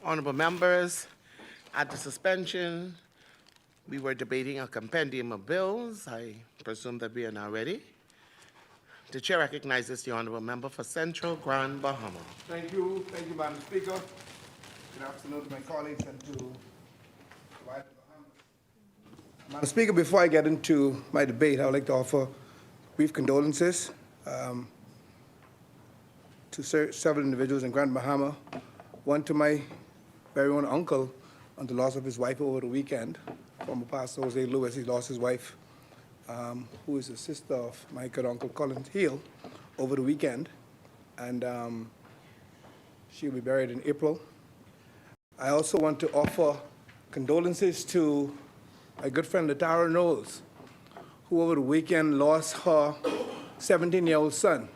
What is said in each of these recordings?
Honorable members, at the suspension, we were debating a compendium of bills. I presume that we are now ready. The chair recognizes the honorable member for Central Grand Bahama. Thank you, Madam Speaker. Good afternoon to my colleagues and to the wider Bahamas. Madam Speaker, before I get into my debate, I would like to offer brief condolences to several individuals in Grand Bahama. One to my very own uncle on the loss of his wife over the weekend. Former Pastor Jose Lewis, he lost his wife, who is a sister of my good uncle Colin Hill, over the weekend. And she'll be buried in April. I also want to offer condolences to my good friend Latara Knowles, who over the weekend lost her 17-year-old son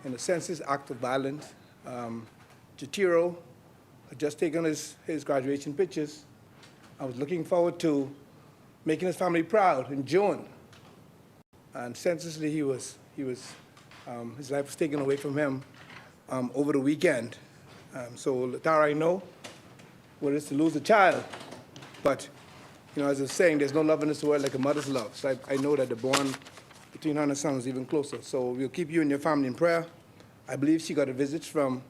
in a senseless act of violence. Jatiro had just taken his graduation pictures. I was looking forward to making his family proud in June. And senselessly, his life was taken away from him over the weekend. So, Latara, I know what it is to lose a child. But, you know, as I was saying, there's no love in this world like a mother's love. So I know that the bond between her and her son is even closer. So we'll keep you and your family in prayer. I believe she got a visit from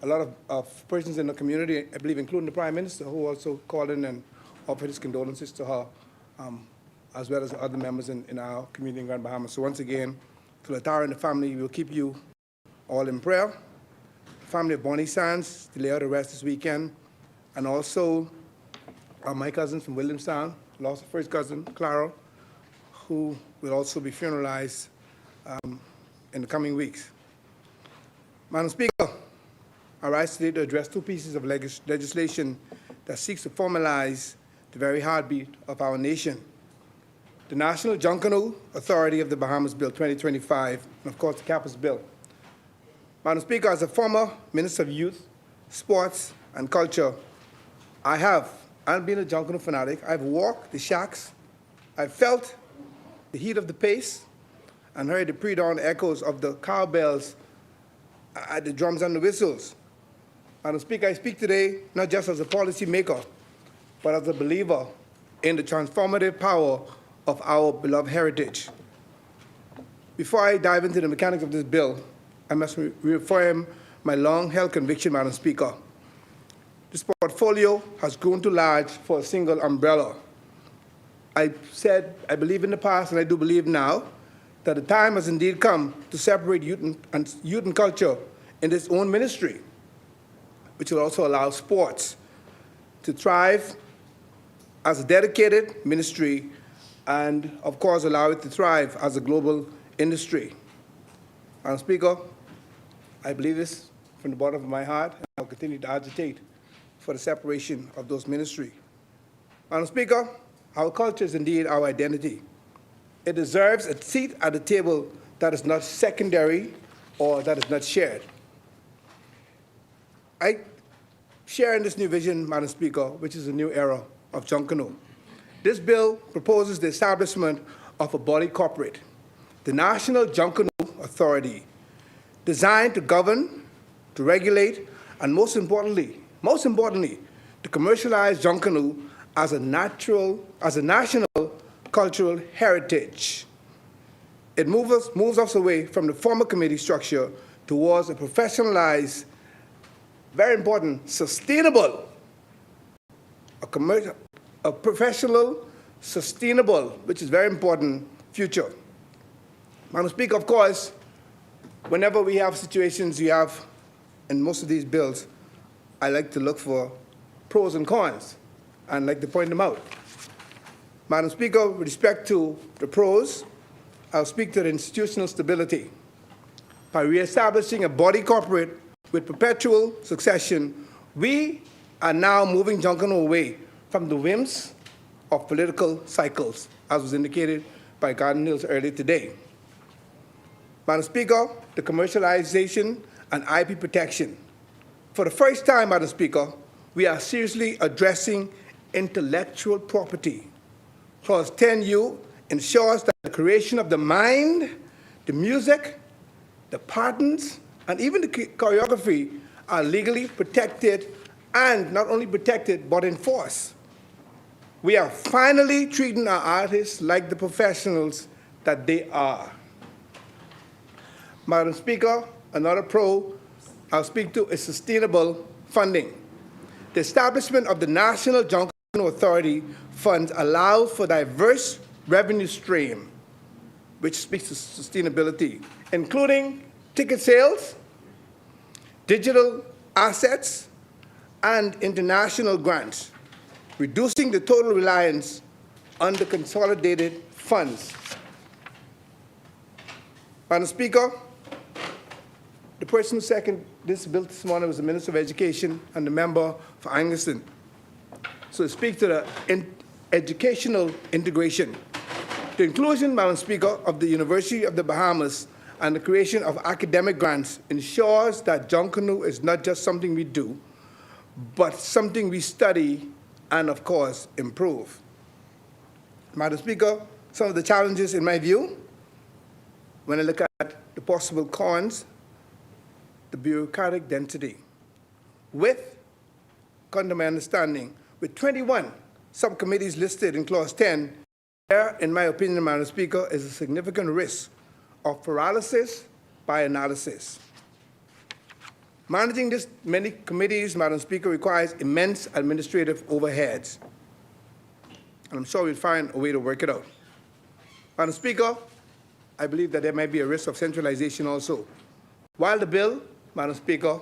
a lot of persons in the community, I believe including the Prime Minister, who also called in and offered his condolences to her, as well as other members in our community in Grand Bahama. So once again, to Latara and the family, we'll keep you all in prayer. The family of Bonnie Sands, to lay out the rest this weekend. And also my cousins from Williamstown, lost a first cousin, Clara, who will also be funeralized in the coming weeks. Madam Speaker, I rise today to address two pieces of legislation that seeks to formalize the very heartbeat of our nation. The National Junkanoo Authority of the Bahamas Bill 2025, and of course the CAPUS Bill. Madam Speaker, as a former Minister of Youth, Sports, and Culture, I've been a Junkanoo fanatic. I've walked the shacks, I've felt the heat of the pace, and heard the pre-dawn echoes of the cowbells at the drums and the whistles. Madam Speaker, I speak today not just as a policy maker, but as a believer in the transformative power of our beloved heritage. Before I dive into the mechanics of this bill, I must reaffirm my long-held conviction, Madam Speaker. This portfolio has grown too large for a single umbrella. I said I believe in the past, and I do believe now, that the time has indeed come to separate youth and culture in its own ministry, which will also allow sports to thrive as a dedicated ministry and, of course, allow it to thrive as a global industry. Madam Speaker, I believe this from the bottom of my heart, and I'll continue to agitate for the separation of those ministries. Madam Speaker, our culture is indeed our identity. It deserves a seat at the table that is not secondary or that is not shared. I share in this new vision, Madam Speaker, which is a new era of Junkanoo. This bill proposes the establishment of a body corporate, the National Junkanoo Authority, designed to govern, to regulate, and most importantly, to commercialize Junkanoo as a national cultural heritage. It moves us away from the former committee structure towards a professionalized, very important, sustainable, a professional, sustainable, which is very important, future. Madam Speaker, of course, whenever we have situations you have in most of these bills, I like to look for pros and cons and like to point them out. Madam Speaker, with respect to the pros, I'll speak to the institutional stability. By reestablishing a body corporate with perpetual succession, we are now moving Junkanoo away from the whims of political cycles, as was indicated by Garden Hills earlier today. Madam Speaker, the commercialization and IP protection. For the first time, Madam Speaker, we are seriously addressing intellectual property. Clause 10U ensures that the creation of the mind, the music, the patterns, and even the choreography are legally protected and not only protected, but enforced. We are finally treating our artists like the professionals that they are. Madam Speaker, another pro I'll speak to is sustainable funding. The establishment of the National Junkanoo Authority funds allows for diverse revenue stream, which speaks to sustainability, including ticket sales, digital assets, and international grants, reducing the total reliance on the consolidated funds. Madam Speaker, the person who seconded this bill this morning was the Minister of Education and the member for Angleston. So to speak to the educational integration. The inclusion, Madam Speaker, of the University of the Bahamas and the creation of academic grants ensures that Junkanoo is not just something we do, but something we study and, of course, improve. Madam Speaker, some of the challenges, in my view, when I look at the possible cons, the bureaucratic density. With, under my understanding, with 21 subcommittees listed in Clause 10, there, in my opinion, Madam Speaker, is a significant risk of paralysis by analysis. Managing this many committees, Madam Speaker, requires immense administrative overheads. And I'm sure we'll find a way to work it out. Madam Speaker, I believe that there might be a risk of centralization also. While the bill, Madam Speaker,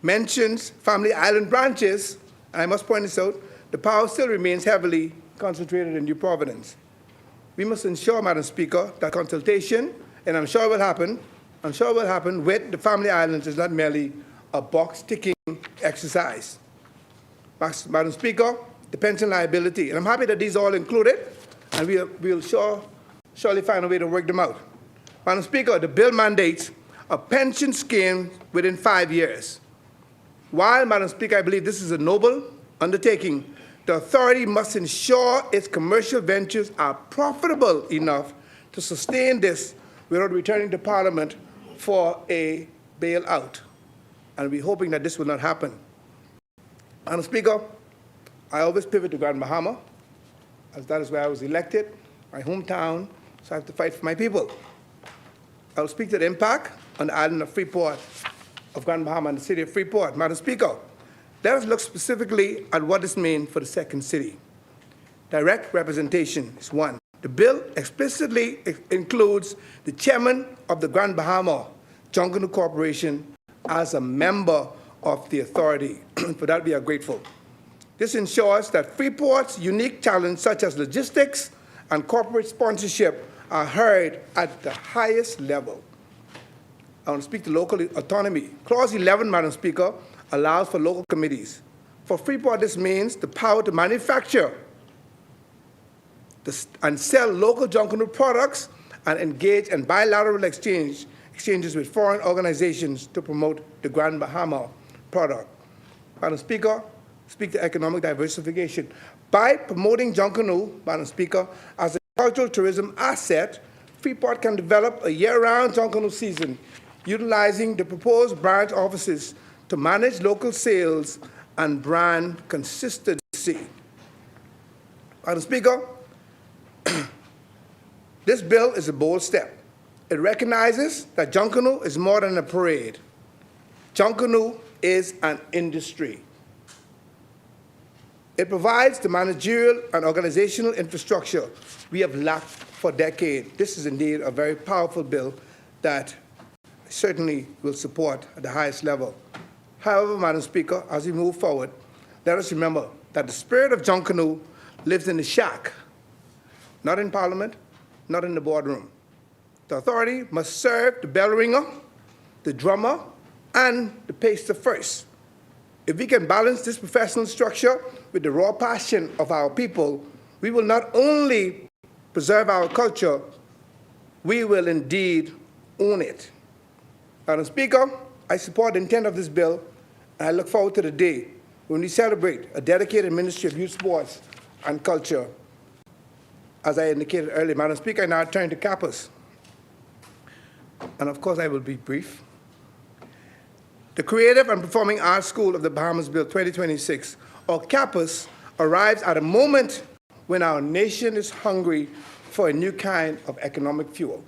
mentions family island branches, and I must point this out, the power still remains heavily concentrated in New Providence. We must ensure, Madam Speaker, that consultation, and I'm sure it will happen with the family islands is not merely a box-ticking exercise. Madam Speaker, the pension liability, and I'm happy that these are all included, and we'll surely find a way to work them out. Madam Speaker, the bill mandates a pension scheme within 5 years. While, Madam Speaker, I believe this is a noble undertaking, the authority must ensure its commercial ventures are profitable enough to sustain this without returning to Parliament for a bailout. And we're hoping that this will not happen. Madam Speaker, I always pivot to Grand Bahama, as that is where I was elected, my hometown, so I have to fight for my people. I will speak to the impact on the island of Freeport, of Grand Bahama and the city of Freeport. Madam Speaker, let us look specifically at what this means for the second city. Direct representation is one. The bill explicitly includes the chairman of the Grand Bahama Junkanoo Corporation as a member of the authority. For that, we are grateful. This ensures that Freeport's unique challenges, such as logistics and corporate sponsorship, are heard at the highest level. I want to speak to local autonomy. Clause 11, Madam Speaker, allows for local committees. For Freeport, this means the power to manufacture and sell local Junkanoo products and engage in bilateral exchanges with foreign organizations to promote the Grand Bahama product. Madam Speaker, speak to economic diversification. By promoting Junkanoo, Madam Speaker, as a cultural tourism asset, Freeport can develop a year-round Junkanoo season, utilizing the proposed branch offices to manage local sales and brand consistency. Madam Speaker, this bill is a bold step. It recognizes that Junkanoo is more than a parade. Junkanoo is an industry. It provides the managerial and organizational infrastructure we have lacked for decades. This is indeed a very powerful bill that certainly will support at the highest level. However, Madam Speaker, as we move forward, let us remember that the spirit of Junkanoo lives in the shack, not in Parliament, not in the boardroom. The authority must serve the bell ringer, the drummer, and the pacer first. If we can balance this professional structure with the raw passion of our people, we will not only preserve our culture, we will indeed own it. Madam Speaker, I support the intent of this bill, and I look forward to the day when we celebrate a dedicated Ministry of Youth, Sports, and Culture. As I indicated earlier, Madam Speaker, I now turn to CAPUS. And of course, I will be brief. The Creative and Performing Arts School of the Bahamas Bill 2026, or CAPUS, arrives at a moment when our nation is hungry for a new kind of economic fuel,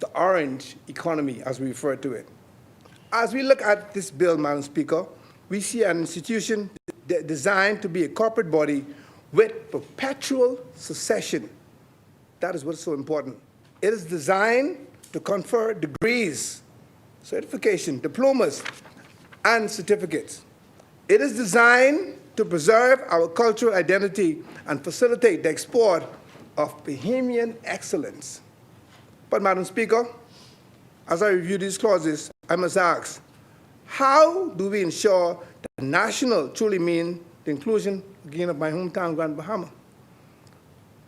the orange economy, as we refer to it. As we look at this bill, Madam Speaker, we see an institution designed to be a corporate body with perpetual succession. That is what's so important. It is designed to confer degrees, certification, diplomas, and certificates. It is designed to preserve our cultural identity and facilitate the export of Bahamian excellence. But, Madam Speaker, as I review these clauses, I must ask, how do we ensure that national truly means the inclusion, again, of my hometown, Grand Bahama?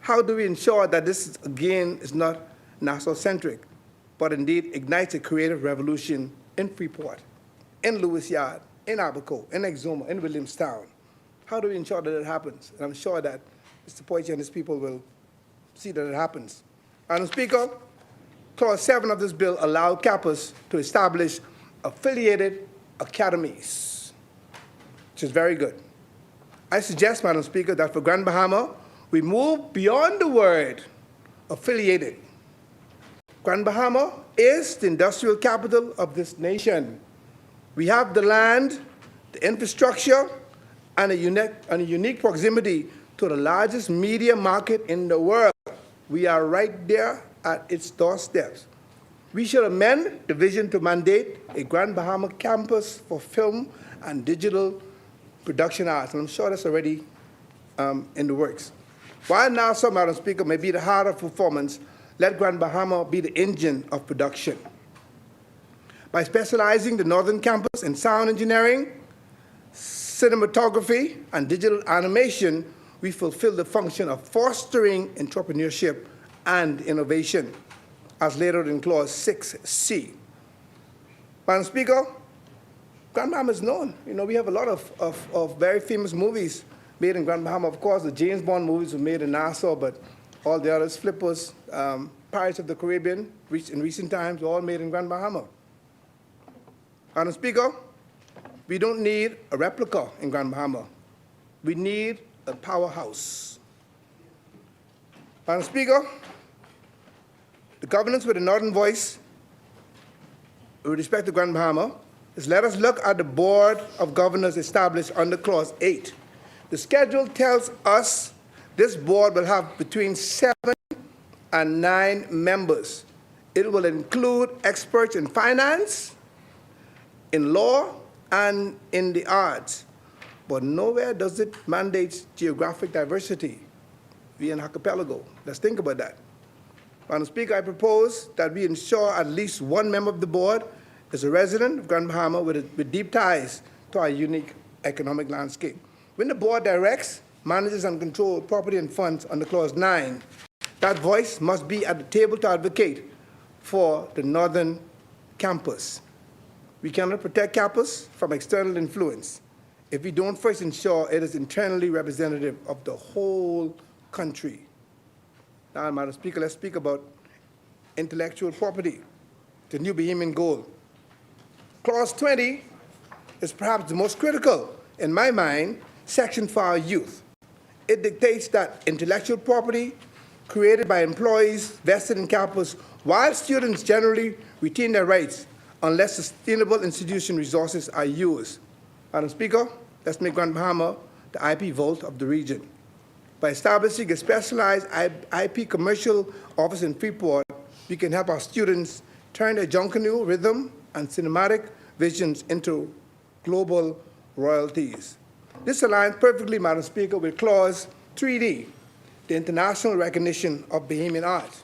How do we ensure that this, again, is not Nassau-centric, but indeed ignites a creative revolution in Freeport, in Lewis Yard, in Abaco, in Exuma, in Williamstown? How do we ensure that it happens? And I'm sure that Mr. Poitier and his people will see that it happens. Madam Speaker, Clause 7 of this bill allowed CAPUS to establish affiliated academies, which is very good. I suggest, Madam Speaker, that for Grand Bahama, we move beyond the word affiliated. Grand Bahama is the industrial capital of this nation. We have the land, the infrastructure, and a unique proximity to the largest media market in the world. We are right there at its doorsteps. We should amend the vision to mandate a Grand Bahama campus for film and digital production arts, and I'm sure that's already in the works. While Nassau, Madam Speaker, may be the heart of performance, let Grand Bahama be the engine of production. By specializing the Northern Campus in sound engineering, cinematography, and digital animation, we fulfill the function of fostering entrepreneurship and innovation, as laid out in Clause 6C. Madam Speaker, Grand Bahama is known. You know, we have a lot of very famous movies made in Grand Bahama. Of course, the James Bond movies were made in Nassau, but all the others, Flippers, Pirates of the Caribbean, in recent times, were all made in Grand Bahama. Madam Speaker, we don't need a replica in Grand Bahama. We need a powerhouse. Madam Speaker, the governance with the Northern Voice, with respect to Grand Bahama, is let us look at the Board of Governors established under Clause 8. The schedule tells us this board will have between 7 and 9 members. It will include experts in finance, in law, and in the arts. But nowhere does it mandate geographic diversity. We in archipelago. Let's think about that. Madam Speaker, I propose that we ensure at least one member of the board is a resident of Grand Bahama with deep ties to our unique economic landscape. When the board directs, manages, and controls property and funds under Clause 9, that voice must be at the table to advocate for the Northern Campus. We cannot protect CAPUS from external influence if we don't first ensure it is internally representative of the whole country. Now, Madam Speaker, let's speak about intellectual property, the new Bahamian goal. Clause 20 is perhaps the most critical, in my mind, section for our youth. It dictates that intellectual property created by employees vested in CAPUS, while students generally retain their rights unless sustainable institution resources are used. Madam Speaker, let's make Grand Bahama the IP vault of the region. By establishing a specialized IP commercial office in Freeport, we can help our students turn their Junkanoo rhythm and cinematic visions into global royalties. This aligns perfectly, Madam Speaker, with Clause 3D, the international recognition of Bahamian art.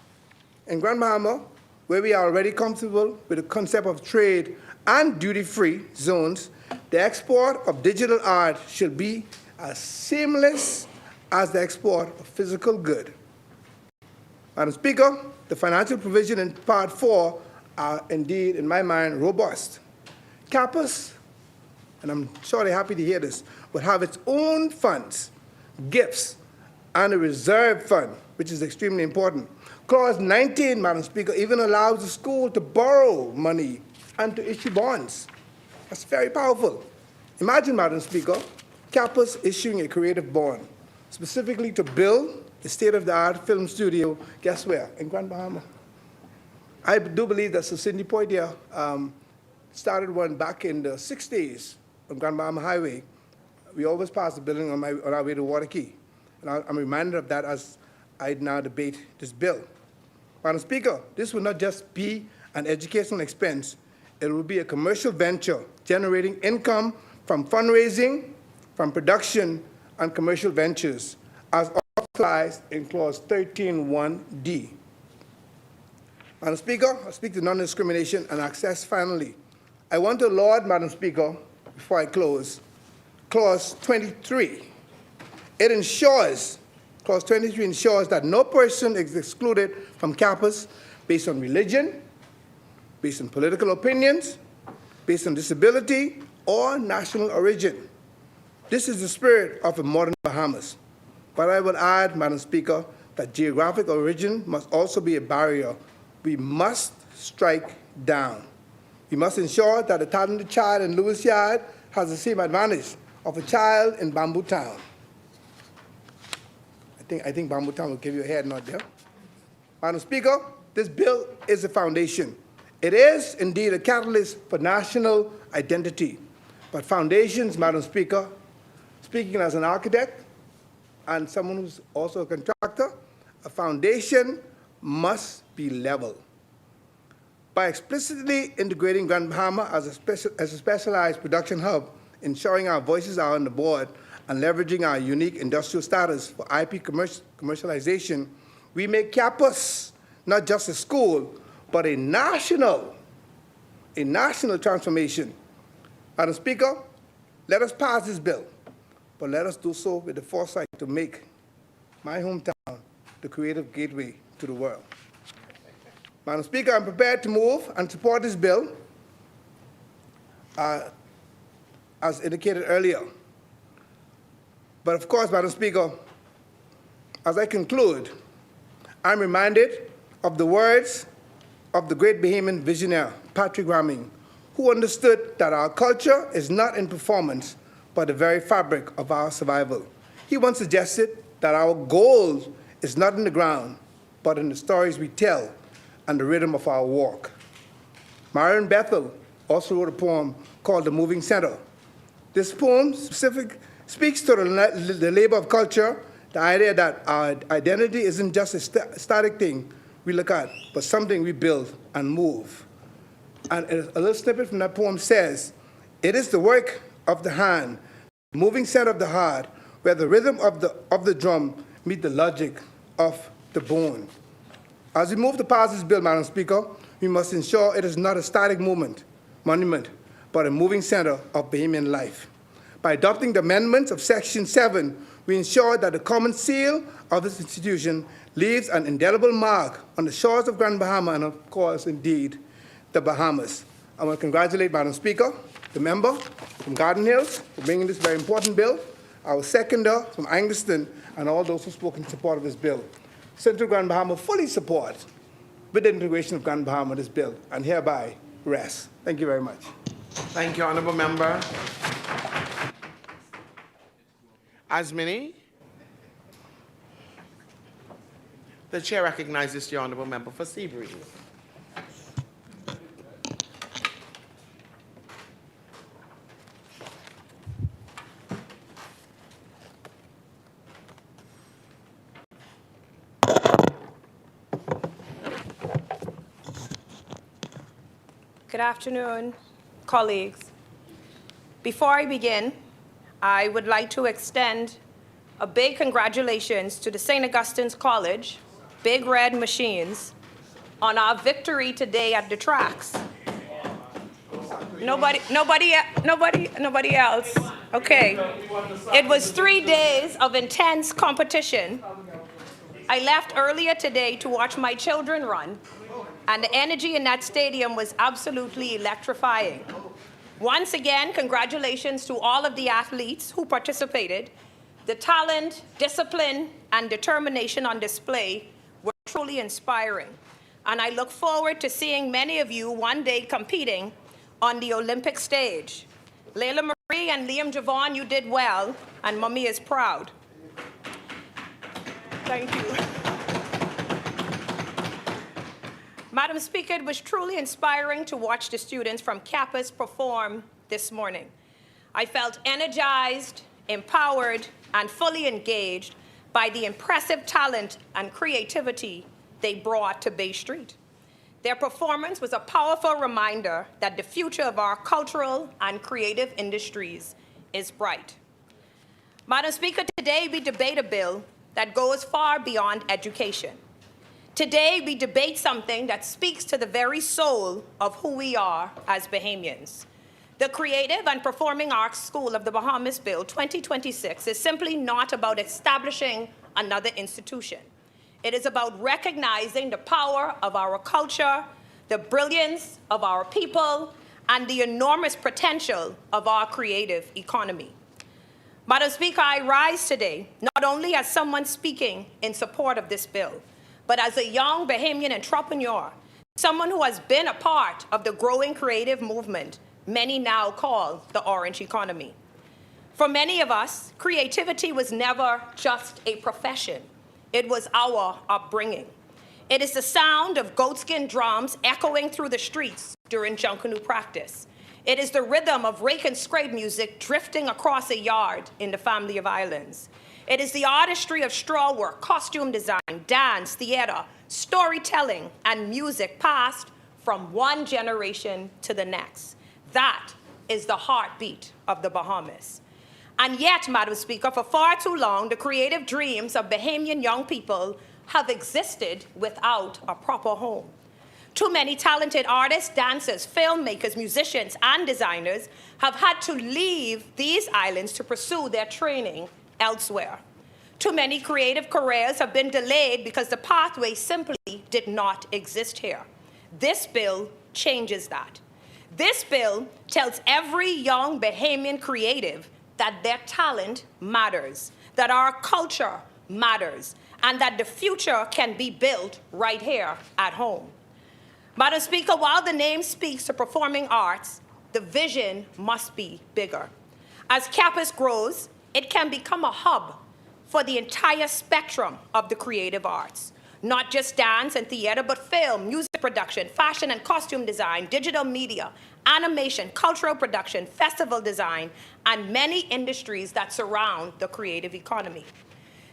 In Grand Bahama, where we are already comfortable with the concept of trade and duty-free zones, the export of digital art should be as seamless as the export of physical good. Madam Speaker, the financial provision in Part 4 are indeed, in my mind, robust. CAPUS, and I'm sure they're happy to hear this, will have its own funds, gifts, and a reserve fund, which is extremely important. Clause 19, Madam Speaker, even allows the school to borrow money and to issue bonds. That's very powerful. Imagine, Madam Speaker, CAPUS issuing a creative bond specifically to build a state-of-the-art film studio, guess where? In Grand Bahama. I do believe that Cindy Poitier started one back in the 60s on Grand Bahama Highway. We always pass the building on our way to Waterkey. And I'm reminded of that as I now debate this bill. Madam Speaker, this will not just be an educational expense. It will be a commercial venture generating income from fundraising, from production, and commercial ventures, as authorized in Clause 13(1)(d). Madam Speaker, I speak to non-discrimination and access finally. I want to laud, Madam Speaker, before I close, Clause 23. It ensures, Clause 23 ensures that no person is excluded from CAPUS based on religion, based on political opinions, based on disability, or national origin. This is the spirit of a modern Bahamas. But I would add, Madam Speaker, that geographic origin must also be a barrier we must strike down. We must ensure that a talented child in Lewis Yard has the same advantage of a child in Bamboo Town. I think Bamboo Town will give you a head nod there. Madam Speaker, this bill is a foundation. It is indeed a catalyst for national identity. But foundations, Madam Speaker, speaking as an architect and someone who's also a contractor, a foundation must be level. By explicitly integrating Grand Bahama as a specialized production hub, ensuring our voices are on the board, and leveraging our unique industrial status for IP commercialization, we make CAPUS not just a school, but a national transformation. Madam Speaker, let us pass this bill, but let us do so with the foresight to make my hometown the creative gateway to the world. Madam Speaker, I'm prepared to move and support this bill, as indicated earlier. But of course, Madam Speaker, as I conclude, I'm reminded of the words of the great Bahamian visionary, Patrick Raming, who understood that our culture is not in performance, but the very fabric of our survival. He once suggested that our goal is not in the ground, but in the stories we tell and the rhythm of our walk. Marion Bethel also wrote a poem called The Moving Center. This poem speaks to the labor of culture, the idea that our identity isn't just a static thing we look at, but something we build and move. And a little snippet from that poem says, "It is the work of the hand, the moving center of the heart, where the rhythm of the drum meet the logic of the bone." As we move to pass this bill, Madam Speaker, we must ensure it is not a static monument, but a moving center of Bahamian life. By adopting the amendments of Section 7, we ensure that the common seal of this institution leaves an indelible mark on the shores of Grand Bahama and, of course, indeed, the Bahamas. I want to congratulate Madam Speaker, the member from Garden Hills, for bringing this very important bill, our seconder from Angliston, and all those who spoke in support of this bill. Central Grand Bahama fully supports, with the integration of Grand Bahama, this bill, and hereby rests. Thank you very much. Thank you, Honourable Member. Asmini. The chair recognizes the Honourable Member for Seabreeze. Good afternoon, colleagues. Before I begin, I would like to extend a big congratulations to the St. Augustine's College, Big Red Machines, on our victory today at the tracks. Nobody else. Okay. It was 3 days of intense competition. I left earlier today to watch my children run, and the energy in that stadium was absolutely electrifying. Once again, congratulations to all of the athletes who participated. The talent, discipline, and determination on display were truly inspiring. And I look forward to seeing many of you one day competing on the Olympic stage. Layla Marie and Liam Javon, you did well, and Mommy is proud. Thank you. Madam Speaker, it was truly inspiring to watch the students from CAPUS perform this morning. I felt energized, empowered, and fully engaged by the impressive talent and creativity they brought to Bay Street. Their performance was a powerful reminder that the future of our cultural and creative industries is bright. Madam Speaker, today we debate a bill that goes far beyond education. Today we debate something that speaks to the very soul of who we are as Bahamians. The Creative and Performing Arts School of the Bahamas Bill 2026 is simply not about establishing another institution. It is about recognizing the power of our culture, the brilliance of our people, and the enormous potential of our creative economy. Madam Speaker, I rise today not only as someone speaking in support of this bill, but as a young Bahamian entrepreneur, someone who has been a part of the growing creative movement many now call the orange economy. For many of us, creativity was never just a profession. It was our upbringing. It is the sound of goatskin drums echoing through the streets during Junkanoo practice. It is the rhythm of rake and scrape music drifting across a yard in the family of islands. It is the artistry of straw work, costume design, dance, theater, storytelling, and music passed from one generation to the next. That is the heartbeat of the Bahamas. And yet, Madam Speaker, for far too long, the creative dreams of Bahamian young people have existed without a proper home. Too many talented artists, dancers, filmmakers, musicians, and designers have had to leave these islands to pursue their training elsewhere. Too many creative careers have been delayed because the pathway simply did not exist here. This bill changes that. This bill tells every young Bahamian creative that their talent matters, that our culture matters, and that the future can be built right here at home. Madam Speaker, while the name speaks to performing arts, the vision must be bigger. As CAPUS grows, it can become a hub for the entire spectrum of the creative arts, not just dance and theater, but film, music production, fashion and costume design, digital media, animation, cultural production, festival design, and many industries that surround the creative economy.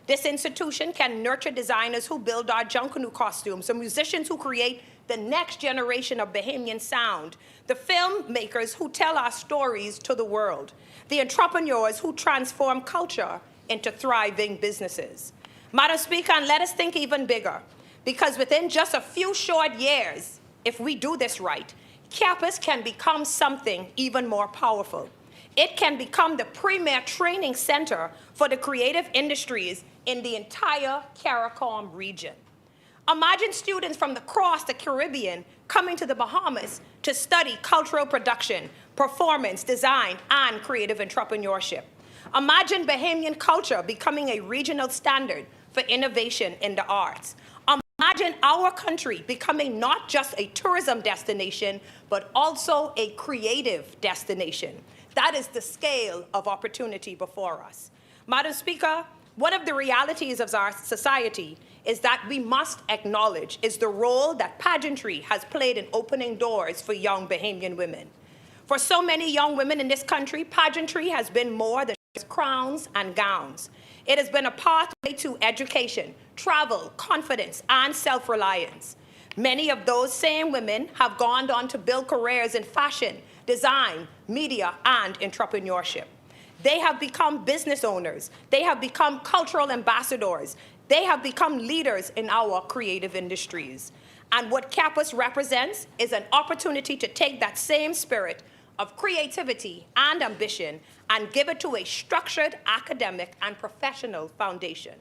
This institution can nurture designers who build our Junkanoo costumes, the musicians who create the next generation of Bahamian sound, the filmmakers who tell our stories to the world, the entrepreneurs who transform culture into thriving businesses. Madam Speaker, and let us think even bigger, because within just a few short years, if we do this right, CAPUS can become something even more powerful. It can become the premier training center for the creative industries in the entire CARICOM region. Imagine students from across the Caribbean coming to the Bahamas to study cultural production, performance, design, and creative entrepreneurship. Imagine Bahamian culture becoming a regional standard for innovation in the arts. Imagine our country becoming not just a tourism destination, but also a creative destination. That is the scale of opportunity before us. Madam Speaker, one of the realities of our society is that we must acknowledge is the role that pageantry has played in opening doors for young Bahamian women. For so many young women in this country, pageantry has been more than just crowns and gowns. It has been a pathway to education, travel, confidence, and self-reliance. Many of those same women have gone on to build careers in fashion, design, media, and entrepreneurship. They have become business owners. They have become cultural ambassadors. They have become leaders in our creative industries. And what CAPUS represents is an opportunity to take that same spirit of creativity and ambition and give it to a structured academic and professional foundation.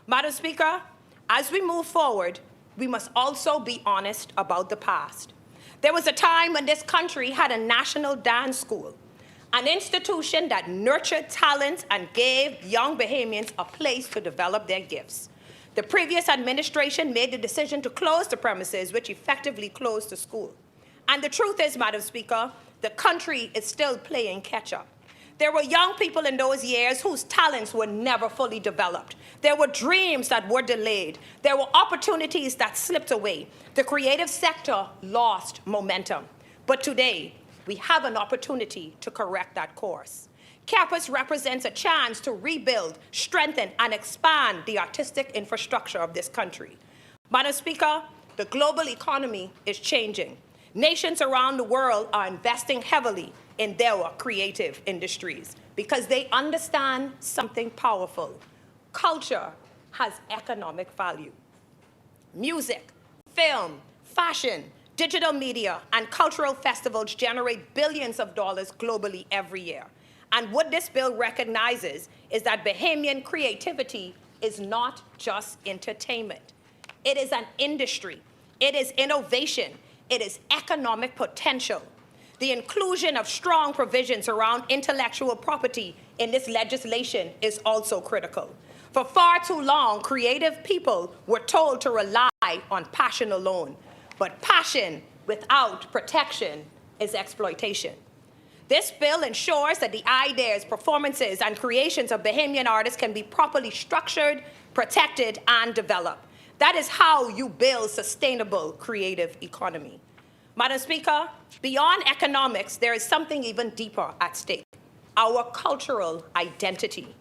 Madam Speaker, as we move forward, we must also be honest about the past. There was a time when this country had a national dance school, an institution that nurtured talent and gave young Bahamians a place to develop their gifts. The previous administration made the decision to close the premises, which effectively closed the school. And the truth is, Madam Speaker, the country is still playing catch-up. There were young people in those years whose talents were never fully developed. There were dreams that were delayed. There were opportunities that slipped away. The creative sector lost momentum. But today, we have an opportunity to correct that course. CAPUS represents a chance to rebuild, strengthen, and expand the artistic infrastructure of this country. Madam Speaker, the global economy is changing. Nations around the world are investing heavily in their creative industries because they understand something powerful. Culture has economic value. Music, film, fashion, digital media, and cultural festivals generate billions of dollars globally every year. And what this bill recognizes is that Bahamian creativity is not just entertainment. It is an industry. It is innovation. It is economic potential. The inclusion of strong provisions around intellectual property in this legislation is also critical. For far too long, creative people were told to rely on passion alone. But passion without protection is exploitation. This bill ensures that the ideas, performances, and creations of Bahamian artists can be properly structured, protected, and developed. That is how you build sustainable creative economy. Madam Speaker, beyond economics, there is something even deeper at stake: our cultural identity.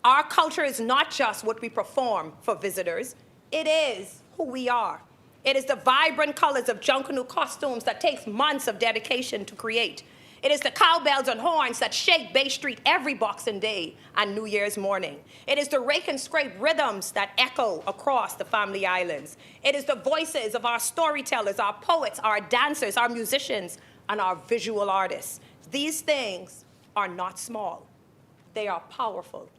Our culture is not just what we perform for visitors, it is who we are. It is the vibrant colors of Junkanoo costumes that takes months of dedication to create. It is the cowbells and horns that shake Bay Street every Boxing Day and New Year's morning. It is the rake and scrape rhythms that echo across the Family Islands. It is the voices of our storytellers, our poets, our dancers, our musicians, and our visual artists. These things are not small. They are powerful,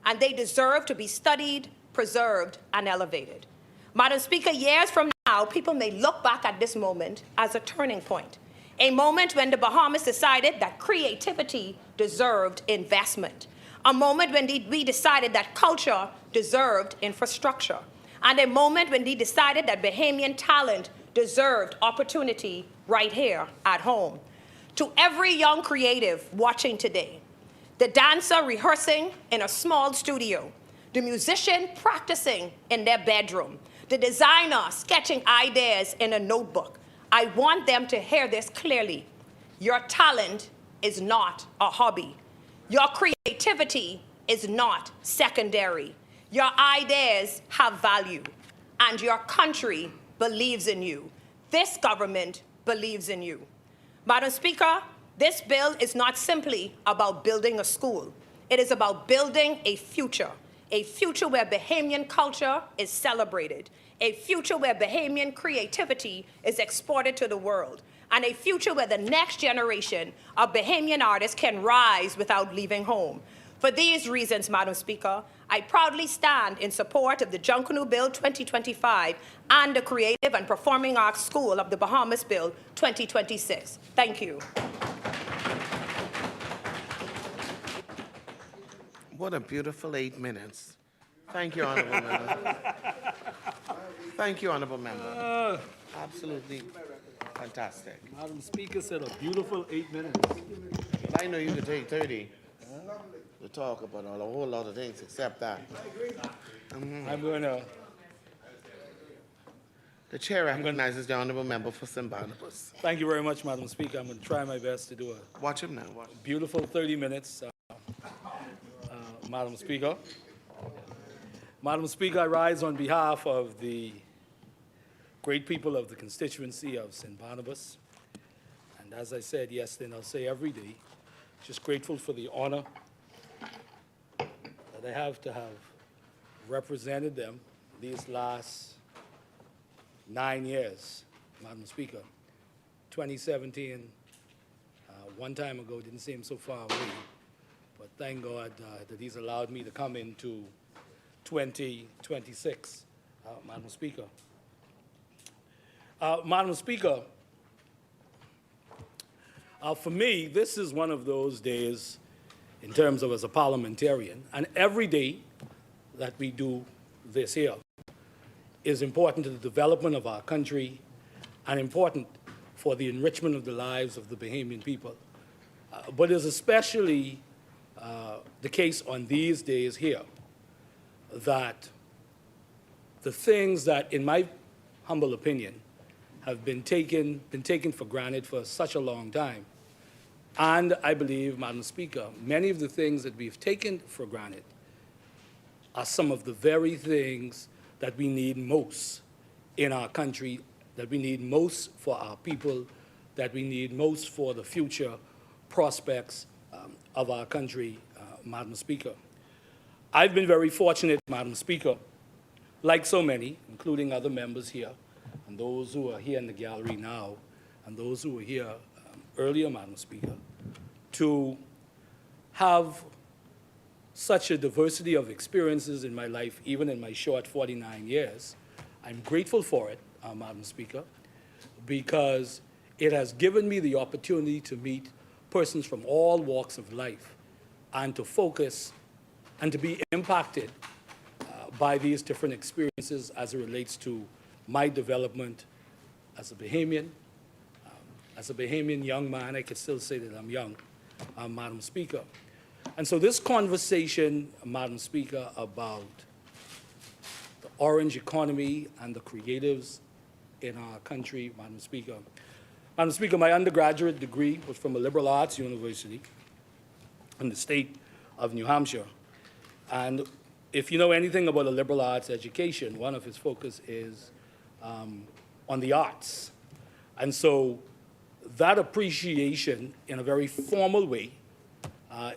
and they deserve to be studied, preserved, and elevated. Madam Speaker, years from now, people may look back at this moment as a turning point. A moment when the Bahamas decided that creativity deserved investment. A moment when we decided that culture deserved infrastructure. And a moment when we decided that Bahamian talent deserved opportunity right here at home. To every young creative watching today, the dancer rehearsing in a small studio, the musician practicing in their bedroom, the designer sketching ideas in a notebook, I want them to hear this clearly. Your talent is not a hobby. Your creativity is not secondary. Your ideas have value, and your country believes in you. This government believes in you. Madam Speaker, this bill is not simply about building a school. It is about building a future where Bahamian culture is celebrated, a future where Bahamian creativity is exported to the world, and a future where the next generation of Bahamian artists can rise without leaving home. For these reasons, Madam Speaker, I proudly stand in support of the Junkanoo Bill 2025 and the Creative and Performing Arts School of the Bahamas Bill 2026. Thank you. What a beautiful 8 minutes. Thank you, Honorable Member. Thank you, Honorable Member. Absolutely fantastic. Madam Speaker said a beautiful 8 minutes. I know you could take 30 to talk about a whole lot of things except that. I'm going to. The chair recognizes the Honorable Member for St. Barnabas. Thank you very much, Madam Speaker. I'm going to try my best to do a Watch him now. Watch. beautiful 30 minutes. Madam Speaker. Madam Speaker, I rise on behalf of the great people of the constituency of St. Barnabas. And as I said yesterday, and I'll say every day, just grateful for the honor that I have to have represented them these last 9 years, Madam Speaker. 2017, one time ago, didn't seem so far away, but thank God that he's allowed me to come into 2026, Madam Speaker. Madam Speaker, for me, this is one of those days in terms of as a parliamentarian, and every day that we do this here is important to the development of our country and important for the enrichment of the lives of the Bahamian people. But it's especially the case on these days here that the things that, in my humble opinion, have been taken for granted for such a long time. And I believe, Madam Speaker, many of the things that we've taken for granted are some of the very things that we need most in our country, that we need most for our people, that we need most for the future prospects of our country, Madam Speaker. I've been very fortunate, Madam Speaker, like so many, including other members here, and those who are here in the gallery now, and those who were here earlier, Madam Speaker, to have such a diversity of experiences in my life, even in my short 49 years. I'm grateful for it, Madam Speaker, because it has given me the opportunity to meet persons from all walks of life and to focus and to be impacted by these different experiences as it relates to my development as a Bahamian. As a Bahamian young man, I could still say that I'm young, Madam Speaker. And so this conversation, Madam Speaker, about the orange economy and the creatives in our country, Madam Speaker. Madam Speaker, my undergraduate degree was from a liberal arts university in the state of New Hampshire. And if you know anything about a liberal arts education, one of its focus is on the arts. And so that appreciation in a very formal way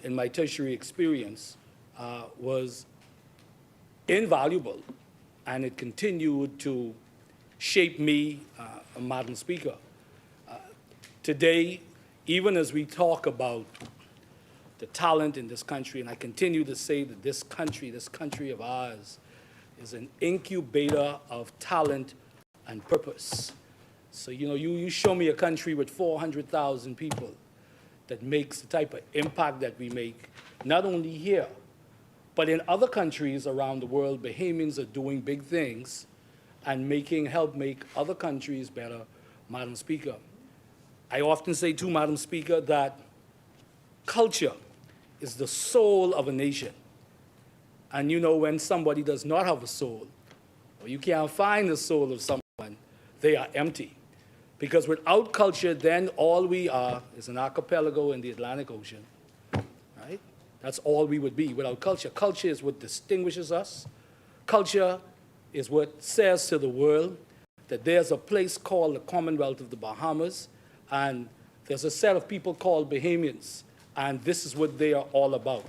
in my tertiary experience was invaluable, and it continued to shape me, Madam Speaker. Today, even as we talk about the talent in this country, and I continue to say that this country of ours, is an incubator of talent and purpose. So, you know, you show me a country with 400,000 people that makes the type of impact that we make, not only here, but in other countries around the world. Bahamians are doing big things and help make other countries better, Madam Speaker. I often say too, Madam Speaker, that culture is the soul of a nation. And you know, when somebody does not have a soul, or you can't find the soul of someone, they are empty. Because without culture, then all we are is an archipelago in the Atlantic Ocean, right? That's all we would be without culture. Culture is what distinguishes us. Culture is what says to the world that there's a place called the Commonwealth of the Bahamas, and there's a set of people called Bahamians, and this is what they are all about.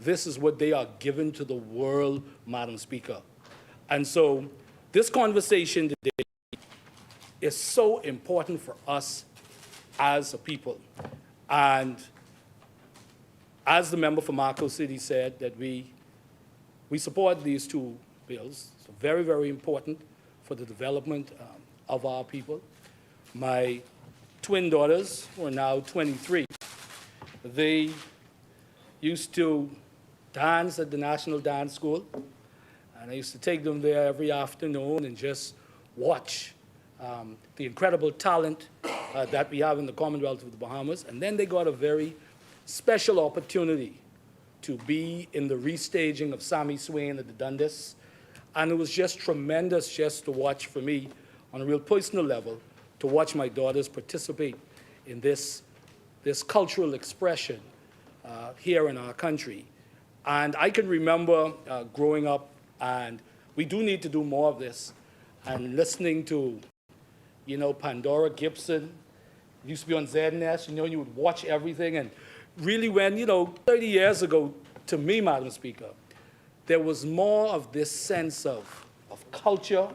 This is what they are given to the world, Madam Speaker. And so this conversation today is so important for us as a people. And as the member for Marco City said, that we support these two bills. So very, very important for the development of our people. My twin daughters, who are now 23, they used to dance at the National Dance School, and I used to take them there every afternoon and just watch the incredible talent that we have in the Commonwealth of the Bahamas. And then they got a very special opportunity to be in the restaging of Sammy Swain at the Dundas. And it was just tremendous just to watch, for me, on a real personal level, to watch my daughters participate in this cultural expression here in our country. And I can remember growing up, and we do need to do more of this, and listening to, you know, Pandora Gibson. It used to be on ZNS, you know, you would watch everything. And really when, you know, 30 years ago, to me, Madam Speaker, there was more of this sense of culture,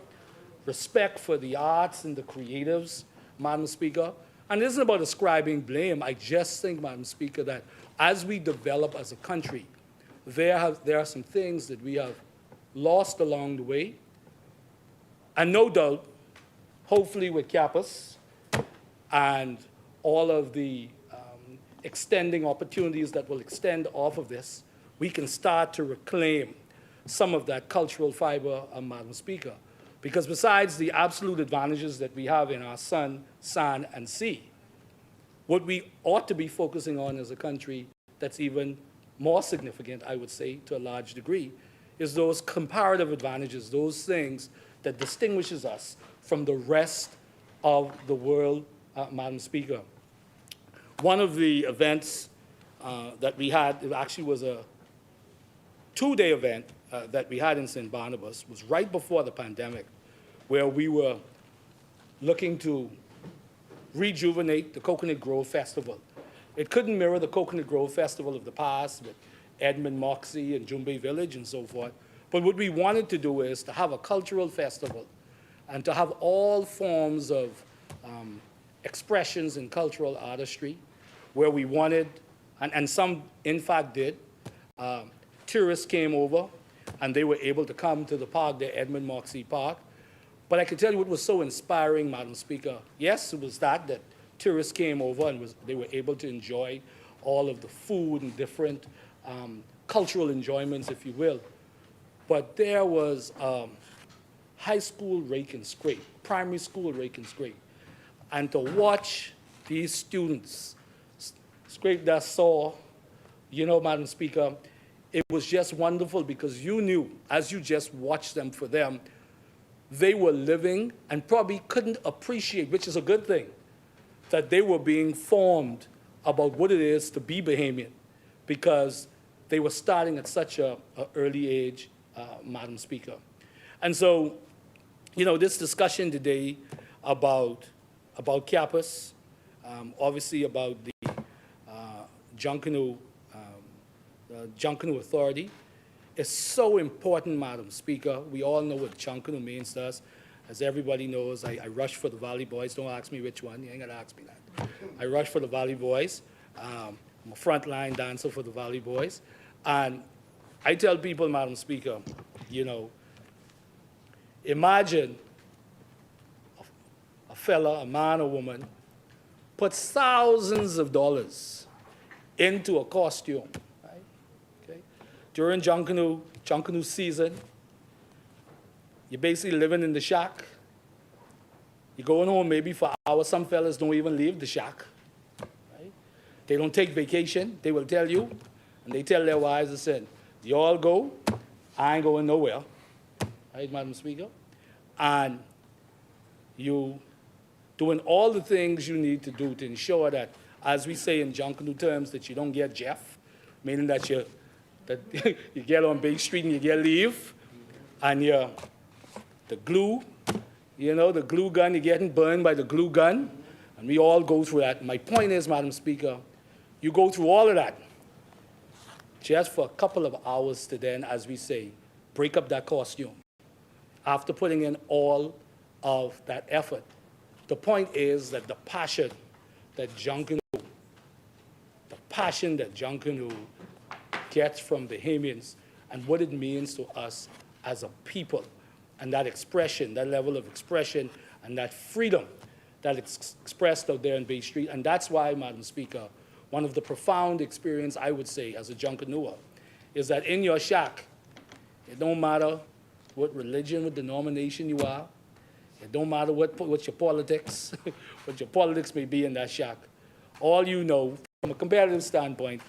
respect for the arts and the creatives, Madam Speaker. And it isn't about ascribing blame. I just think, Madam Speaker, that as we develop as a country, there are some things that we have lost along the way. And no doubt, hopefully with CAPUS and all of the extending opportunities that will extend off of this, we can start to reclaim some of that cultural fiber, Madam Speaker. Because besides the absolute advantages that we have in our sun, sand, and sea, what we ought to be focusing on as a country that's even more significant, I would say, to a large degree, is those comparative advantages, those things that distinguishes us from the rest of the world, Madam Speaker. One of the events that we had, it actually was a two-day event that we had in St. Barnabas, was right before the pandemic, where we were looking to rejuvenate the Coconut Grove Festival. It couldn't mirror the Coconut Grove Festival of the past with Edmund Moxie and Jumbay Village and so forth. But what we wanted to do is to have a cultural festival and to have all forms of expressions in cultural artistry, where we wanted, and some in fact did, tourists came over and they were able to come to the park there, Edmund Moxie Park. But I can tell you what was so inspiring, Madam Speaker. Yes, it was that tourists came over and they were able to enjoy all of the food and different cultural enjoyments, if you will. But there was high school rake and scrape, primary school rake and scrape. And to watch these students scrape that saw, you know, Madam Speaker, it was just wonderful because you knew, as you just watched them for them, they were living and probably couldn't appreciate, which is a good thing, that they were being formed about what it is to be Bahamian, because they were starting at such an early age, Madam Speaker. And so, you know, this discussion today about CAPUS, obviously about the Junkanoo Authority, is so important, Madam Speaker. We all know what Junkanoo means to us. As everybody knows, I rush for the Valley Boys. Don't ask me which one. You ain't gonna ask me that. I rush for the Valley Boys. I'm a frontline dancer for the Valley Boys. And I tell people, Madam Speaker, you know, imagine a fella, a man or woman, puts thousands of dollars into a costume, right? Okay? During Junkanoo season, you're basically living in the shack. You're going home maybe for hours. Some fellas don't even leave the shack, right? They don't take vacation. They will tell you, and they tell their wives, listen, you all go, I ain't going nowhere, right, Madam Speaker? And you doing all the things you need to do to ensure that, as we say in Junkanoo terms, that you don't get Jeff, meaning that you get on Bay Street and you get leave, and the glue, you know, the glue gun, you're getting burned by the glue gun, and we all go through that. My point is, Madam Speaker, you go through all of that just for a couple of hours to then, as we say, break up that costume after putting in all of that effort. The point is that the passion that Junkanoo gets from Bahamians and what it means to us as a people, and that expression, that level of expression, and that freedom that is expressed out there in Bay Street. And that's why, Madam Speaker, one of the profound experience, I would say, as a Junkanooer, is that in your shack, it don't matter what religion, what denomination you are. It don't matter what your politics, what your politics may be in that shack. All you know, from a comparative standpoint,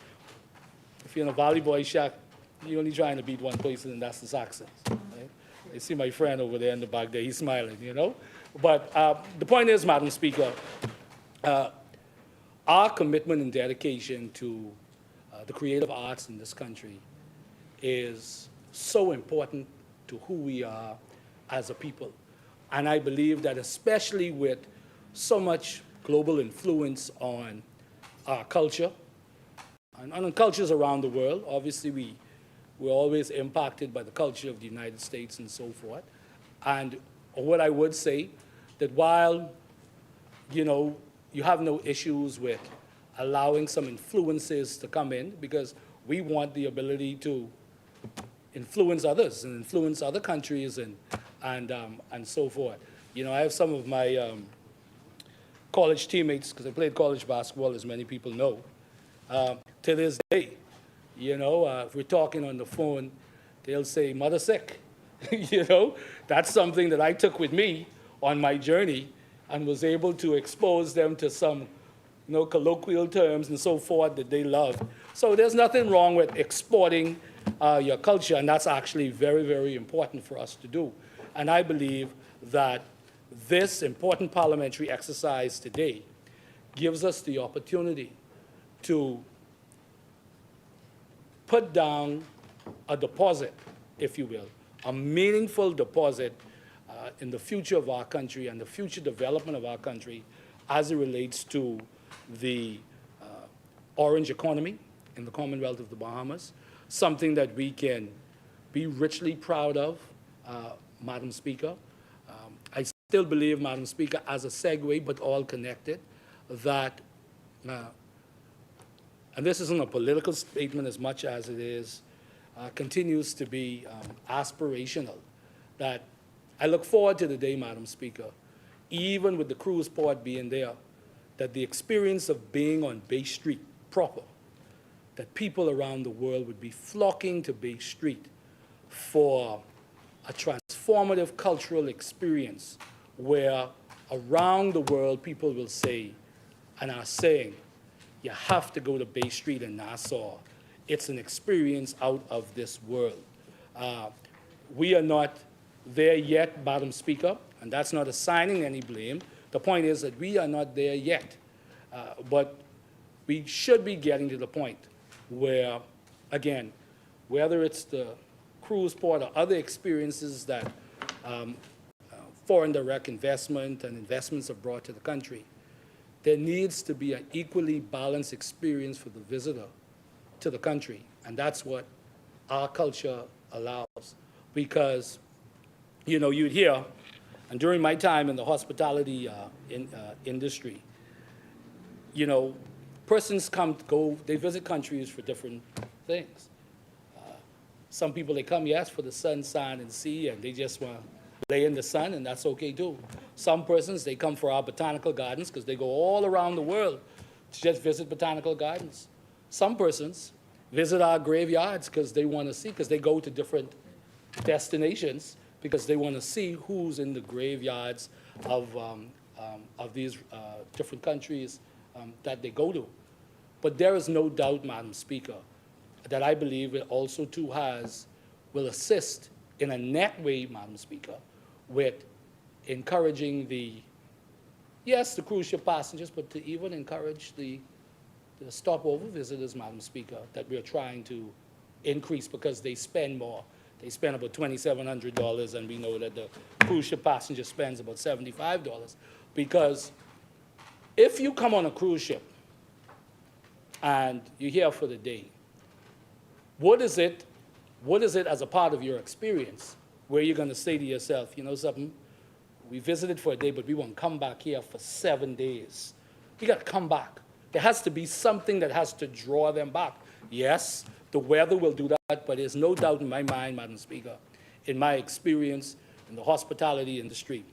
if you're in a Valley Boy shack, you're only trying to beat one person, and that's the Saxons. Right? You see my friend over there in the back there, he's smiling, you know? But the point is, Madam Speaker, our commitment and dedication to the creative arts in this country is so important to who we are as a people. And I believe that especially with so much global influence on our culture and on cultures around the world, obviously we're always impacted by the culture of the United States and so forth. And what I would say, that while, you know, you have no issues with allowing some influences to come in, because we want the ability to influence others and influence other countries and so forth. You know, I have some of my college teammates, because I played college basketball, as many people know, to this day. You know, if we're talking on the phone, they'll say, mother sick. You know, that's something that I took with me on my journey and was able to expose them to some, colloquial terms and so forth that they loved. So there's nothing wrong with exporting your culture, and that's actually very, very important for us to do. And I believe that this important parliamentary exercise today gives us the opportunity to put down a deposit, if you will, a meaningful deposit in the future of our country and the future development of our country as it relates to the orange economy in the Commonwealth of the Bahamas, something that we can be richly proud of, Madam Speaker. I still believe, Madam Speaker, as a segue, but all connected, that, and this isn't a political statement as much as it is, continues to be aspirational, that I look forward to the day, Madam Speaker, even with the cruise port being there, that the experience of being on Bay Street proper, that people around the world would be flocking to Bay Street for a transformative cultural experience where around the world people will say and are saying, you have to go to Bay Street in Nassau. It's an experience out of this world. We are not there yet, Madam Speaker, and that's not assigning any blame. The point is that we are not there yet, but we should be getting to the point where, again, whether it's the cruise port or other experiences that foreign direct investment and investments have brought to the country, there needs to be an equally balanced experience for the visitor to the country, and that's what our culture allows. Because, you'd hear, and during my time in the hospitality industry, persons go, they visit countries for different things. Some people, they come, yes, for the sun, sand, and sea, and they just want to lay in the sun, and that's okay too. Some persons, they come for our botanical gardens because they go all around the world to just visit botanical gardens. Some persons visit our graveyards because they want to see, because they go to different destinations because they want to see who's in the graveyards of these different countries that they go to. But there is no doubt, Madam Speaker, that I believe it also too will assist in a net way, Madam Speaker, with encouraging the cruise ship passengers, but to even encourage the stopover visitors, Madam Speaker, that we're trying to increase because they spend more. They spend about $2,700, and we know that the cruise ship passenger spends about $75. Because if you come on a cruise ship and you're here for the day, what is it as a part of your experience where you're going to say to yourself, you know something, we visited for a day, but we want to come back here for 7 days. We got to come back. There has to be something that has to draw them back. Yes, the weather will do that, but there's no doubt in my mind, Madam Speaker, in my experience in the hospitality industry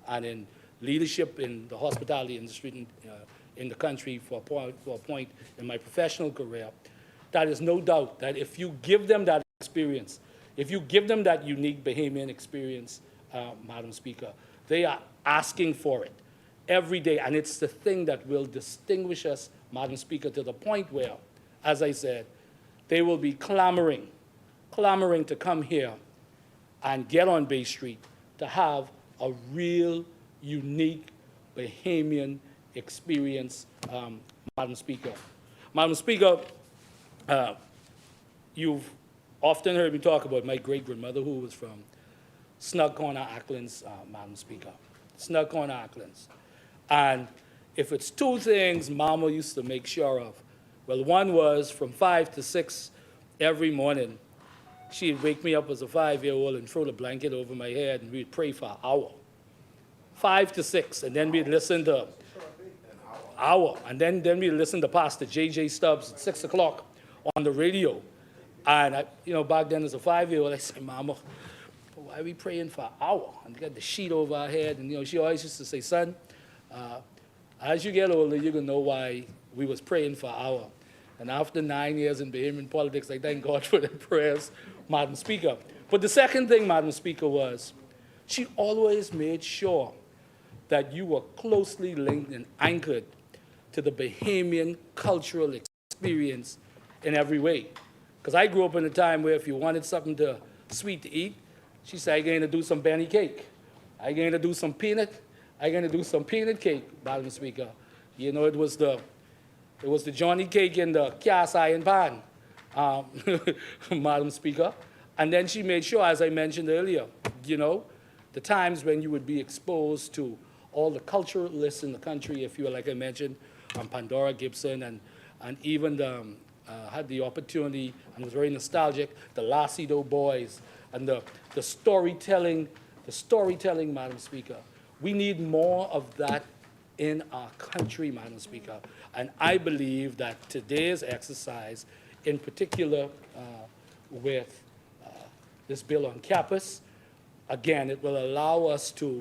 and in leadership in the hospitality industry in the country for a point in my professional career, that is no doubt that if you give them that experience, if you give them that unique Bahamian experience, Madam Speaker, they are asking for it every day, and it's the thing that will distinguish us, Madam Speaker, to the point where, as I said, they will be clamoring to come here and get on Bay Street to have a real, unique Bahamian experience, Madam Speaker. Madam Speaker, you've often heard me talk about my great-grandmother who was from Snug Corner, Acklands, Madam Speaker. Snug Corner, Acklands. And if it's two things Mama used to make sure of, well, one was from 5 to 6 every morning, she'd wake me up as a 5-year-old and throw the blanket over my head, and we'd pray for an hour. 5 to 6, and then we'd listen to hour, and then we'd listen to Pastor J.J. Stubbs at 6 o'clock on the radio. And back then as a 5-year-old, I said, Mama, why are we praying for an hour? And we got the sheet over our head, and she always used to say, son, as you get older, you're gonna know why we was praying for an hour. And after 9 years in Bahamian politics, I thank God for the prayers, Madam Speaker. But the second thing, Madam Speaker, was she always made sure that you were closely linked and anchored to the Bahamian cultural experience in every way. Because I grew up in a time where if you wanted something sweet to eat, she said, I'm going to do some Benny cake. I'm going to do some peanut cake, Madam Speaker. You know, it was the Johnny cake in the cast iron pan, Madam Speaker. And then she made sure, as I mentioned earlier, you know, the times when you would be exposed to all the culturalists in the country, if you were, like I mentioned, Pandora Gibson, and even had the opportunity, and was very nostalgic, the Lacido Boys, and the storytelling, Madam Speaker. We need more of that in our country, Madam Speaker. And I believe that today's exercise, in particular with this bill on CAPUS, again, it will allow us to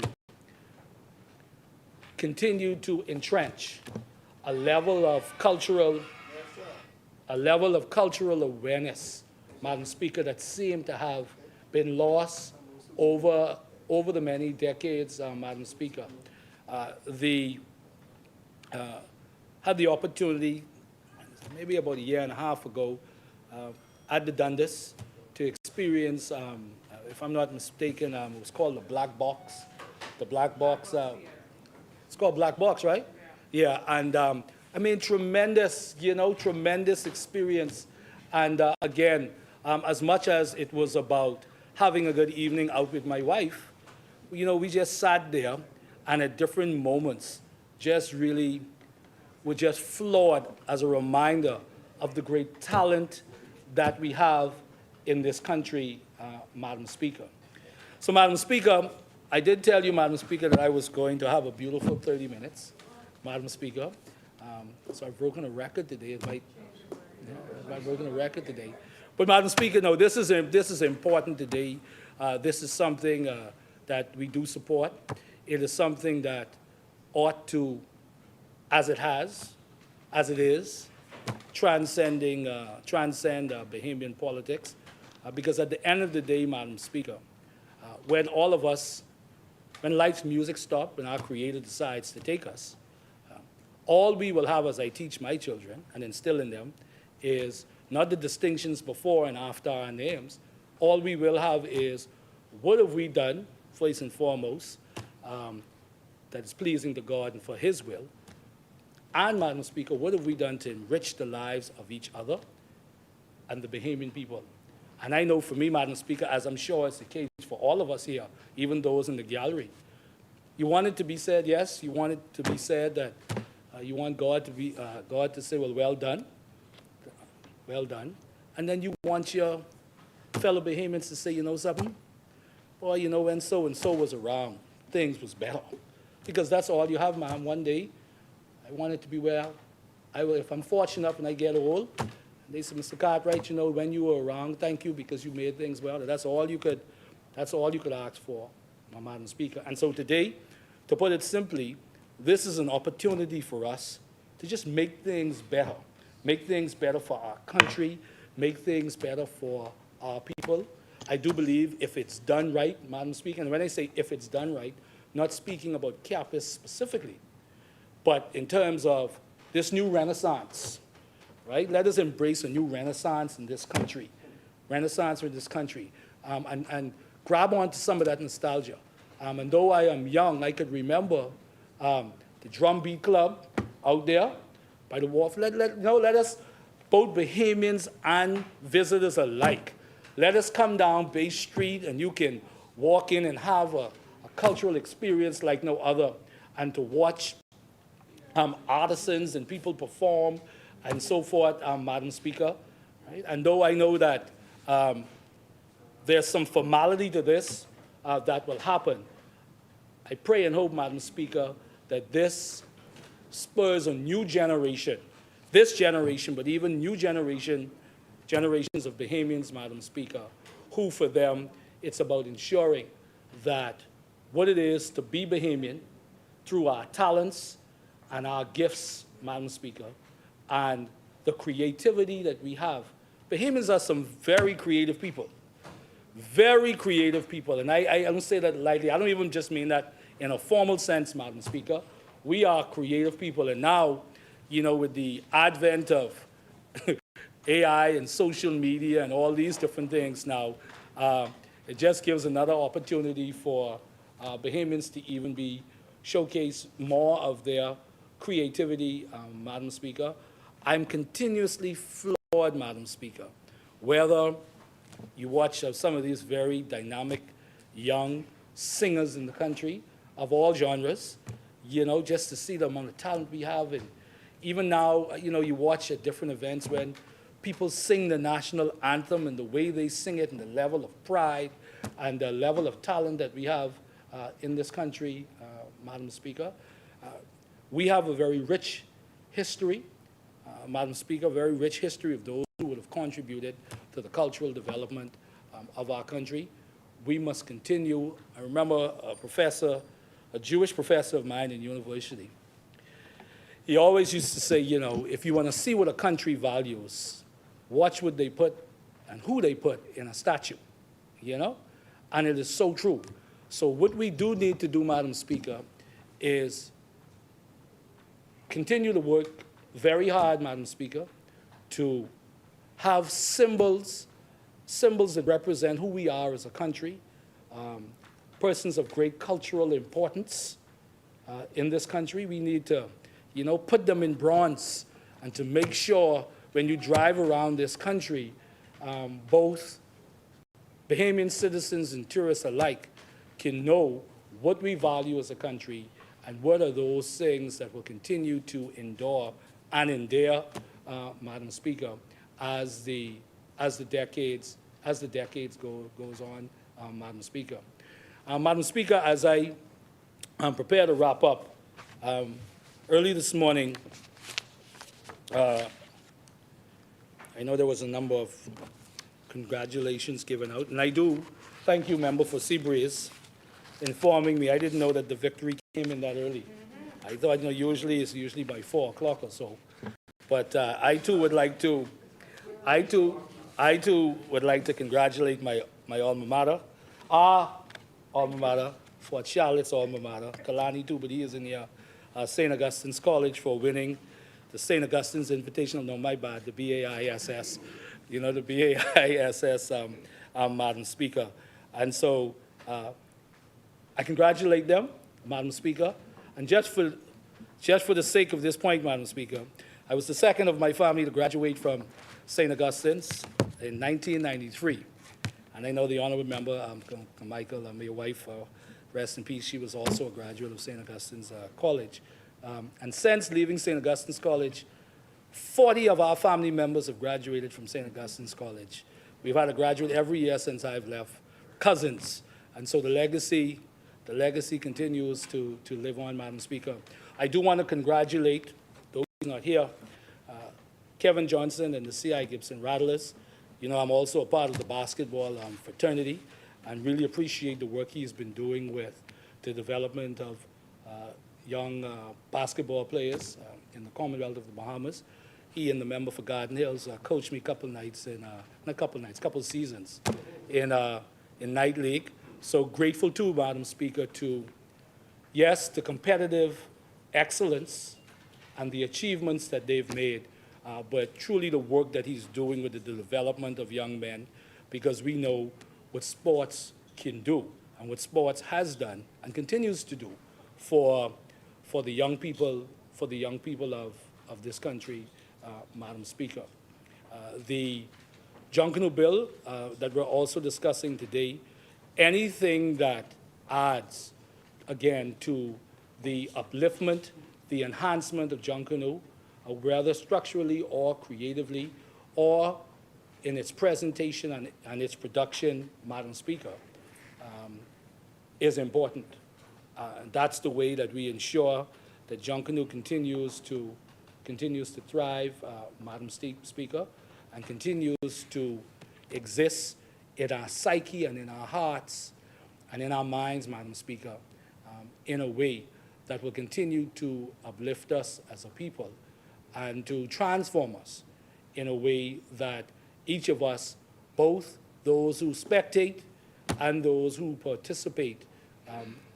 continue to entrench a level of cultural awareness, Madam Speaker, that seemed to have been lost over the many decades, Madam Speaker. Had the opportunity, maybe about a year and a half ago, at the Dundas to experience, if I'm not mistaken, it was called the Black Box. The Black Box, it's called Black Box, right? Yeah, and I mean, tremendous experience. And again, as much as it was about having a good evening out with my wife, you know, we just sat there and at different moments were just floored as a reminder of the great talent that we have in this country, Madam Speaker. So, Madam Speaker, I did tell you, Madam Speaker, that I was going to have a beautiful 30 minutes, Madam Speaker. So I've broken a record today. I've broken a record today. But, Madam Speaker, no, this is important today. This is something that we do support. It is something that ought to, as it is, transcend Bahamian politics. Because at the end of the day, Madam Speaker, when life's music stops, when our Creator decides to take us, all we will have, as I teach my children and instill in them, is not the distinctions before and after our names. All we will have is, what have we done, first and foremost, that is pleasing to God and for His will? And, Madam Speaker, what have we done to enrich the lives of each other and the Bahamian people? And I know for me, Madam Speaker, as I'm sure it's the case for all of us here, even those in the gallery, you want it to be said, yes, you want it to be said that you want God to say, well done, and then you want your fellow Bahamians to say, you know something? Boy, you know, when so-and-so was around, things was better. Because that's all you have, ma'am. One day, I want it to be well. If I'm fortunate enough and I get old, they say, Mr. Cartwright, you know, when you were around, thank you because you made things well. That's all you could ask for, Madam Speaker. And so today, to put it simply, this is an opportunity for us to just make things better for our country, make things better for our people. I do believe if it's done right, Madam Speaker, and when I say if it's done right, not speaking about CAPUS specifically, but in terms of this new renaissance, right? Let us embrace a new renaissance in this country, and grab onto some of that nostalgia. And though I am young, I could remember the Drumbeat Club out there by the wharf. Let us, both Bahamians and visitors alike, let us come down Bay Street and you can walk in and have a cultural experience like no other, and to watch artisans and people perform and so forth, Madam Speaker. Right? And though I know that there's some formality to this that will happen, I pray and hope, Madam Speaker, that this spurs a new generation, this generation, but even new generations of Bahamians, Madam Speaker, who for them, it's about ensuring that what it is to be Bahamian through our talents and our gifts, Madam Speaker, and the creativity that we have. Bahamians are some very creative people. very creative people, and I don't say that lightly. I don't even just mean that in a formal sense, Madam Speaker. We are creative people, and now, you know, with the advent of AI and social media and all these different things now, it just gives another opportunity for Bahamians to even be showcase more of their creativity, Madam Speaker. I'm continuously floored, Madam Speaker, whether you watch some of these very dynamic young singers in the country of all genres, you know, just to see the amount of talent we have. And even now, you know, you watch at different events when people sing the national anthem and the way they sing it and the level of pride and the level of talent that we have in this country, Madam Speaker. We have a very rich history, Madam Speaker, very rich history of those who would have contributed to the cultural development of our country. We must continue. I remember a Jewish professor of mine in university. He always used to say, you know, if you want to see what a country values, watch what they put and who they put in a statue, you know? And it is so true. So what we do need to do, Madam Speaker, is continue to work very hard, Madam Speaker, to have symbols that represent who we are as a country, persons of great cultural importance in this country. We need to, you know, put them in bronze and to make sure when you drive around this country, both Bahamian citizens and tourists alike can know what we value as a country and what are those things that will continue to endure and endear, Madam Speaker, as the decades goes on, Madam Speaker. Madam Speaker, as I prepare to wrap up, early this morning, I know there was a number of congratulations given out, and I do thank you, Member for Seabreeze, informing me. I didn't know that the victory came in that early. I thought, you know, usually it's usually by 4 o'clock or so. But I too would like to congratulate my alma mater, our alma mater, Fort Charlotte's alma mater, Kalani too, but he is in here, St. Augustine's College for winning the St. Augustine's Invitational, no, my bad, the BAISS, you know, the BAISS, Madam Speaker. And so I congratulate them, Madam Speaker, and just for the sake of this point, Madam Speaker, I was the second of my family to graduate from St. Augustine's in 1993. And I know the honorable member, Michael, my wife, rest in peace, she was also a graduate of St. Augustine's College. And since leaving St. Augustine's College, 40 of our family members have graduated from St. Augustine's College. We've had a graduate every year since I've left, cousins. And so the legacy continues to live on, Madam Speaker. I do want to congratulate those who are not here, Kevin Johnson and the C.I. Gibson Rattlers. You know, I'm also a part of the basketball fraternity and really appreciate the work he's been doing with the development of young basketball players in the Commonwealth of the Bahamas. He and the member for Garden Hills coached me a couple seasons in Night League. So grateful too, Madam Speaker, to, yes, the competitive excellence and the achievements that they've made, but truly the work that he's doing with the development of young men, because we know what sports can do and what sports has done and continues to do for the young people of this country, Madam Speaker. The Junkanoo bill that we're also discussing today, anything that adds, again, to the upliftment, the enhancement of Junkanoo, whether structurally or creatively, or in its presentation and its production, Madam Speaker, is important. That's the way that we ensure that Junkanoo continues to thrive, Madam Speaker, and continues to exist in our psyche and in our hearts and in our minds, Madam Speaker, in a way that will continue to uplift us as a people and to transform us in a way that each of us, both those who spectate and those who participate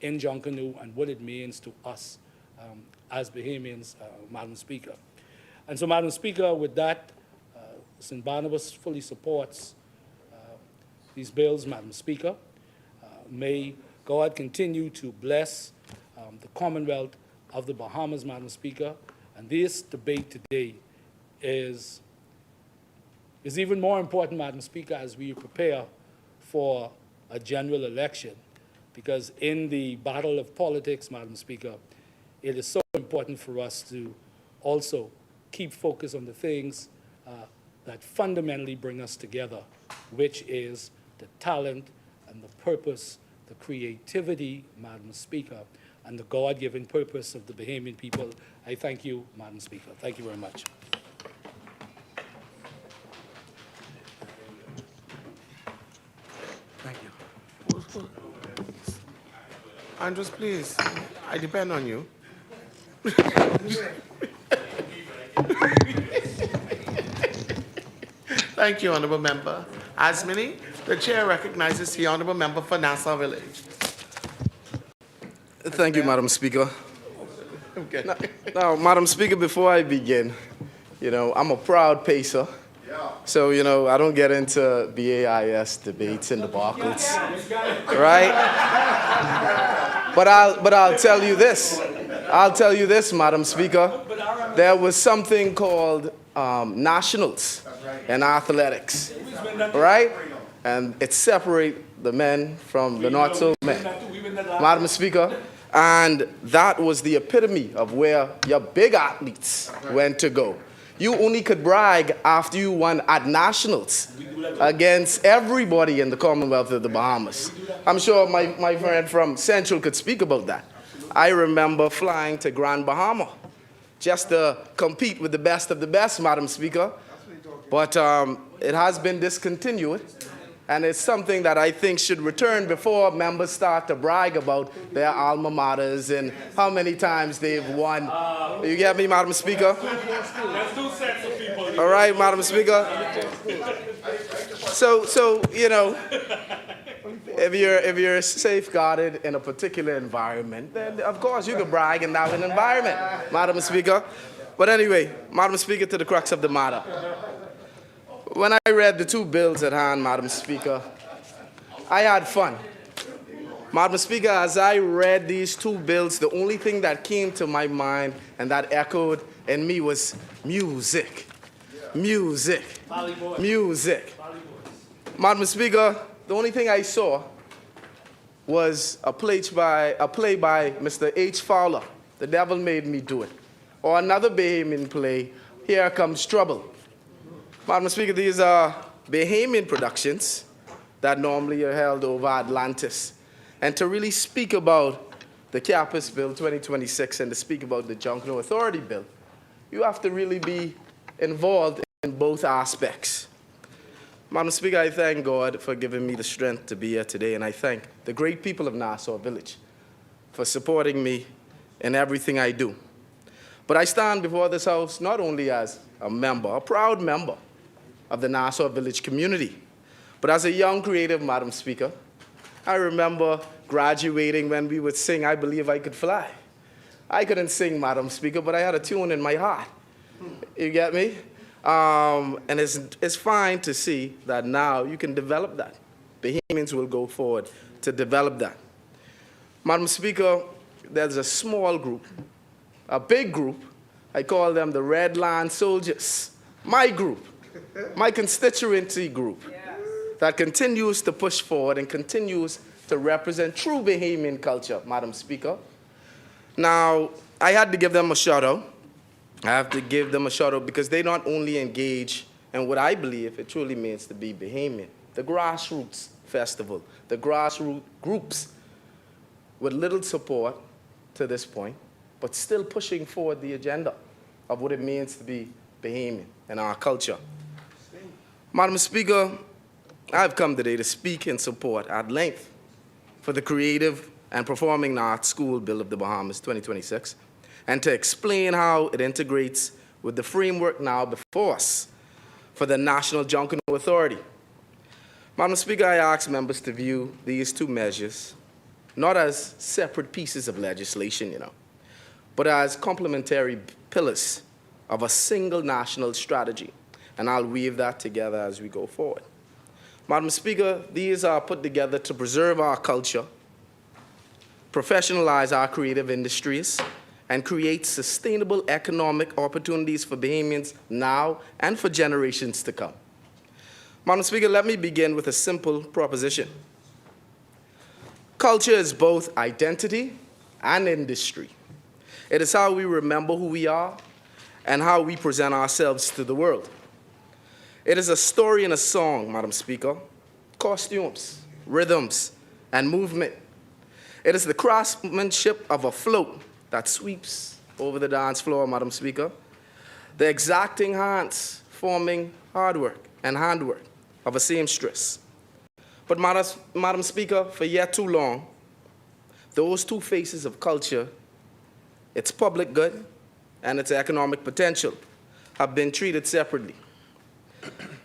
in Junkanoo and what it means to us as Bahamians, Madam Speaker. And so, Madam Speaker, with that, St. Barnabas fully supports these bills, Madam Speaker. May God continue to bless the Commonwealth of the Bahamas, Madam Speaker. And this debate today is even more important, Madam Speaker, as we prepare for a general election. Because in the battle of politics, Madam Speaker, it is so important for us to also keep focus on the things that fundamentally bring us together, which is the talent and the purpose, the creativity, Madam Speaker, and the God-given purpose of the Bahamian people. I thank you, Madam Speaker. Thank you very much. Thank you. Andrews, please, I depend on you. Thank you, Honourable Member. Asmini, the Chair recognizes the Honourable Member for Nassau Village. Thank you, Madam Speaker. Okay. Now, Madam Speaker, before I begin, I'm a proud pacer. So, I don't get into BAIS debates and debacles, right? But I'll tell you this. I'll tell you this, Madam Speaker. There was something called nationals in athletics, right? And it separates the men from the not so men, Madam Speaker. And that was the epitome of where your big athletes went to go. You only could brag after you won at nationals against everybody in the Commonwealth of the Bahamas. I'm sure my friend from Central could speak about that. I remember flying to Grand Bahama just to compete with the best of the best, Madam Speaker. But it has been discontinued, and it's something that I think should return before members start to brag about their alma maters and how many times they've won. You get me, Madam Speaker? There's two sets of people. All right, Madam Speaker. So if you're safeguarded in a particular environment, then of course you can brag in that environment, Madam Speaker. But anyway, Madam Speaker, to the crux of the matter. When I read the two bills at hand, Madam Speaker, I had fun. Madam Speaker, as I read these two bills, the only thing that came to my mind and that echoed in me was music. Music. Music. Madam Speaker, the only thing I saw was a play by Mr. H. Fowler, The Devil Made Me Do It, or another Bahamian play, Here Comes Trouble. Madam Speaker, these are Bahamian productions that normally are held over Atlantis. And to really speak about the CAPUS Bill 2026 and to speak about the Junkanoo Authority Bill, you have to really be involved in both aspects. Madam Speaker, I thank God for giving me the strength to be here today, and I thank the great people of Nassau Village for supporting me in everything I do. But I stand before this House not only as a member, a proud member of the Nassau Village community, but as a young creative, Madam Speaker. I remember graduating when we would sing, I Believe I Could Fly. I couldn't sing, Madam Speaker, but I had a tune in my heart. You get me? And it's fine to see that now you can develop that. Bahamians will go forward to develop that. Madam Speaker, there's a small group, a big group. I call them the Red Line Soldiers. My group, my constituency group, that continues to push forward and continues to represent true Bahamian culture, Madam Speaker. Now, I had to give them a shout out. I have to give them a shout out because they not only engage in what I believe it truly means to be Bahamian, the grassroots festival, the grassroots groups with little support to this point, but still pushing forward the agenda of what it means to be Bahamian and our culture. Madam Speaker, I've come today to speak in support at length for the Creative and Performing Arts School Bill of the Bahamas 2026, and to explain how it integrates with the framework now before us for the National Junkanoo Authority. Madam Speaker, I ask members to view these two measures not as separate pieces of legislation, but as complementary pillars of a single national strategy. And I'll weave that together as we go forward. Madam Speaker, these are put together to preserve our culture, professionalize our creative industries, and create sustainable economic opportunities for Bahamians now and for generations to come. Madam Speaker, let me begin with a simple proposition. Culture is both identity and industry. It is how we remember who we are and how we present ourselves to the world. It is a story and a song, Madam Speaker, costumes, rhythms, and movement. It is the craftsmanship of a float that sweeps over the dance floor, Madam Speaker, the exacting hands forming hard work and handwork of a seamstress. But Madam Speaker, for yet too long, those two faces of culture, its public good and its economic potential, have been treated separately.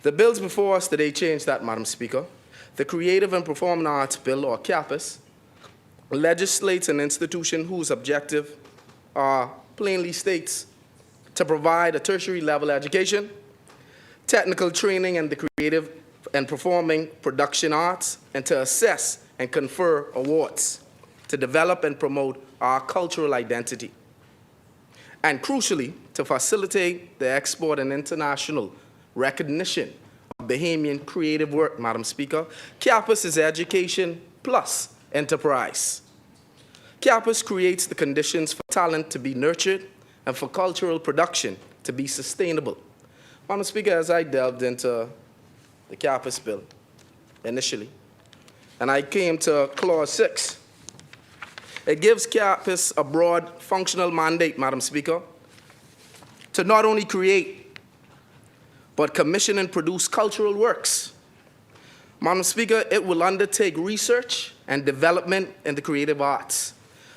The bills before us today change that, Madam Speaker. The Creative and Performing Arts Bill, or CAPUS, legislates an institution whose objective plainly states to provide a tertiary level education, technical training in the creative and performing production arts, and to assess and confer awards, to develop and promote our cultural identity, and crucially, to facilitate the export and international recognition of Bahamian creative work, Madam Speaker. CAPUS is education plus enterprise. CAPUS creates the conditions for talent to be nurtured and for cultural production to be sustainable. Madam Speaker, as I delved into the CAPUS bill initially, and I came to Clause 6, it gives CAPUS a broad functional mandate, Madam Speaker, to not only create, but commission and produce cultural works. Madam Speaker, it will undertake research and development in the creative arts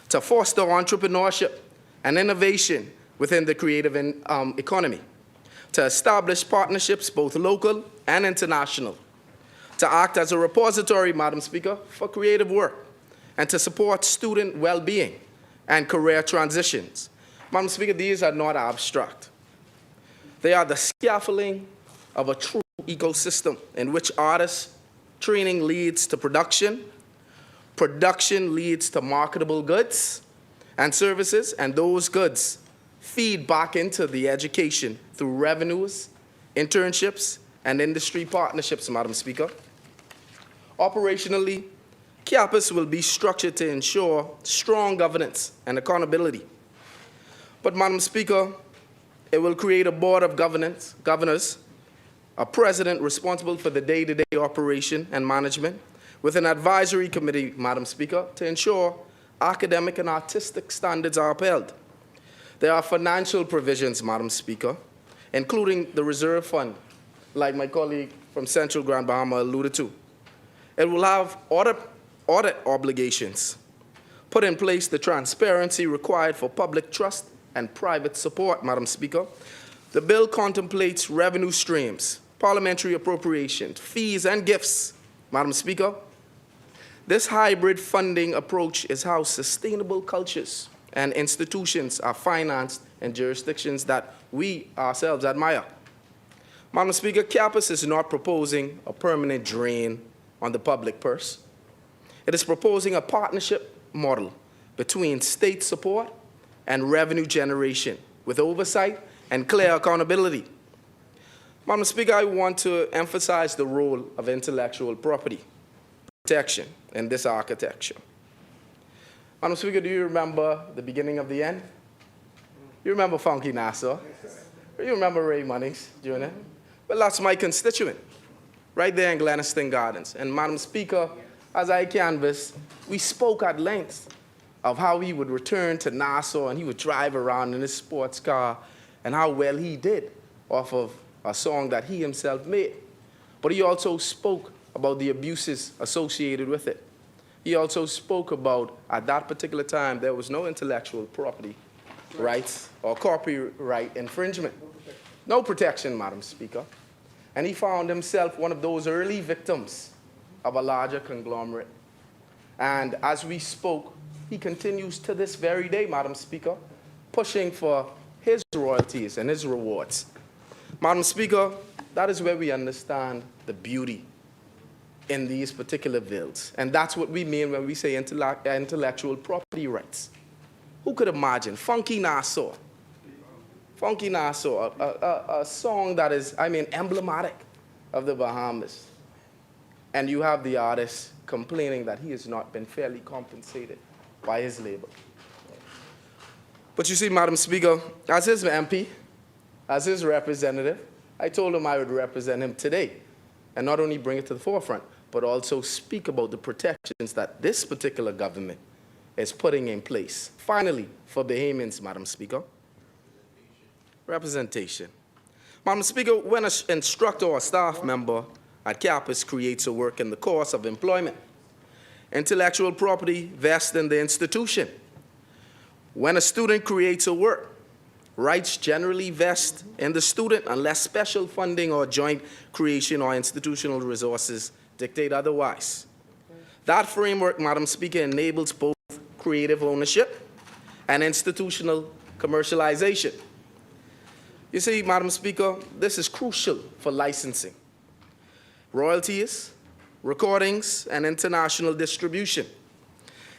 to foster entrepreneurship and innovation within the creative economy, to establish partnerships both local and international, to act as a repository, Madam Speaker, for creative work, and to support student well-being and career transitions. Madam Speaker, these are not abstract. They are the scaffolding of a true ecosystem in which artists training leads to production, production leads to marketable goods and services, and those goods feed back into the education through revenues, internships, and industry partnerships, Madam Speaker. Operationally, CAPUS will be structured to ensure strong governance and accountability. But, Madam Speaker, it will create a board of governors, a president responsible for the day-to-day operation and management, with an advisory committee, Madam Speaker, to ensure academic and artistic standards are upheld. There are financial provisions, Madam Speaker, including the reserve fund, like my colleague from Central Grand Bahama alluded to. It will have audit obligations, put in place the transparency required for public trust and private support, Madam Speaker. The bill contemplates revenue streams, parliamentary appropriations, fees, and gifts, Madam Speaker. This hybrid funding approach is how sustainable cultures and institutions are financed in jurisdictions that we ourselves admire. Madam Speaker, CAPUS is not proposing a permanent drain on the public purse. It is proposing a partnership model between state support and revenue generation with oversight and clear accountability. Madam Speaker, I want to emphasize the role of intellectual property protection in this architecture. Madam Speaker, do you remember the beginning of the end? You remember Funky Nassau? You remember Ray Munnings, Jr.? Well, that's my constituent, right there in Gleniston Gardens. And Madam Speaker, as I canvassed, we spoke at length of how he would return to Nassau and he would drive around in his sports car and how well he did off of a song that he himself made. But he also spoke about the abuses associated with it. He also spoke about, at that particular time, there was no intellectual property rights or copyright infringement. No protection, Madam Speaker. And he found himself one of those early victims of a larger conglomerate. And as we spoke, he continues to this very day, Madam Speaker, pushing for his royalties and his rewards. Madam Speaker, that is where we understand the beauty in these particular bills. And that's what we mean when we say intellectual property rights. Who could imagine? Funky Nassau. Funky Nassau, a song that is, emblematic of the Bahamas. And you have the artist complaining that he has not been fairly compensated by his label. But you see, Madam Speaker, as his MP, as his representative, I told him I would represent him today and not only bring it to the forefront, but also speak about the protections that this particular government is putting in place. Finally, for Bahamians, Madam Speaker, representation. Madam Speaker, when an instructor or staff member at CAPUS creates a work in the course of employment, intellectual property vests in the institution. When a student creates a work, rights generally vest in the student unless special funding or joint creation or institutional resources dictate otherwise. That framework, Madam Speaker, enables both creative ownership and institutional commercialization. You see, Madam Speaker, this is crucial for licensing, royalties, recordings, and international distribution.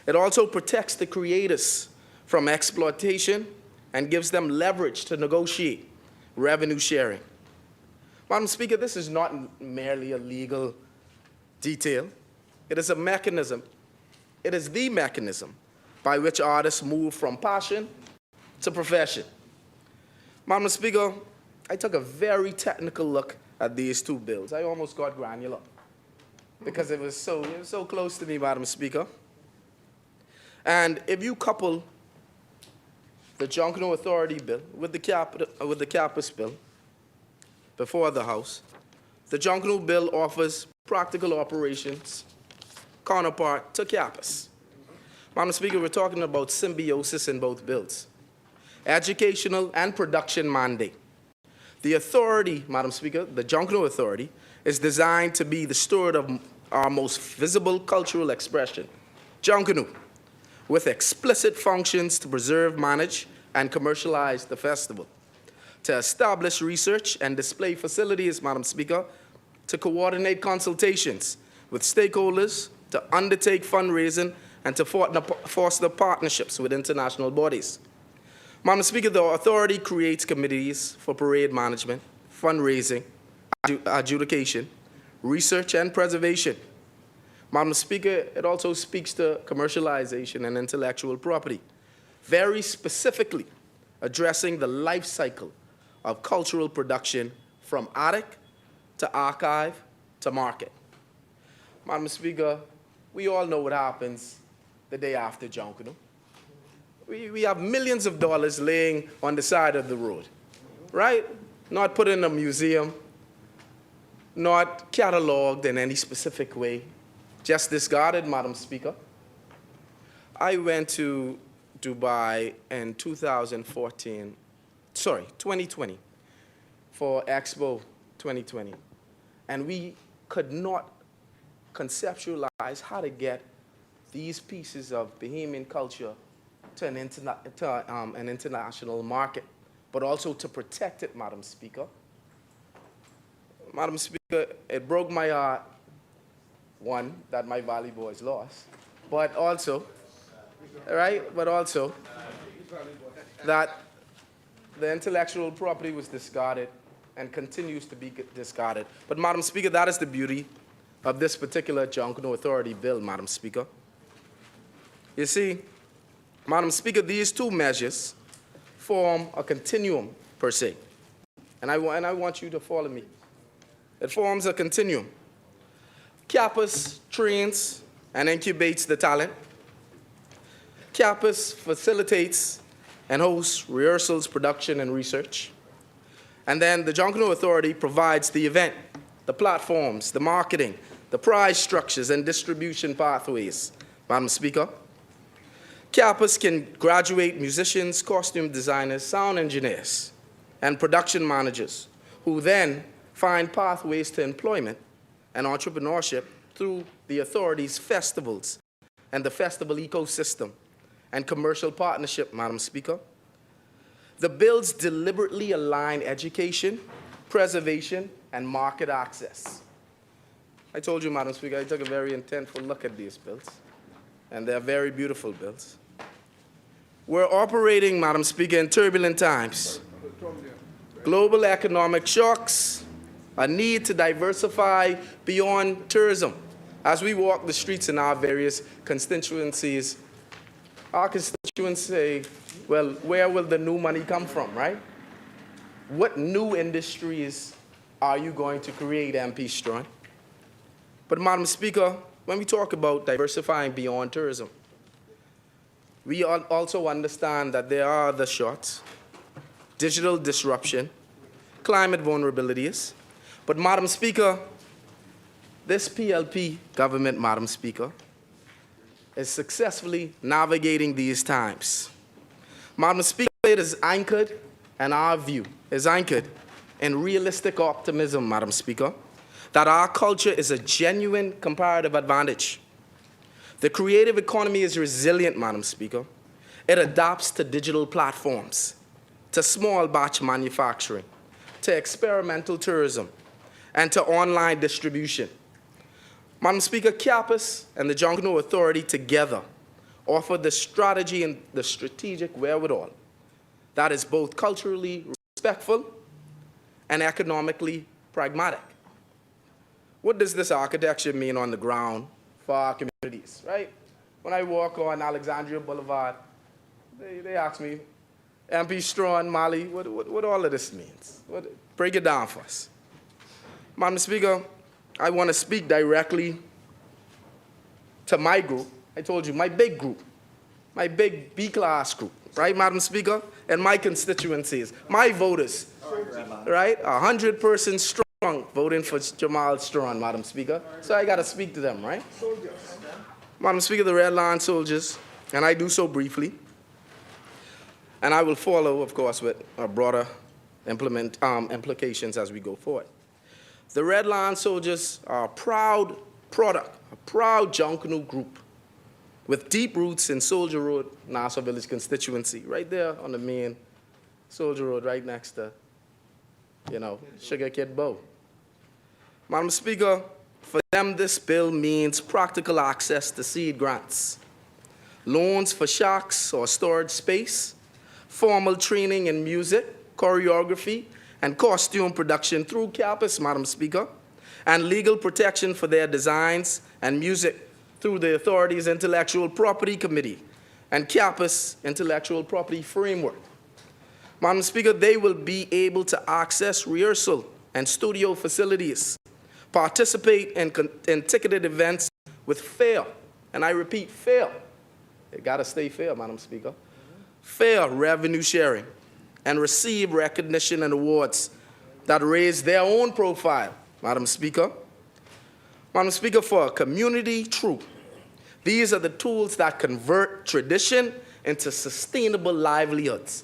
It also protects the creators from exploitation and gives them leverage to negotiate revenue sharing. Madam Speaker, this is not merely a legal detail. It is a mechanism. It is the mechanism by which artists move from passion to profession. Madam Speaker, I took a very technical look at these two bills. I almost got granular because it was so close to me, Madam Speaker. And if you couple the Junkanoo Authority bill with the CAPUS bill before the House, the Junkanoo bill offers practical operations counterpart to CAPUS. Madam Speaker, we're talking about symbiosis in both bills, educational and production mandate. The authority, Madam Speaker, the Junkanoo Authority, is designed to be the steward of our most visible cultural expression, Junkanoo, with explicit functions to preserve, manage, and commercialize the festival, to establish research and display facilities, Madam Speaker, to coordinate consultations with stakeholders, to undertake fundraising, and to foster partnerships with international bodies. Madam Speaker, the authority creates committees for parade management, fundraising, adjudication, research, and preservation. Madam Speaker, it also speaks to commercialization and intellectual property, very specifically addressing the life cycle of cultural production from attic to archive to market. Madam Speaker, we all know what happens the day after Junkanoo. We have millions of dollars laying on the side of the road, right? Not put in a museum, not cataloged in any specific way, just discarded, Madam Speaker. I went to Dubai in 2020, for Expo 2020, and we could not conceptualize how to get these pieces of Bahamian culture to an international market, but also to protect it, Madam Speaker. Madam Speaker, it broke my heart, one, that my Valley boys lost, but also, that the intellectual property was discarded and continues to be discarded. But Madam Speaker, that is the beauty of this particular Junkanoo Authority bill, Madam Speaker. You see, Madam Speaker, these two measures form a continuum per se. And I want you to follow me. It forms a continuum. CAPUS trains and incubates the talent. CAPUS facilitates and hosts rehearsals, production, and research. And then the Junkanoo Authority provides the event, the platforms, the marketing, the prize structures, and distribution pathways, Madam Speaker. CAPUS can graduate musicians, costume designers, sound engineers, and production managers, who then find pathways to employment and entrepreneurship through the authority's festivals and the festival ecosystem and commercial partnership, Madam Speaker. The bills deliberately align education, preservation, and market access. I told you, Madam Speaker, I took a very intentful look at these bills, and they're very beautiful bills. We're operating, Madam Speaker, in turbulent times. Global economic shocks, a need to diversify beyond tourism. As we walk the streets in our various constituencies, our constituents say, well, where will the new money come from, right? What new industries are you going to create, MP Strawn? But, Madam Speaker, when we talk about diversifying beyond tourism, we also understand that there are other shots: digital disruption, climate vulnerabilities. But, Madam Speaker, this PLP government, Madam Speaker, is successfully navigating these times. Madam Speaker, it is anchored, and our view is anchored in realistic optimism, Madam Speaker, that our culture is a genuine comparative advantage. The creative economy is resilient, Madam Speaker. It adapts to digital platforms, to small batch manufacturing, to experimental tourism, and to online distribution. Madam Speaker, CAPUS and the Junkanoo Authority together offer the strategy and the strategic wherewithal that is both culturally respectful and economically pragmatic. What does this architecture mean on the ground for our communities, right? When I walk on Alexandria Boulevard, they ask me, MP Strawn, Mali, what all of this means? Break it down for us. Madam Speaker, I want to speak directly to my group. I told you, my big group, my big B-class group, right, Madam Speaker? And my constituencies, my voters, right? 100-person strong voting for Jamal Strawn, Madam Speaker. So I got to speak to them, right? Madam Speaker, the Red Line soldiers, and I do so briefly, and I will follow, of course, with broader implications as we go forward. The Red Line soldiers are a proud product, a proud Junkanoo group with deep roots in Soldier Road, Nassau Village constituency, right there on the main Soldier Road, right next to, Sugar Kid Bow. Madam Speaker, for them, this bill means practical access to seed grants, loans for shacks or storage space, formal training in music, choreography, and costume production through CAPUS, Madam Speaker, and legal protection for their designs and music through the authority's Intellectual Property Committee and CAPUS Intellectual Property Framework. Madam Speaker, they will be able to access rehearsal and studio facilities, participate in ticketed events with fair, and I repeat, fair. They gotta stay fair, Madam Speaker. Fair revenue sharing, and receive recognition and awards that raise their own profile, Madam Speaker. Madam Speaker, for a community truth, these are the tools that convert tradition into sustainable livelihoods.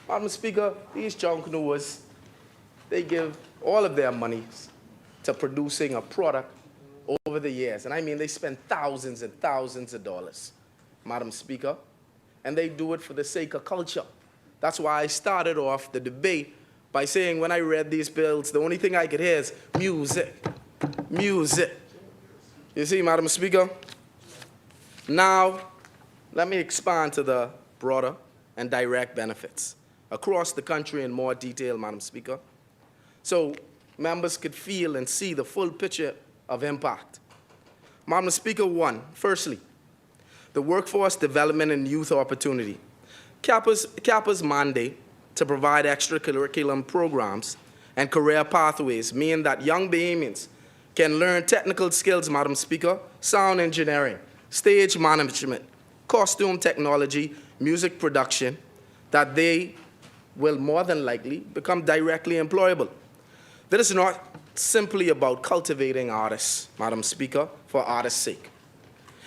Madam Speaker, these Junkanooers, they give all of their money to producing a product over the years. And I mean, they spend thousands and thousands of dollars, Madam Speaker, and they do it for the sake of culture. That's why I started off the debate by saying when I read these bills, the only thing I could hear is music, music. You see, Madam Speaker? Now, let me expand to the broader and direct benefits across the country in more detail, Madam Speaker, so members could feel and see the full picture of impact. Madam Speaker, one, firstly, the workforce development and youth opportunity. CAPUS mandate to provide extracurriculum programs and career pathways mean that young Bahamians can learn technical skills, Madam Speaker, sound engineering, stage management, costume technology, music production, that they will more than likely become directly employable. This is not simply about cultivating artists, Madam Speaker, for artists' sake.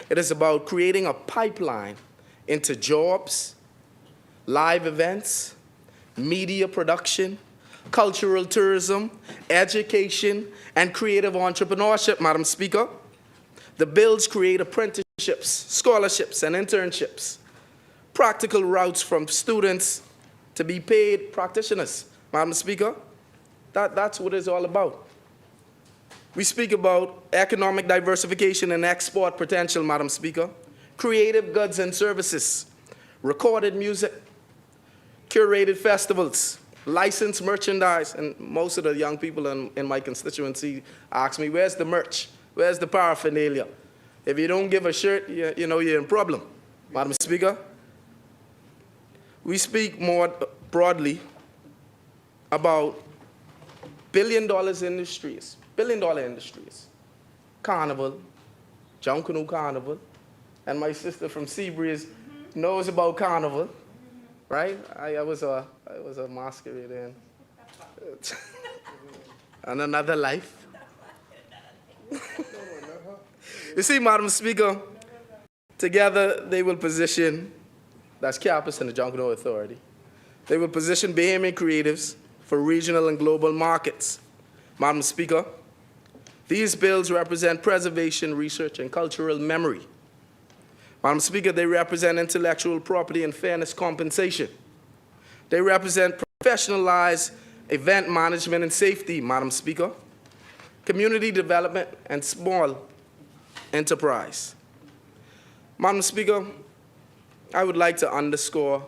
It is about creating a pipeline into jobs, live events, media production, cultural tourism, education, and creative entrepreneurship, Madam Speaker. The bills create apprenticeships, scholarships, and internships, practical routes from students to be paid practitioners. Madam Speaker, that's what it's all about. We speak about economic diversification and export potential, Madam Speaker, creative goods and services, recorded music, curated festivals, licensed merchandise, and most of the young people in my constituency ask me, where's the merch? Where's the paraphernalia? If you don't give a shirt, you know you're in problem. Madam Speaker, we speak more broadly about billion-dollar industries, Carnival, Junkanoo Carnival, and my sister from Seabreeze knows about Carnival, right? I was a masquerade in and another life. You see, Madam Speaker, together they will position, that's CAPUS and the Junkanoo Authority, they will position Bahamian creatives for regional and global markets. Madam Speaker, these bills represent preservation, research, and cultural memory. Madam Speaker, they represent intellectual property and fairness compensation. They represent professionalized event management and safety, Madam Speaker, community development, and small enterprise. Madam Speaker, I would like to underscore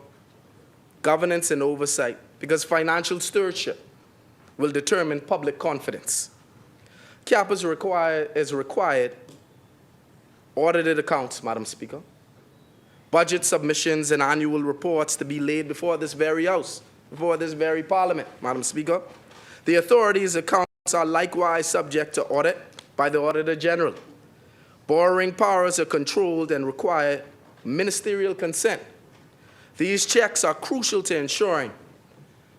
governance and oversight because financial stewardship will determine public confidence. CAPUS is required audited accounts, Madam Speaker, budget submissions and annual reports to be laid before this very House, before this very Parliament, Madam Speaker. The authority's accounts are likewise subject to audit by the Auditor General. Borrowing powers are controlled and require ministerial consent. These checks are crucial to ensuring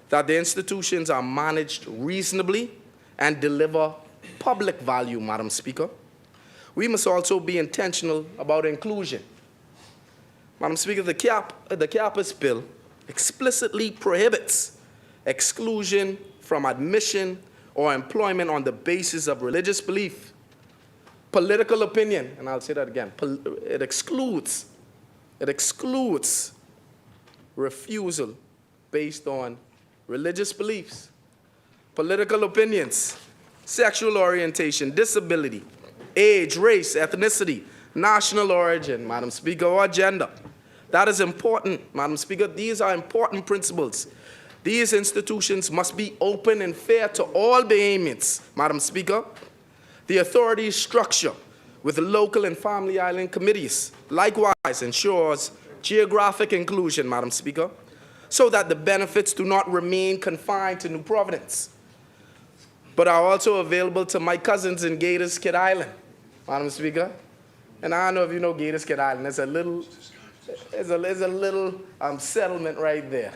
that the institutions are managed reasonably and deliver public value, Madam Speaker. We must also be intentional about inclusion. Madam Speaker, the CAPUS bill explicitly prohibits exclusion from admission or employment on the basis of religious belief, political opinion, and I'll say that again, it excludes refusal based on religious beliefs, political opinions, sexual orientation, disability, age, race, ethnicity, national origin, Madam Speaker, or gender. That is important, Madam Speaker. These are important principles. These institutions must be open and fair to all Bahamians, Madam Speaker. The authority's structure with the local and family island committees likewise ensures geographic inclusion, Madam Speaker, so that the benefits do not remain confined to New Providence, but are also available to my cousins in Gators Kid Island, Madam Speaker. And I don't know if you know Gators Kid Island. There's a little settlement right there.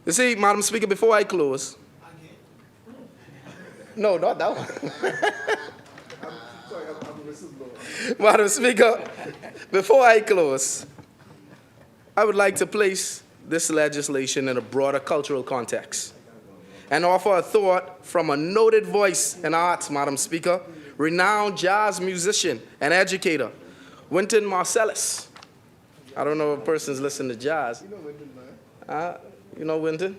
You see, Madam Speaker, before I close, no, not that one. Madam Speaker, before I close, I would like to place this legislation in a broader cultural context and offer a thought from a noted voice in arts, Madam Speaker, renowned jazz musician and educator, Wynton Marsalis. I don't know if a person's listening to jazz. You know Wynton, man. You know Wynton?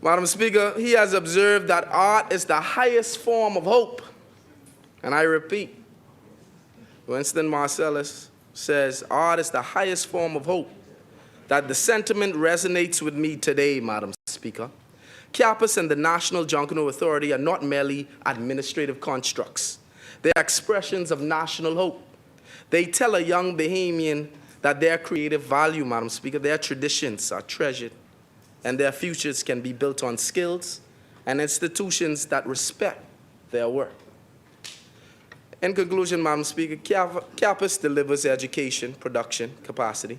Madam Speaker, he has observed that art is the highest form of hope. And I repeat, Winston Marsalis says, art is the highest form of hope. That the sentiment resonates with me today, Madam Speaker. CAPUS and the National Junkanoo Authority are not merely administrative constructs. They are expressions of national hope. They tell a young Bahamian that their creative value, Madam Speaker, their traditions are treasured, and their futures can be built on skills and institutions that respect their work. In conclusion, Madam Speaker, CAPUS delivers education, production, capacity,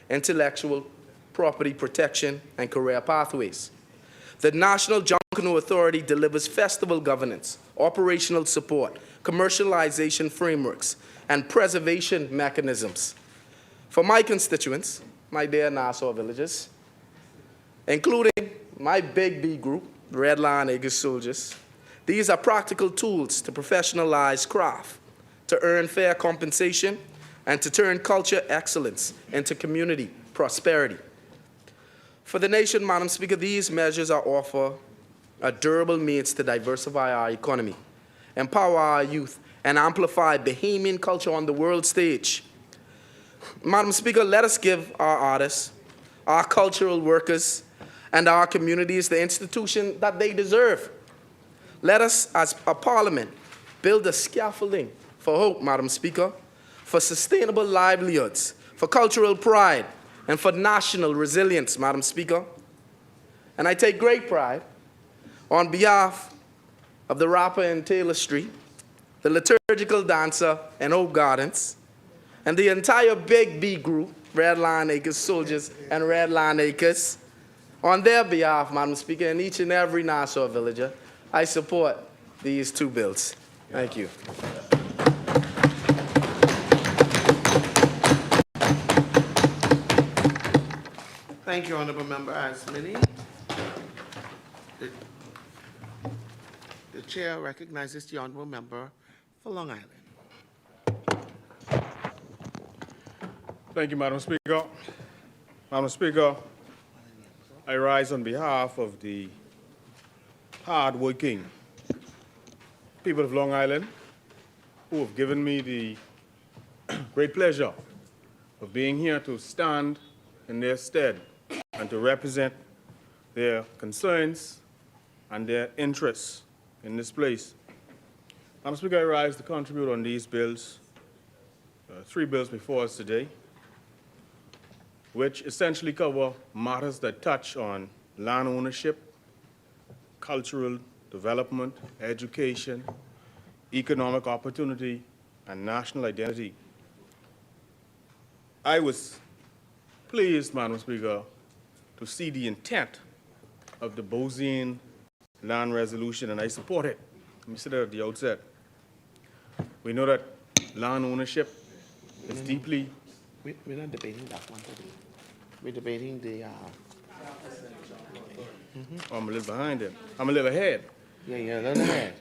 intellectual property protection, and career pathways. The National Junkanoo Authority delivers festival governance, operational support, commercialization frameworks, and preservation mechanisms. For my constituents, my dear Nassau villagers, including my Big B group, Red Lion Eagle Soldiers, These are practical tools to professionalize craft, to earn fair compensation, and to turn culture excellence into community prosperity. For the nation, Madam Speaker, these measures offer a durable means to diversify our economy, empower our youth, and amplify Bahamian culture on the world stage. Madam Speaker, let us give our artists, our cultural workers, and our communities the institution that they deserve. Let us, as a parliament, build a scaffolding for hope, Madam Speaker, for sustainable livelihoods, for cultural pride, and for national resilience, Madam Speaker. And I take great pride on behalf of the rapper in Taylor Street, the liturgical dancer in Hope Gardens, and the entire Big B group, Red Lion Acres Soldiers and Red Lion Acres. On their behalf, Madam Speaker, and each and every Nassau villager, I support these two bills. Thank you. Thank you, Honorable Member Asmini. The chair recognizes the Honorable Member for Long Island. Thank you, Madam Speaker. Madam Speaker, I rise on behalf of the hard-working people of Long Island who have given me the great pleasure of being here to stand in their stead and to represent their concerns and their interests in this place. Madam Speaker, I rise to contribute on these bills, three bills before us today, which essentially cover matters that touch on land ownership, cultural development, education, economic opportunity, and national identity. I was pleased, Madam Speaker, to see the intent of the Bosine land resolution, and I support it. Let me say that at the outset. We know that land ownership is deeply... We're not debating that one today. We're debating the... Oh, I'm a little behind it. I'm a little ahead. Yeah, you're a little ahead.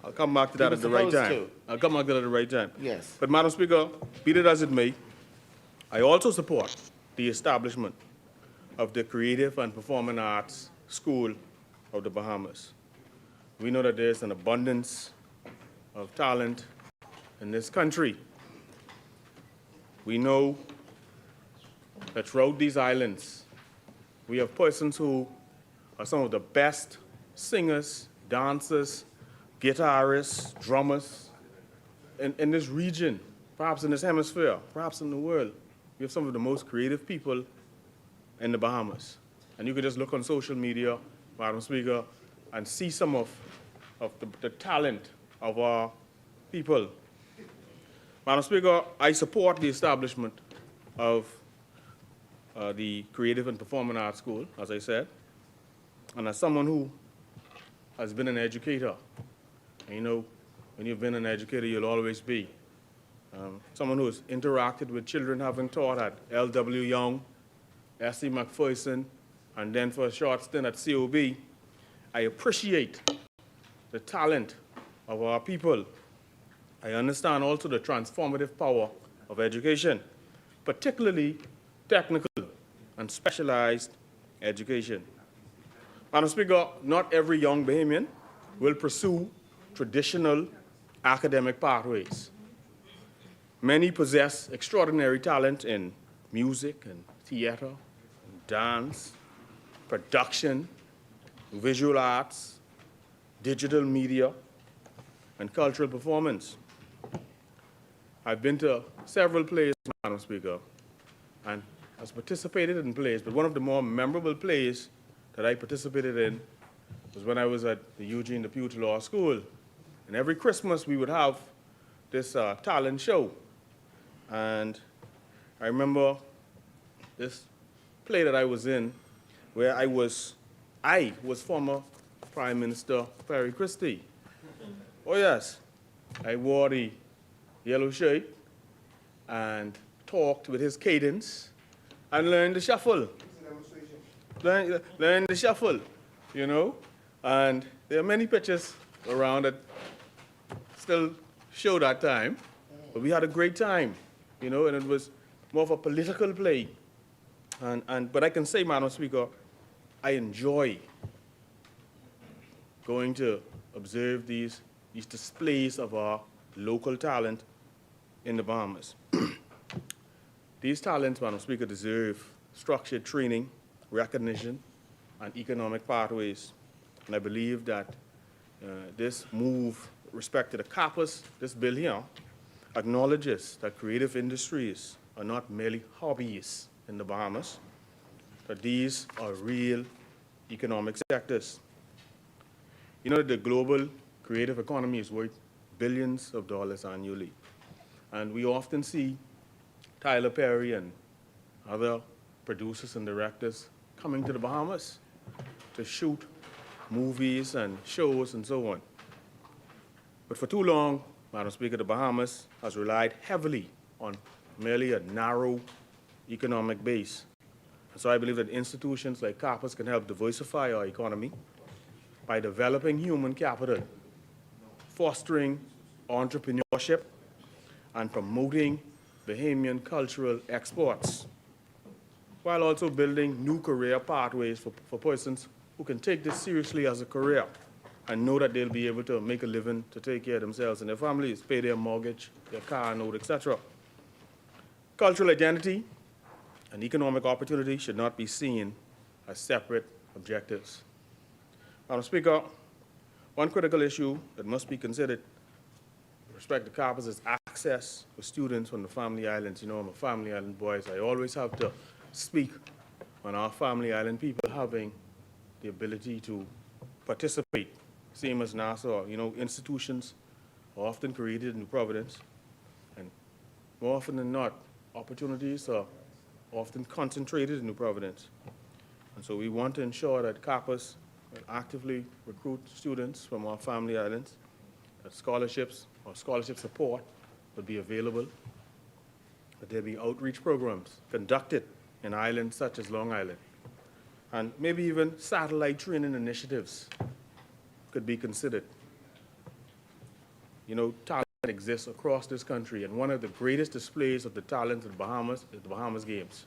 I'll come back to that at the right supposed time. to. I'll come back to that at the right time. Yes. But, Madam Speaker, be it as it may, I also support the establishment of the Creative and Performing Arts School of the Bahamas. We know that there's an abundance of talent in this country. We know that throughout these islands, we have persons who are some of the best singers, dancers, guitarists, drummers in this region, perhaps in this hemisphere, perhaps in the world. We have some of the most creative people in the Bahamas. And you could just look on social media, Madam Speaker, and see some of the talent of our people. Madam Speaker, I support the establishment of the Creative and Performing Arts School, as I said. And as someone who has been an educator, and you know, when you've been an educator, you'll always be. Someone who has interacted with children, having taught at L.W. Young, S.C. McPherson, and then for a short stint at COB, I appreciate the talent of our people. I understand also the transformative power of education, particularly technical and specialized education. Madam Speaker, not every young Bahamian will pursue traditional academic pathways. Many possess extraordinary talent in music and theater, and dance, production, visual arts, digital media, and cultural performance. I've been to several plays, Madam Speaker, and has participated in plays, but one of the more memorable plays that I participated in was when I was at the Eugene Depute Law School. And every Christmas we would have this talent show. And I remember this play that I was in where I was former Prime Minister Perry Christie. Oh yes, I wore the yellow shirt and talked with his cadence and learned the shuffle. Learn the shuffle, you know? And there are many pictures around that still show that time, but we had a great time, you know, and it was more of a political play. But I can say, Madam Speaker, I enjoy going to observe these displays of our local talent in the Bahamas. These talents, Madam Speaker, deserve structured training, recognition, and economic pathways. And I believe that this move with respect to the CAPUS, this bill here, acknowledges that creative industries are not merely hobbies in the Bahamas, that these are real economic sectors. You know that the global creative economy is worth billions of dollars annually. And we often see Tyler Perry and other producers and directors coming to the Bahamas to shoot movies and shows and so on. But for too long, Madam Speaker, the Bahamas has relied heavily on merely a narrow economic base. And so I believe that institutions like CAPUS can help diversify our economy by developing human capital, fostering entrepreneurship, and promoting Bahamian cultural exports, while also building new career pathways for persons who can take this seriously as a career and know that they'll be able to make a living to take care of themselves and their families, pay their mortgage, their car note, etc. Cultural identity and economic opportunity should not be seen as separate objectives. Madam Speaker, one critical issue that must be considered with respect to CAPUS is access for students from the family islands. You know, I'm a family island boy, so I always have to speak on our family island people having the ability to participate, same as Nassau. You know, institutions are often created in New Providence, and more often than not, opportunities are often concentrated in New Providence. And so we want to ensure that CAPUS will actively recruit students from our family islands, that scholarships or scholarship support will be available, that there be outreach programs conducted in islands such as Long Island, and maybe even satellite training initiatives could be considered. You know, talent exists across this country, and one of the greatest displays of the talent in the Bahamas is the Bahamas Games.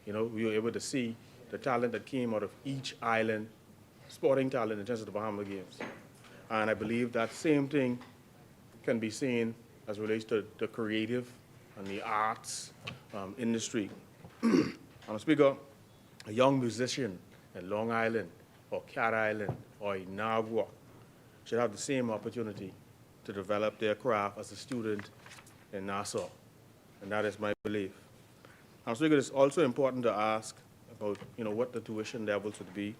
You know, we were able to see the talent that came out of each island, sporting talent in terms of the Bahamas Games. And I believe that same thing can be seen as relates to the creative and the arts industry. Madam Speaker, a young musician in Long Island or Cat Island or in Nagua should have the same opportunity to develop their craft as a student in Nassau, and that is my belief. Madam Speaker, it's also important to ask about, you know, what the tuition levels would be.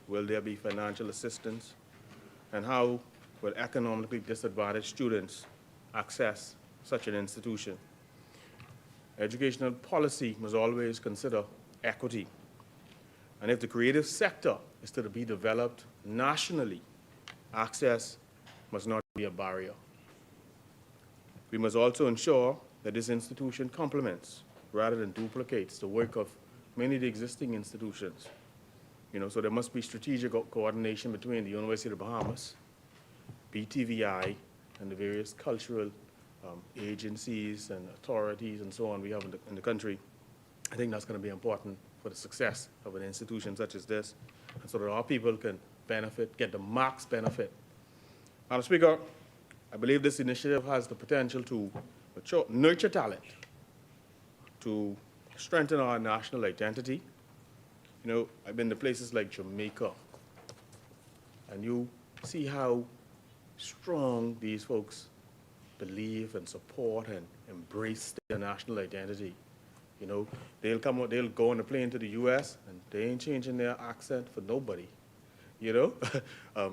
Will there be financial assistance? And how will economically disadvantaged students access such an institution? Educational policy must always consider equity. And if the creative sector is to be developed nationally, access must not be a barrier. We must also ensure that this institution complements rather than duplicates the work of many of the existing institutions. You know, so there must be strategic coordination between the University of the Bahamas, BTVI, and the various cultural agencies and authorities and so on we have in the country. I think that's going to be important for the success of an institution such as this, and so that our people can benefit, get the max benefit. Madam Speaker, I believe this initiative has the potential to nurture talent, to strengthen our national identity. You know, I've been to places like Jamaica, and you see how strong these folks believe and support and embrace their national identity. You know, they'll go on a plane to the U.S. and they ain't changing their accent for nobody. You know,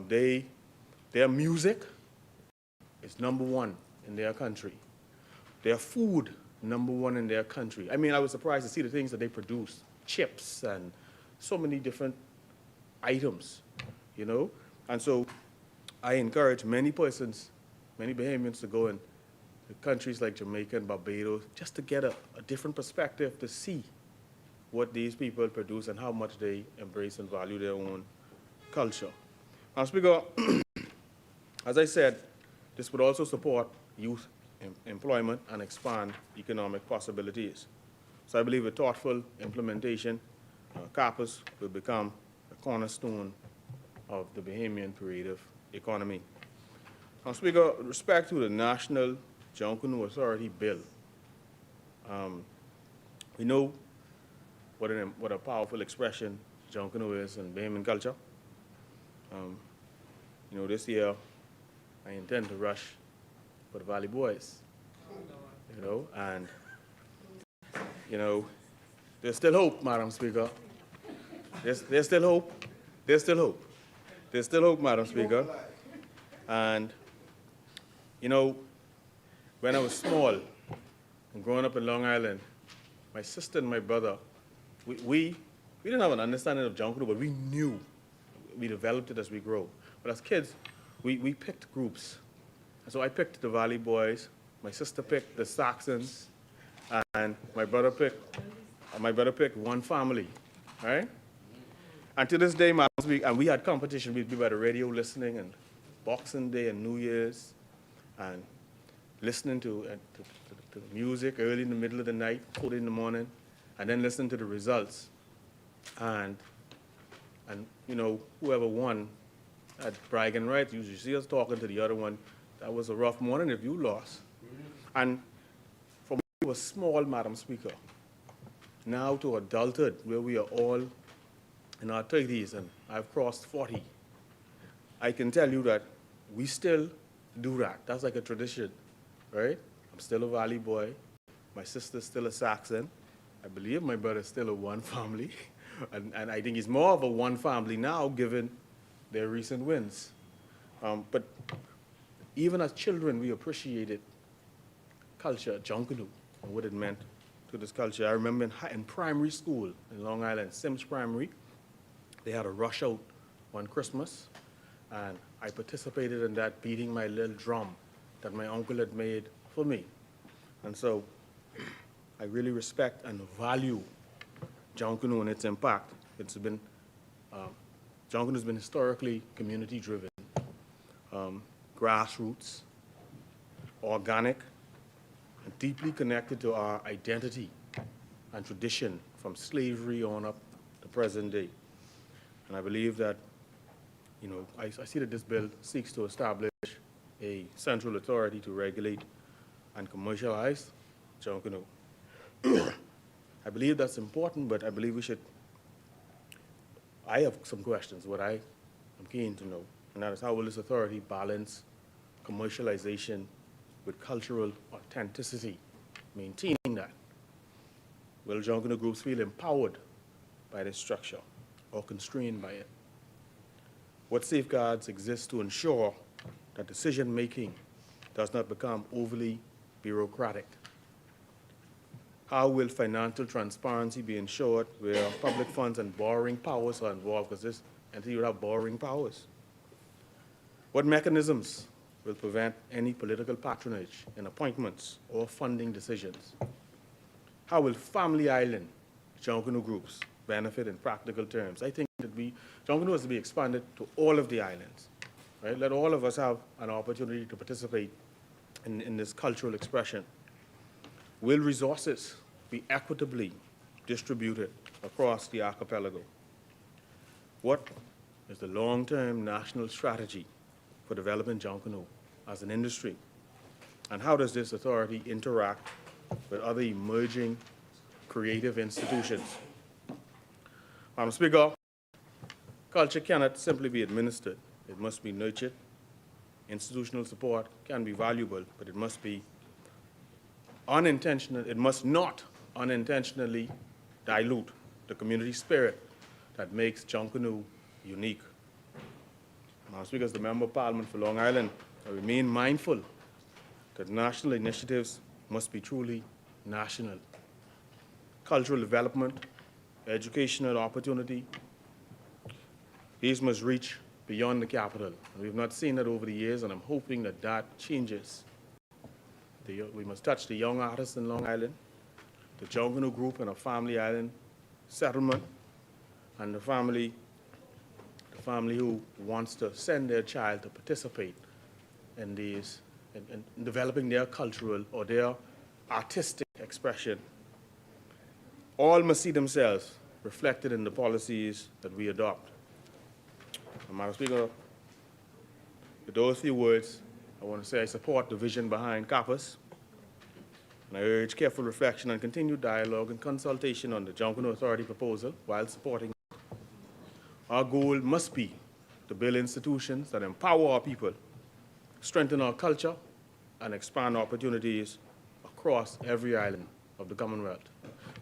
their music is #1 in their country. Their food, #1 in their country. I mean, I was surprised to see the things that they produce, chips and so many different items, you know? And so I encourage many persons, many Bahamians to go in countries like Jamaica and Barbados just to get a different perspective to see what these people produce and how much they embrace and value their own culture. Now, Speaker, As I said, this would also support youth employment and expand economic possibilities. So I believe a thoughtful implementation, CAPUS will become a cornerstone of the Bahamian creative economy. Now, Speaker, with respect to the National Junkanoo Authority Bill, we know what a powerful expression Junkanoo is in Bahamian culture. This year, I intend to rush for the Valley Boys, and, there's still hope, Madam Speaker. There's still hope. There's still hope. There's still hope, Madam Speaker. And, when I was small and growing up in Long Island, my sister and my brother, we didn't have an understanding of Junkanoo, but we knew. We developed it as we grow. But as kids, we picked groups. And so I picked the Valley Boys, my sister picked the Saxons, and my brother picked One Family, right? And to this day, and we had competition. We'd be by the radio listening, and Boxing Day and New Year's, and listening to the music early in the middle of the night, 4 in the morning, and then listening to the results. And whoever won had bragging rights. You see us talking to the other one. That was a rough morning if you lost. And from we were small, Madam Speaker, now to adulthood, where we are all in our 30s, and I've crossed 40, I can tell you that we still do that. That's like a tradition, right? I'm still a Valley boy. My sister's still a Saxon. I believe my brother's still a One Family. And I think he's more of a One Family now, given their recent wins. But even as children, we appreciated culture, Junkanoo, and what it meant to this culture. I remember in primary school in Long Island, Sims Primary, they had a rush out one Christmas, and I participated in that, beating my little drum that my uncle had made for me. And so I really respect and value Junkanoo and its impact. Junkanoo's been historically community-driven, grassroots, organic, and deeply connected to our identity and tradition from slavery on up to present day. And I believe that, I see that this bill seeks to establish a central authority to regulate and commercialize Junkanoo. I believe that's important, but I believe I have some questions, what I am keen to know, and that is how will this authority balance commercialization with cultural authenticity, maintaining that? Will Junkanoo groups feel empowered by this structure or constrained by it? What safeguards exist to ensure that decision-making does not become overly bureaucratic? How will financial transparency be ensured where public funds and borrowing powers are involved, because this entity would have borrowing powers? What mechanisms will prevent any political patronage in appointments or funding decisions? How will Family Island Junkanoo groups benefit in practical terms? I think that Junkanoo has to be expanded to all of the islands, right? Let all of us have an opportunity to participate in this cultural expression. Will resources be equitably distributed across the archipelago? What is the long-term national strategy for developing Junkanoo as an industry? And how does this authority interact with other emerging creative institutions? Madam Speaker, culture cannot simply be administered. It must be nurtured. Institutional support can be valuable, but it must be unintentional. It must not unintentionally dilute the community spirit that makes Junkanoo unique. Madam Speaker, as the Member of Parliament for Long Island, I remain mindful that national initiatives must be truly national. Cultural development, educational opportunity, these must reach beyond the capital. And we've not seen that over the years, and I'm hoping that that changes. We must touch the young artists in Long Island, the Junkanoo group in a Family Island settlement, and the family who wants to send their child to participate in developing their cultural or their artistic expression, all must see themselves reflected in the policies that we adopt. And Madam Speaker, with those few words, I want to say I support the vision behind CAPUS, and I urge careful reflection and continued dialogue and consultation on the Junkanoo Authority proposal while supporting it. Our goal must be to build institutions that empower our people, strengthen our culture, and expand opportunities across every island of the Commonwealth.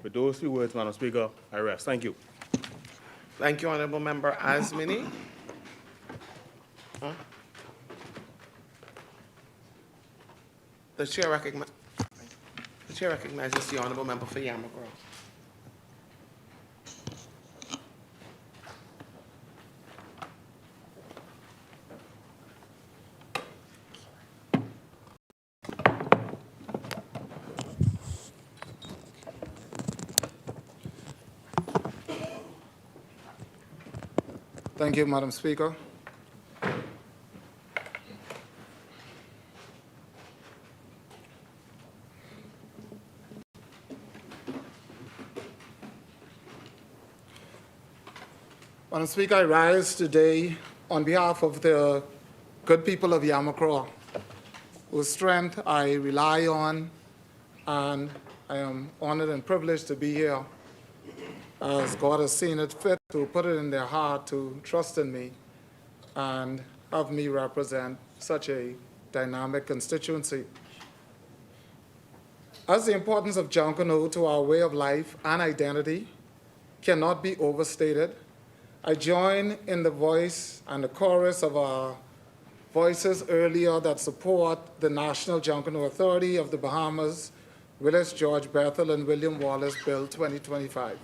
With those few words, Madam Speaker, I rest. Thank you. Thank you, Honorable Member Asmini. The chair recognizes the Honorable Member for Yamagra. Thank you, Madam Speaker. Madam Speaker, I rise today on behalf of the good people of Yamacraw, whose strength I rely on, and I am honored and privileged to be here as God has seen it fit to put it in their heart to trust in me and have me represent such a dynamic constituency. As the importance of Junkanoo to our way of life and identity cannot be overstated, I join in the voice and the chorus of our voices earlier that support the National Junkanoo Authority of the Bahamas, Willis George Bethel and William Wallace Bill 2025.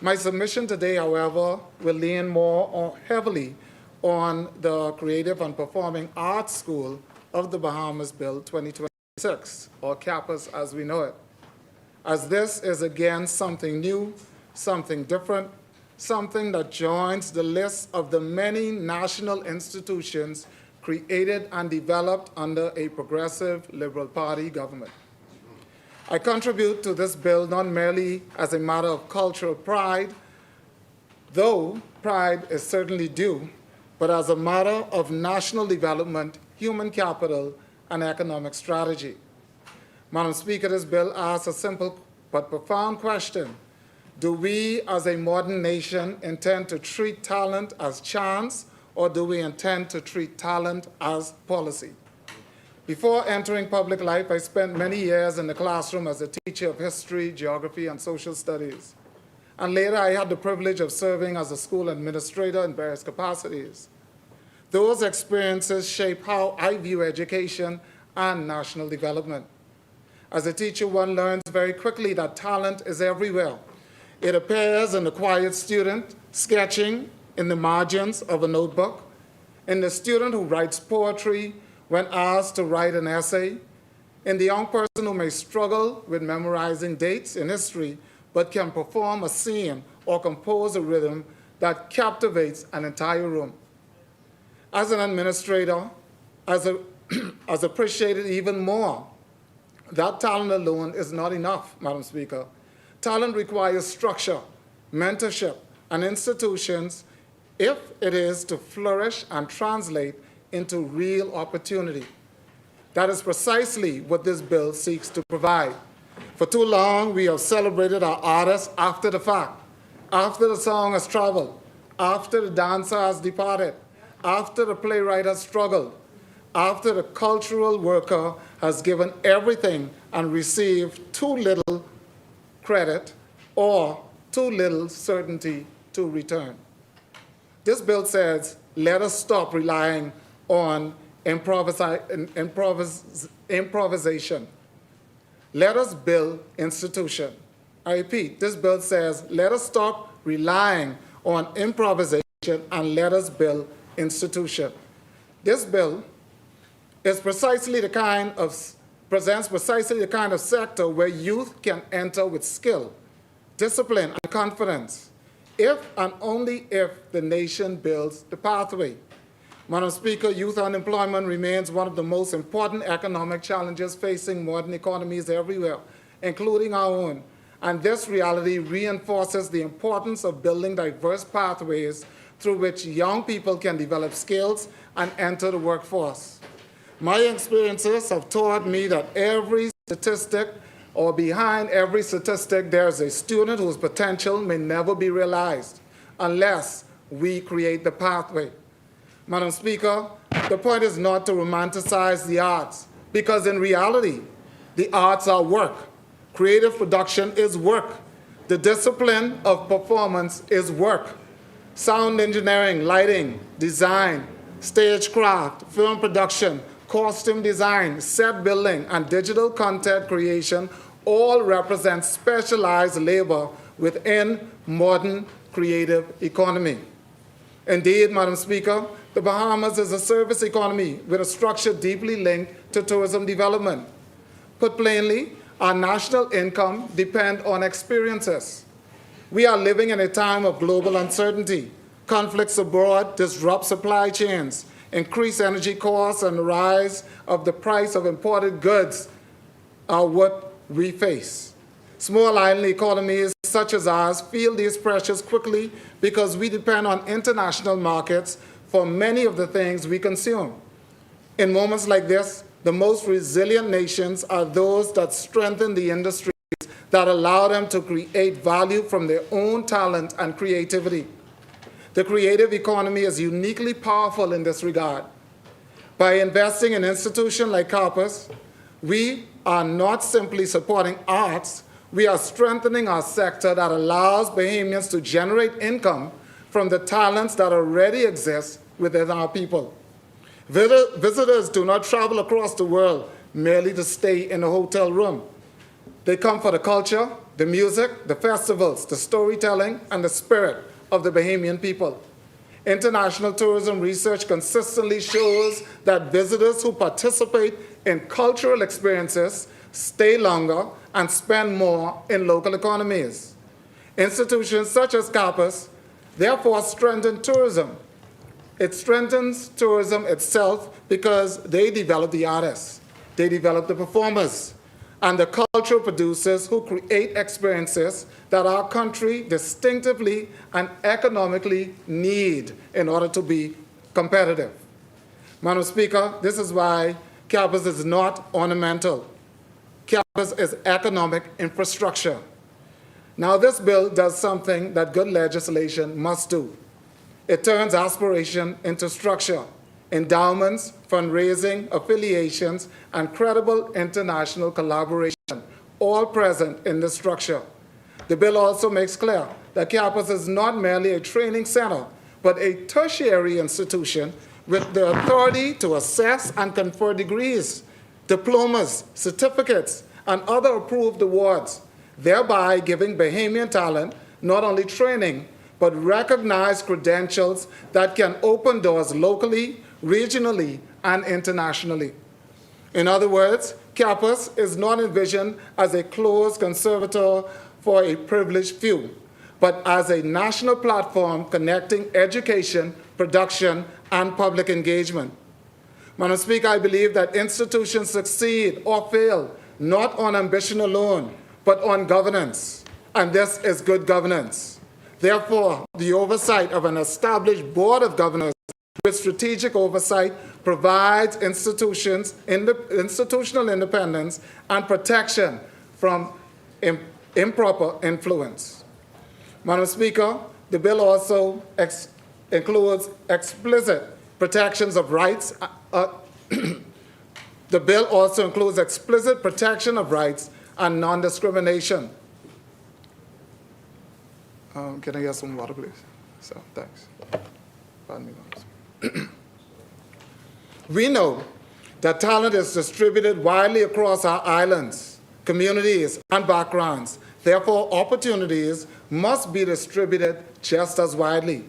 My submission today, however, will lean more heavily on the Creative and Performing Arts School of the Bahamas Bill 2026, or CAPUS as we know it, as this is again something new, something different, something that joins the list of the many national institutions created and developed under a progressive Liberal Party government. I contribute to this bill not merely as a matter of cultural pride, though pride is certainly due, but as a matter of national development, human capital, and economic strategy. Madam Speaker, this bill asks a simple but profound question. Do we, as a modern nation, intend to treat talent as chance, or do we intend to treat talent as policy? Before entering public life, I spent many years in the classroom as a teacher of history, geography, and social studies. And later, I had the privilege of serving as a school administrator in various capacities. Those experiences shape how I view education and national development. As a teacher, one learns very quickly that talent is everywhere. It appears in the quiet student sketching in the margins of a notebook, in the student who writes poetry when asked to write an essay, in the young person who may struggle with memorizing dates in history, but can perform a scene or compose a rhythm that captivates an entire room. As an administrator, as appreciated even more, that talent alone is not enough, Madam Speaker. Talent requires structure, mentorship, and institutions if it is to flourish and translate into real opportunity. That is precisely what this bill seeks to provide. For too long, we have celebrated our artists after the fact, after the song has traveled, after the dancer has departed, after the playwright has struggled, after the cultural worker has given everything and received too little credit or too little certainty to return. This bill says, let us stop relying on improvisation. Let us build institution. I repeat, this bill says, let us stop relying on improvisation and let us build institution. This bill is precisely the kind of, presents precisely the kind of sector where youth can enter with skill, discipline, and confidence, if and only if the nation builds the pathway. Madam Speaker, youth unemployment remains one of the most important economic challenges facing modern economies everywhere, including our own. And this reality reinforces the importance of building diverse pathways through which young people can develop skills and enter the workforce. My experiences have taught me that every statistic, or behind every statistic, there's a student whose potential may never be realized unless we create the pathway. Madam Speaker, the point is not to romanticize the arts, because in reality, the arts are work. Creative production is work. The discipline of performance is work. Sound engineering, lighting, design, stagecraft, film production, costume design, set building, and digital content creation all represent specialized labor within modern creative economy. Indeed, Madam Speaker, the Bahamas is a service economy with a structure deeply linked to tourism development. Put plainly, our national income depends on experiences. We are living in a time of global uncertainty. Conflicts abroad disrupt supply chains, increase energy costs, and the rise of the price of imported goods are what we face. Small island economies such as ours feel these pressures quickly because we depend on international markets for many of the things we consume. In moments like this, the most resilient nations are those that strengthen the industries that allow them to create value from their own talent and creativity. The creative economy is uniquely powerful in this regard. By investing in institutions like CAPUS, we are not simply supporting arts, we are strengthening our sector that allows Bahamians to generate income from the talents that already exist within our people. Visitors do not travel across the world merely to stay in a hotel room. They come for the culture, the music, the festivals, the storytelling, and the spirit of the Bahamian people. International tourism research consistently shows that visitors who participate in cultural experiences stay longer and spend more in local economies. Institutions such as CAPUS therefore strengthen tourism. It strengthens tourism itself because they develop the artists, they develop the performers, and the cultural producers who create experiences that our country distinctively and economically need in order to be competitive. Madam Speaker, this is why CAPUS is not ornamental. CAPUS is economic infrastructure. Now, this bill does something that good legislation must do. It turns aspiration into structure, endowments, fundraising, affiliations, and credible international collaboration, all present in this structure. The bill also makes clear that CAPUS is not merely a training center, but a tertiary institution with the authority to assess and confer degrees, diplomas, certificates, and other approved awards, thereby giving Bahamian talent not only training, but recognized credentials that can open doors locally, regionally, and internationally. In other words, CAPUS is not envisioned as a closed conservator for a privileged few, but as a national platform connecting education, production, and public engagement. Madam Speaker, I believe that institutions succeed or fail not on ambition alone, but on governance, and this is good governance. Therefore, the oversight of an established board of governors with strategic oversight provides institutional independence and protection from improper influence. Madam Speaker, the bill also includes explicit protections of rights. The bill also includes explicit protection of rights and non-discrimination. Can I get some water, please? So, thanks. Pardon me, Madam. We know that talent is distributed widely across our islands, communities, and backgrounds. Therefore, opportunities must be distributed just as widely.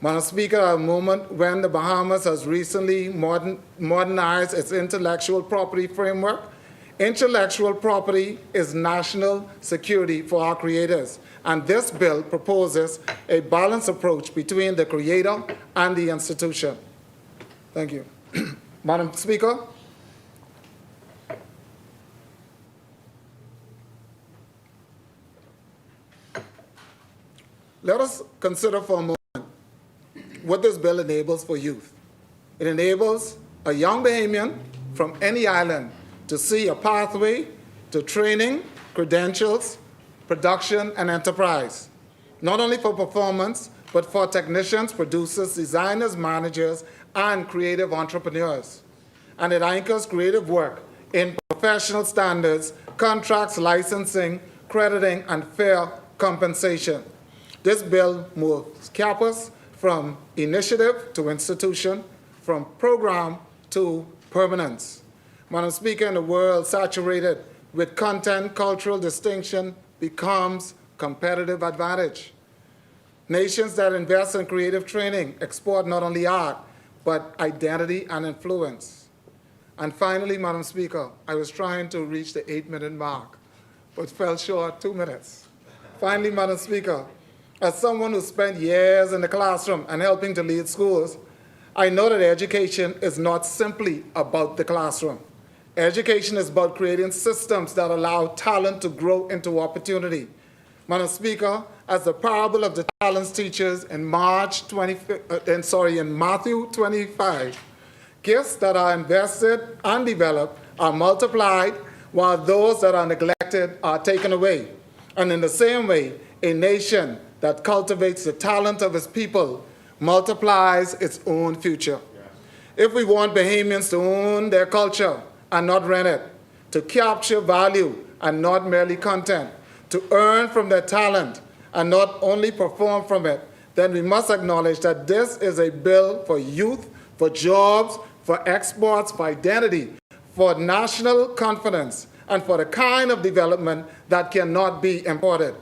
Madam Speaker, at a moment when the Bahamas has recently modernized its intellectual property framework, intellectual property is national security for our creators, and this bill proposes a balanced approach between the creator and the institution. Thank you. Madam Speaker, let us consider for a moment what this bill enables for youth. It enables a young Bahamian from any island to see a pathway to training, credentials, production, and enterprise, not only for performance, but for technicians, producers, designers, managers, and creative entrepreneurs. And it anchors creative work in professional standards, contracts, licensing, crediting, and fair compensation. This bill moves CAPUS from initiative to institution, from program to permanence. Madam Speaker, in a world saturated with content, cultural distinction becomes competitive advantage. Nations that invest in creative training export not only art, but identity and influence. And finally, Madam Speaker, I was trying to reach the 8-minute mark, but fell short 2 minutes. Finally, Madam Speaker, as someone who spent years in the classroom and helping to lead schools, I know that education is not simply about the classroom. Education is about creating systems that allow talent to grow into opportunity. Madam Speaker, as the parable of the talents teaches in Matthew 25, gifts that are invested and developed are multiplied, while those that are neglected are taken away. And in the same way, a nation that cultivates the talent of its people multiplies its own future. If we want Bahamians to own their culture and not rent it, to capture value and not merely content, to earn from their talent and not only perform from it, then we must acknowledge that this is a bill for youth, for jobs, for exports, for identity, for national confidence, and for the kind of development that cannot be imported.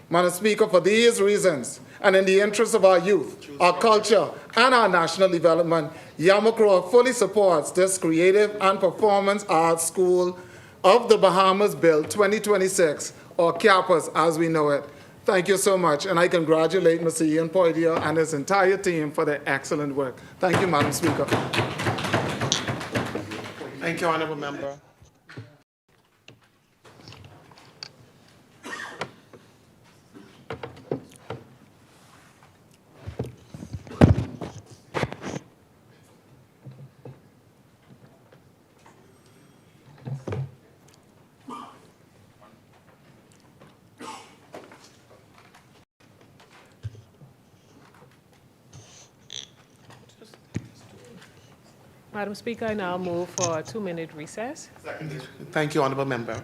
Madam Speaker, for these reasons, and in the interest of our youth, our culture, and our national development, Yamoussoukro fully supports this Creative and Performance Arts School of the Bahamas Bill 2026, or CAPUS as we know it. Thank you so much, and I congratulate Mr. Ian Poitier and his entire team for their excellent work. Thank you, Madam Speaker. Thank you, Honorable Member. Madam Speaker, I now move for a 2-minute recess. Thank you, Honorable Member.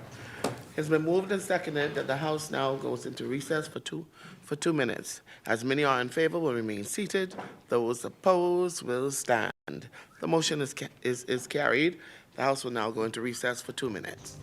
It's been moved and seconded that the House now goes into recess for two minutes. As many are in favor will remain seated. Those opposed will stand. The motion is carried. The House will now go into recess for 2 minutes.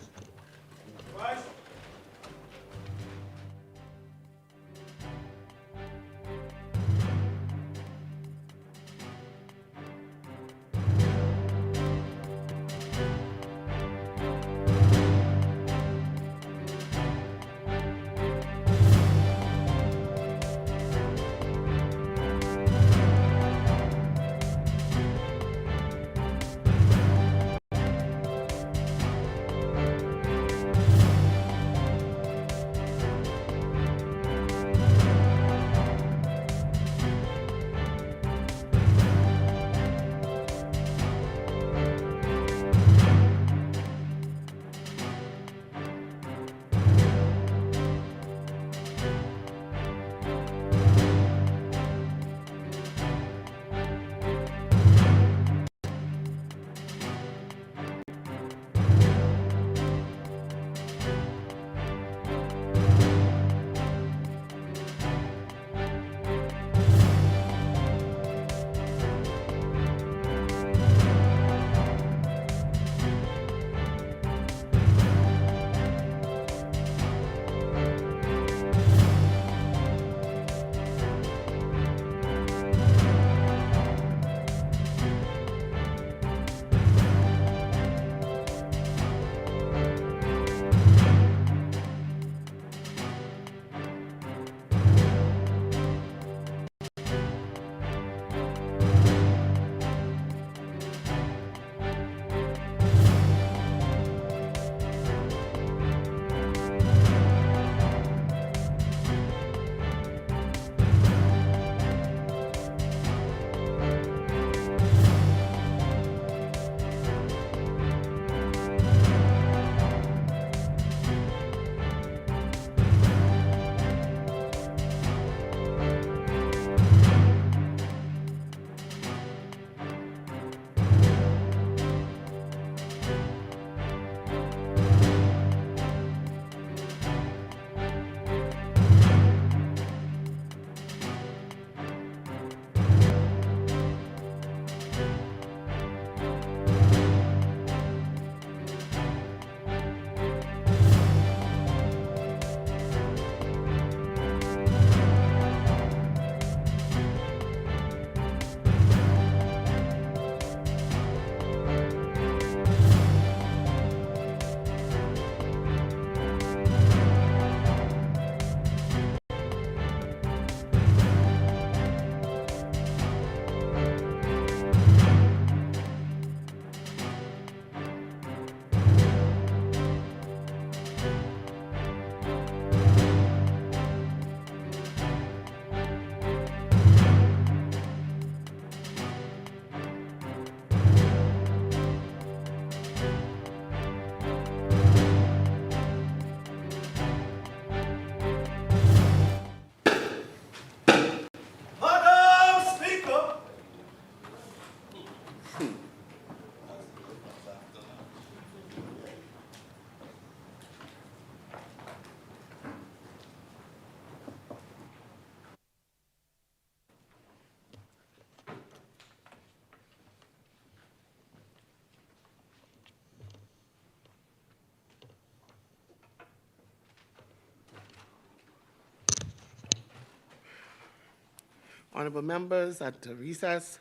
Honorable members, at the recess,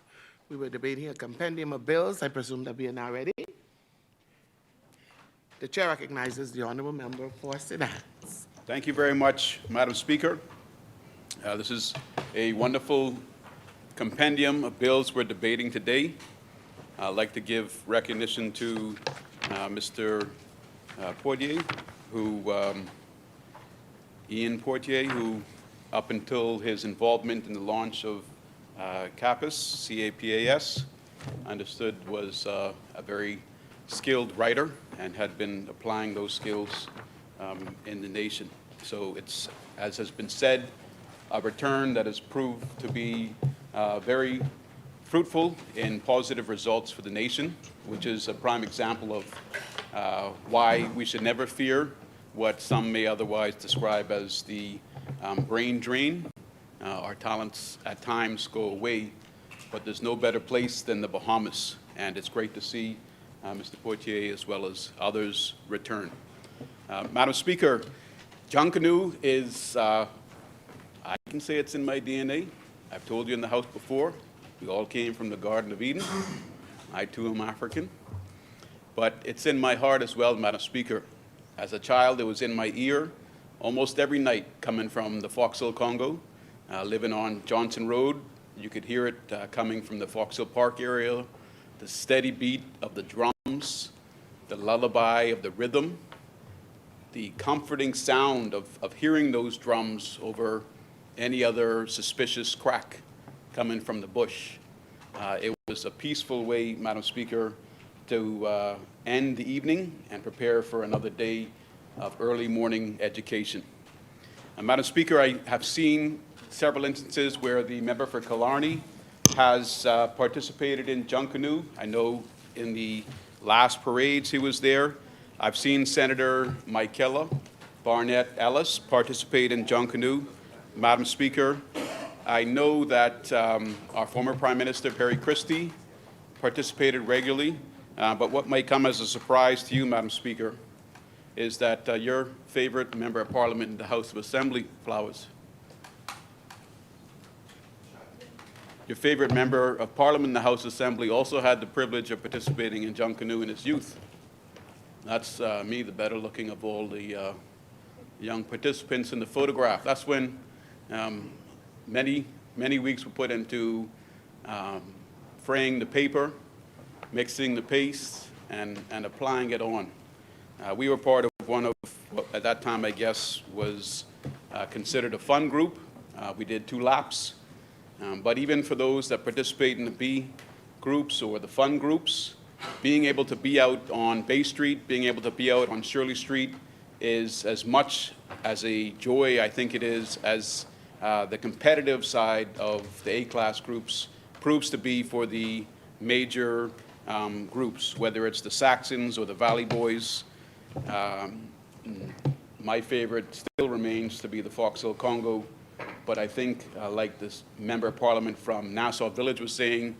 we were debating a compendium of bills. I presume that we are now ready. The chair recognizes the honorable member for Sinats. Thank you very much, Madam Speaker. This is a wonderful compendium of bills we're debating today. I'd like to give recognition to Mr. Portier, Ian Portier, who up until his involvement in the launch of CAPUS, C-A-P-A-S, understood was a very skilled writer and had been applying those skills in the nation. So it's, as has been said, a return that has proved to be very fruitful in positive results for the nation, which is a prime example of why we should never fear what some may otherwise describe as the brain drain. Our talents at times go away, but there's no better place than the Bahamas, and it's great to see Mr. Portier as well as others return. Madam Speaker, Junkanoo is, I can say it's in my DNA. I've told you in the House before, we all came from the Garden of Eden. I too am African. But it's in my heart as well, Madam Speaker. As a child, it was in my ear almost every night coming from the Foxhill Congo, living on Johnson Road. You could hear it coming from the Foxhill Park area, the steady beat of the drums, the lullaby of the rhythm, the comforting sound of hearing those drums over any other suspicious crack coming from the bush. It was a peaceful way, Madam Speaker, to end the evening and prepare for another day of early morning education. Madam Speaker, I have seen several instances where the member for Killarney has participated in Junkanoo. I know in the last parades he was there. I've seen Senator Michaela Barnett Ellis participate in Junkanoo. Madam Speaker, I know that our former Prime Minister, Perry Christie, participated regularly, but what might come as a surprise to you, Madam Speaker, is that your favorite member of Parliament in the House of Assembly, Flowers, your favorite member of Parliament in the House Assembly also had the privilege of participating in Junkanoo in his youth. That's me, the better looking of all the young participants in the photograph. That's when many weeks were put into fraying the paper, mixing the paste, and applying it on. We were part of one of what at that time I guess was considered a fun group. We did 2 laps. But even for those that participate in the B groups or the fun groups, being able to be out on Bay Street, being able to be out on Shirley Street is as much as a joy, I think it is, as the competitive side of the A-class groups proves to be for the major groups, whether it's the Saxons or the Valley Boys. My favorite still remains to be the Foxhill Congo. But I think, like this member of Parliament from Nassau Village was saying,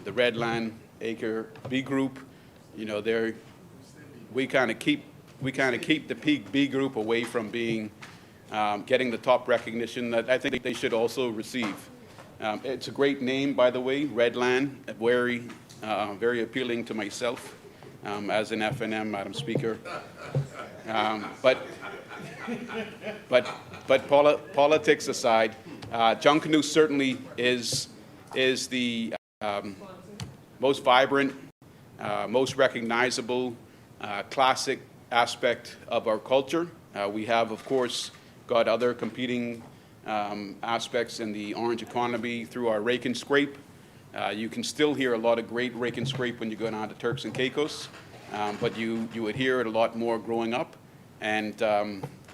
the Redland Acre B group, you know, we kind of keep the peak B group away from being getting the top recognition that I think they should also receive. It's a great name, by the way, Redland, very appealing to myself as an FNM, Madam Speaker. But politics aside, Junkanoo certainly is the most vibrant, most recognizable, classic aspect of our culture. We have, of course, got other competing aspects in the orange economy through our rake and scrape. You can still hear a lot of great rake and scrape when you go down to Turks and Caicos, but you would hear it a lot more growing up. And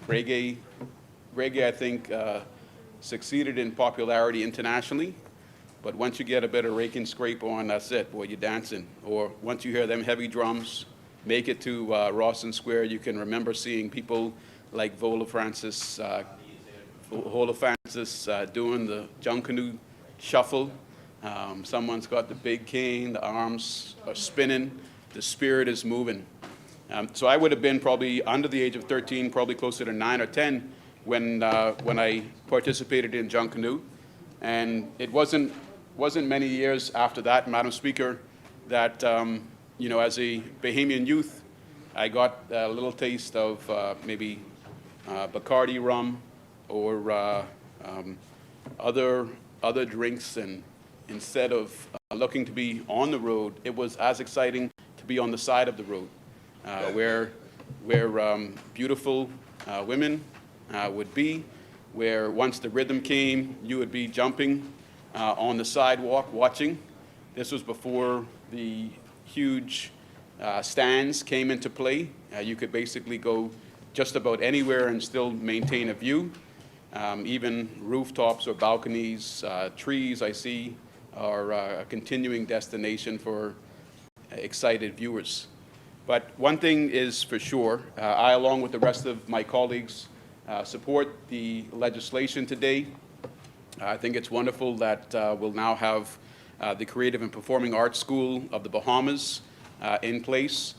reggae, I think, succeeded in popularity internationally, but once you get a bit of rake and scrape on, that's it, boy, you're dancing. Or once you hear them heavy drums, make it to Rawson Square, you can remember seeing people like Vola Francis doing the Junkanoo shuffle. Someone's got the big cane, the arms are spinning, the spirit is moving. So I would have been probably under the age of 13, probably closer to 9 or 10 when I participated in Junkanoo. And it wasn't many years after that, Madam Speaker, that, you know, as a Bahamian youth, I got a little taste of maybe Bacardi rum or other drinks, and instead of looking to be on the road, it was as exciting to be on the side of the road, where beautiful women would be, where once the rhythm came, you would be jumping on the sidewalk watching. This was before the huge stands came into play. You could basically go just about anywhere and still maintain a view. Even rooftops or balconies, trees I see are a continuing destination for excited viewers. But one thing is for sure, I, along with the rest of my colleagues, support the legislation today. I think it's wonderful that we'll now have the Creative and Performing Arts School of the Bahamas in place.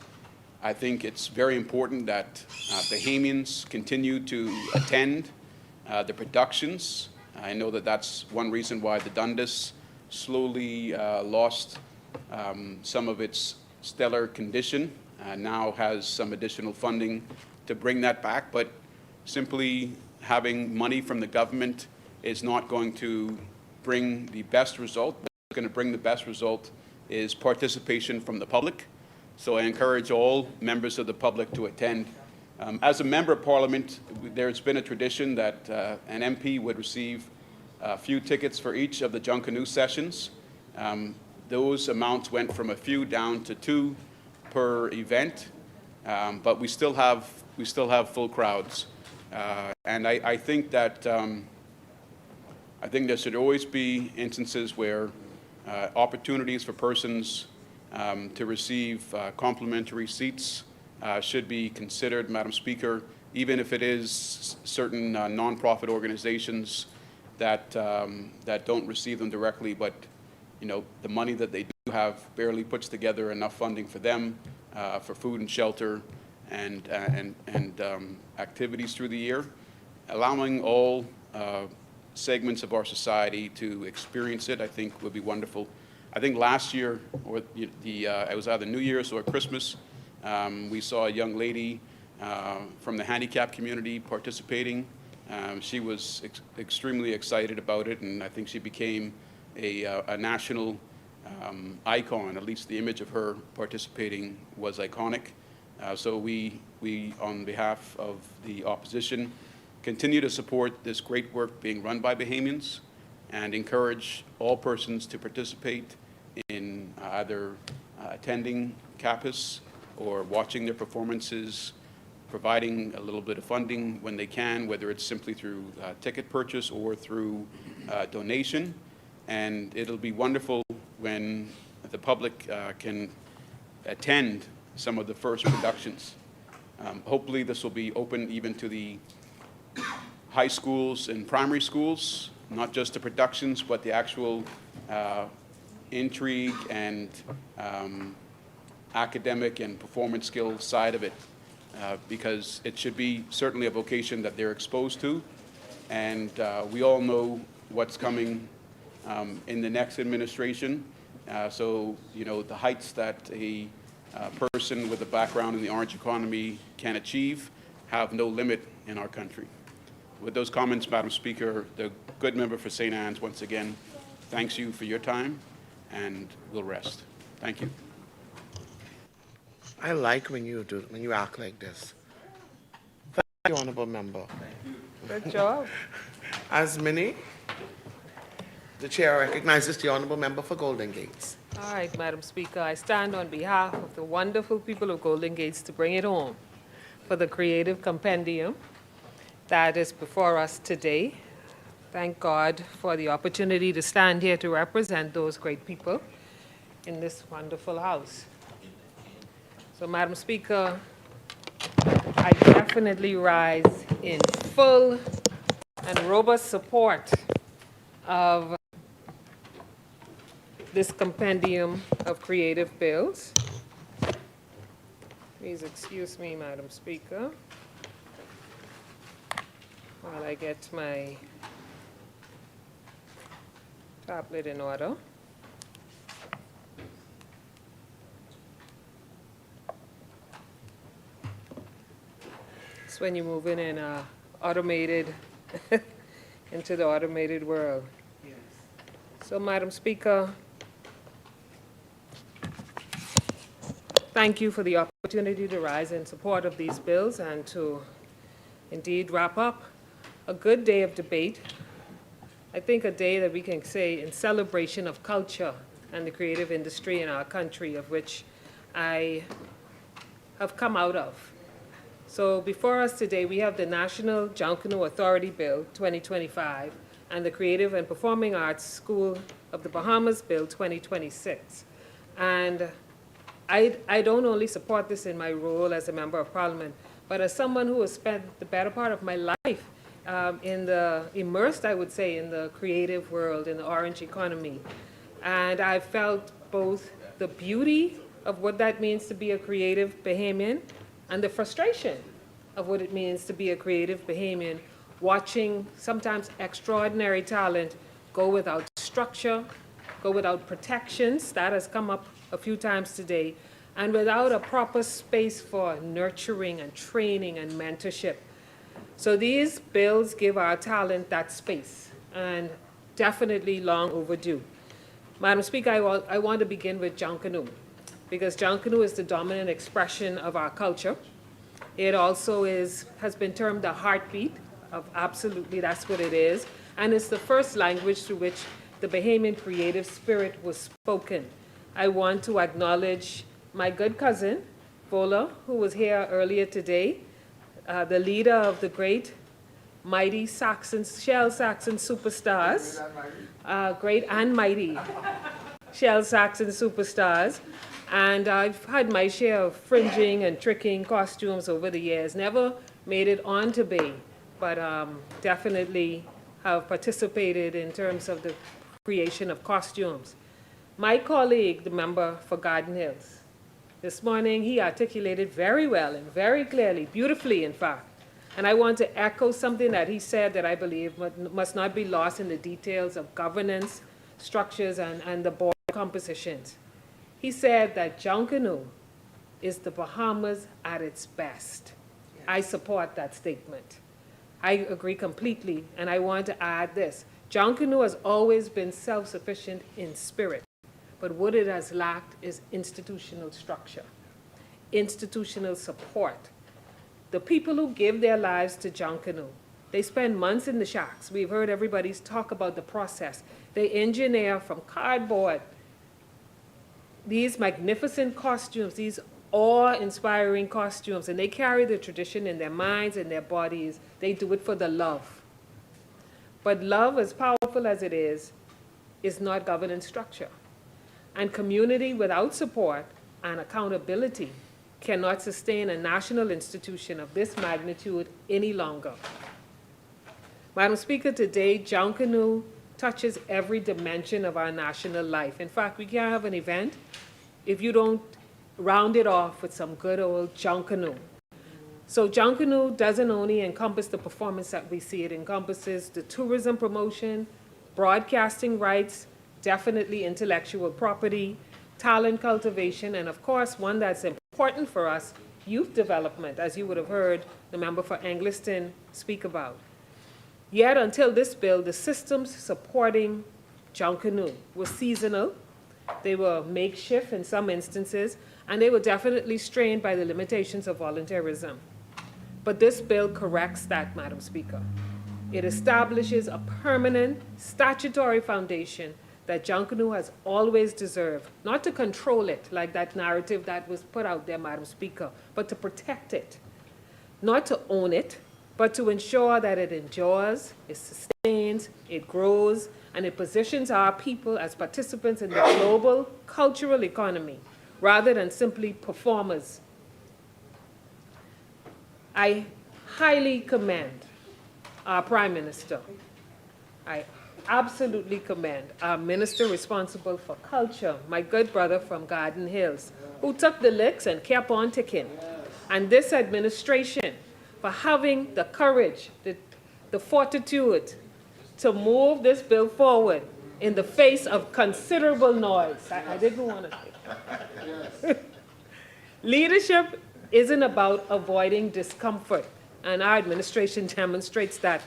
I think it's very important that Bahamians continue to attend the productions. I know that that's one reason why the Dundas slowly lost some of its stellar condition, now has some additional funding to bring that back, but simply having money from the government is not going to bring the best result. What's going to bring the best result is participation from the public. So I encourage all members of the public to attend. As a member of Parliament, there's been a tradition that an MP would receive a few tickets for each of the Junkanoo sessions. Those amounts went from a few down to 2 per event, but we still have full crowds. And I think that I think there should always be instances where opportunities for persons to receive complimentary seats should be considered, Madam Speaker, even if it is certain nonprofit organizations that don't receive them directly, but you know, the money that they do have barely puts together enough funding for them for food and shelter and activities through the year. Allowing all segments of our society to experience it, I think, would be wonderful. I think last year, or it was either New Year's or Christmas, we saw a young lady from the handicap community participating. She was extremely excited about it, and I think she became a national icon. At least the image of her participating was iconic. So we, on behalf of the opposition, continue to support this great work being run by Bahamians and encourage all persons to participate in either attending CAPUS or watching their performances, providing a little bit of funding when they can, whether it's simply through ticket purchase or through donation. And it'll be wonderful when the public can attend some of the first productions. Hopefully this will be open even to the high schools and primary schools, not just the productions, but the actual intrigue and academic and performance skill side of it, because it should be certainly a vocation that they're exposed to. And we all know what's coming in the next administration. So, you know, the heights that a person with a background in the orange economy can achieve have no limit in our country. With those comments, Madam Speaker, the good member for St. Anne's once again thanks you for your time and will rest. Thank you. I like when you act like this. Thank you, Honourable Member. Good job. As many, the chair recognizes the Honourable Member for Golden Gates. All right, Madam Speaker, I stand on behalf of the wonderful people of Golden Gates to bring it home for the Creative Compendium that is before us today. Thank God for the opportunity to stand here to represent those great people in this wonderful house. So, Madam Speaker, I definitely rise in full and robust support of this compendium of creative bills. Please excuse me, Madam Speaker, while I get my Tablet in order. It's when you're moving in automated, into the automated world. So, Madam Speaker, thank you for the opportunity to rise in support of these bills and to indeed wrap up a good day of debate. I think a day that we can say in celebration of culture and the creative industry in our country, of which I have come out of. So before us today, we have the National Junkanoo Authority Bill 2025 and the Creative and Performing Arts School of the Bahamas Bill 2026. And I don't only support this in my role as a member of parliament, but as someone who has spent the better part of my life immersed, I would say, in the creative world, in the orange economy. And I felt both the beauty of what that means to be a creative Bahamian and the frustration of what it means to be a creative Bahamian, watching sometimes extraordinary talent go without structure, go without protections, that has come up a few times today, and without a proper space for nurturing and training and mentorship. So these bills give our talent that space, and definitely long overdue. Madam Speaker, I want to begin with Junkanoo, because Junkanoo is the dominant expression of our culture. It also has been termed the heartbeat of, absolutely, that's what it is, and it's the first language through which the Bahamian creative spirit was spoken. I want to acknowledge my good cousin, Vola, who was here earlier today, the leader of the great, mighty Shell Saxon superstars, great and mighty Shell Saxon superstars. And I've had my share of fringing and tricking costumes over the years. Never made it on to Bay, but definitely have participated in terms of the creation of costumes. My colleague, the member for Garden Hills, this morning he articulated very well and very clearly, beautifully in fact. And I want to echo something that he said that I believe must not be lost in the details of governance, structures, and the board compositions. He said that Junkanoo is the Bahamas at its best. Yes. I support that statement. I agree completely, and I want to add this. Junkanoo has always been self-sufficient in spirit, but what it has lacked is institutional structure, institutional support. The people who give their lives to Junkanoo, they spend months in the shacks. We've heard everybody's talk about the process. They engineer from cardboard these magnificent costumes, these awe-inspiring costumes, and they carry the tradition in their minds and their bodies. They do it for the love. But love, as powerful as it is not governance structure. And community without support and accountability cannot sustain a national institution of this magnitude any longer. Madam Speaker, today, Junkanoo touches every dimension of our national life. In fact, we can't have an event if you don't round it off with some good old Junkanoo. So Junkanoo doesn't only encompass the performance that we see, it encompasses the tourism promotion, broadcasting rights, definitely intellectual property, talent cultivation, and of course, one that's important for us, youth development, as you would have heard the member for Angliston speak about. Yet until this bill, the systems supporting Junkanoo were seasonal, they were makeshift in some instances, and they were definitely strained by the limitations of volunteerism. But this bill corrects that, Madam Speaker. It establishes a permanent statutory foundation that Junkanoo has always deserved, not to control it like that narrative that was put out there, Madam Speaker, but to protect it, not to own it, but to ensure that it endures, it sustains, it grows, and it positions our people as participants in the global cultural economy, rather than simply performers. I highly commend our Prime Minister. I absolutely commend our Minister responsible for culture, my good brother from Garden Hills, who took the licks and kept on ticking. And this administration for having the courage, the fortitude to move this bill forward in the face of considerable noise. I didn't want to say. Leadership isn't about avoiding discomfort, and our administration demonstrates that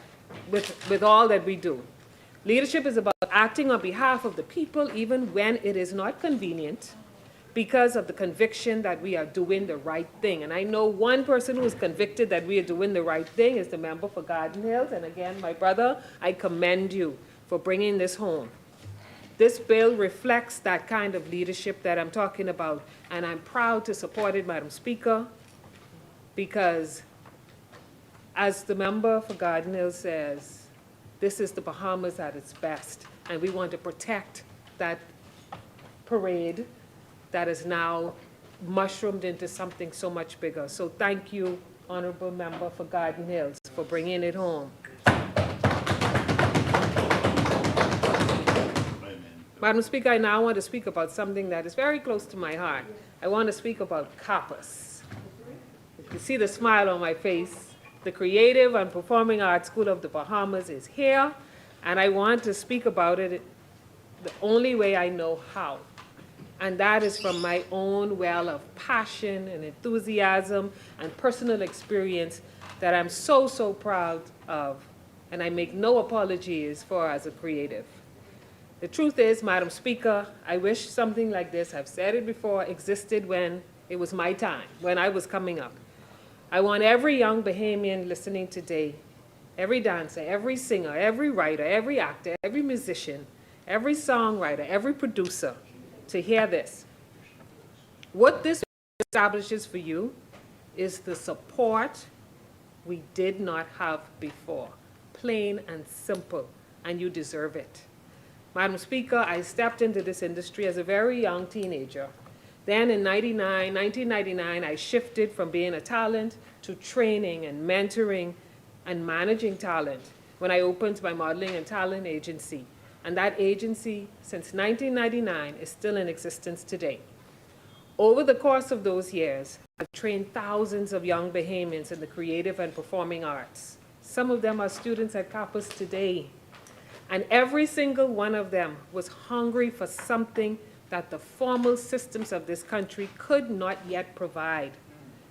with all that we do. Leadership is about acting on behalf of the people even when it is not convenient, because of the conviction that we are doing the right thing. And I know one person who is convicted that we are doing the right thing is the member for Garden Hills. And again, my brother, I commend you for bringing this home. This bill reflects that kind of leadership that I'm talking about, and I'm proud to support it, Madam Speaker, because as the member for Garden Hills says, this is the Bahamas at its best, and we want to protect that parade that is now mushroomed into something so much bigger. So thank you, Honorable Member for Garden Hills, for bringing it home. Madam Speaker, I now want to speak about something that is very close to my heart. I want to speak about CAPUS. You see the smile on my face. The Creative and Performing Arts School of the Bahamas is here, and I want to speak about it the only way I know how. And that is from my own well of passion and enthusiasm and personal experience that I'm so, so proud of, and I make no apologies for as a creative. The truth is, Madam Speaker, I wish something like this, I've said it before, existed when it was my time, when I was coming up. I want every young Bahamian listening today, every dancer, every singer, every writer, every actor, every musician, every songwriter, every producer, to hear this. What this establishes for you is the support we did not have before, plain and simple, and you deserve it. Madam Speaker, I stepped into this industry as a very young teenager. Then in 1999, I shifted from being a talent to training and mentoring and managing talent when I opened my modeling and talent agency. And that agency, since 1999, is still in existence today. Over the course of those years, I've trained thousands of young Bahamians in the creative and performing arts. Some of them are students at CAPUS today. And every single one of them was hungry for something that the formal systems of this country could not yet provide.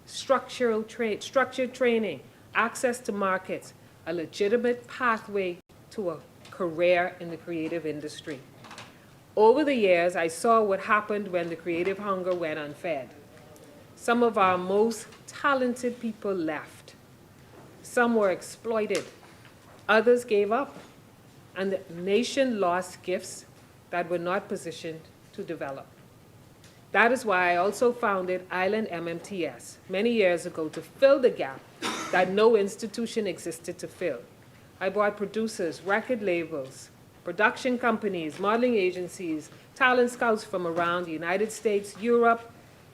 Structured training, access to markets, a legitimate pathway to a career in the creative industry. Over the years, I saw what happened when the creative hunger went unfed. Some of our most talented people left. Some were exploited. Others gave up. And the nation lost gifts that were not positioned to develop. That is why I also founded Island MMTS many years ago to fill the gap that no institution existed to fill. I brought producers, record labels, production companies, modeling agencies, talent scouts from around the United States, Europe,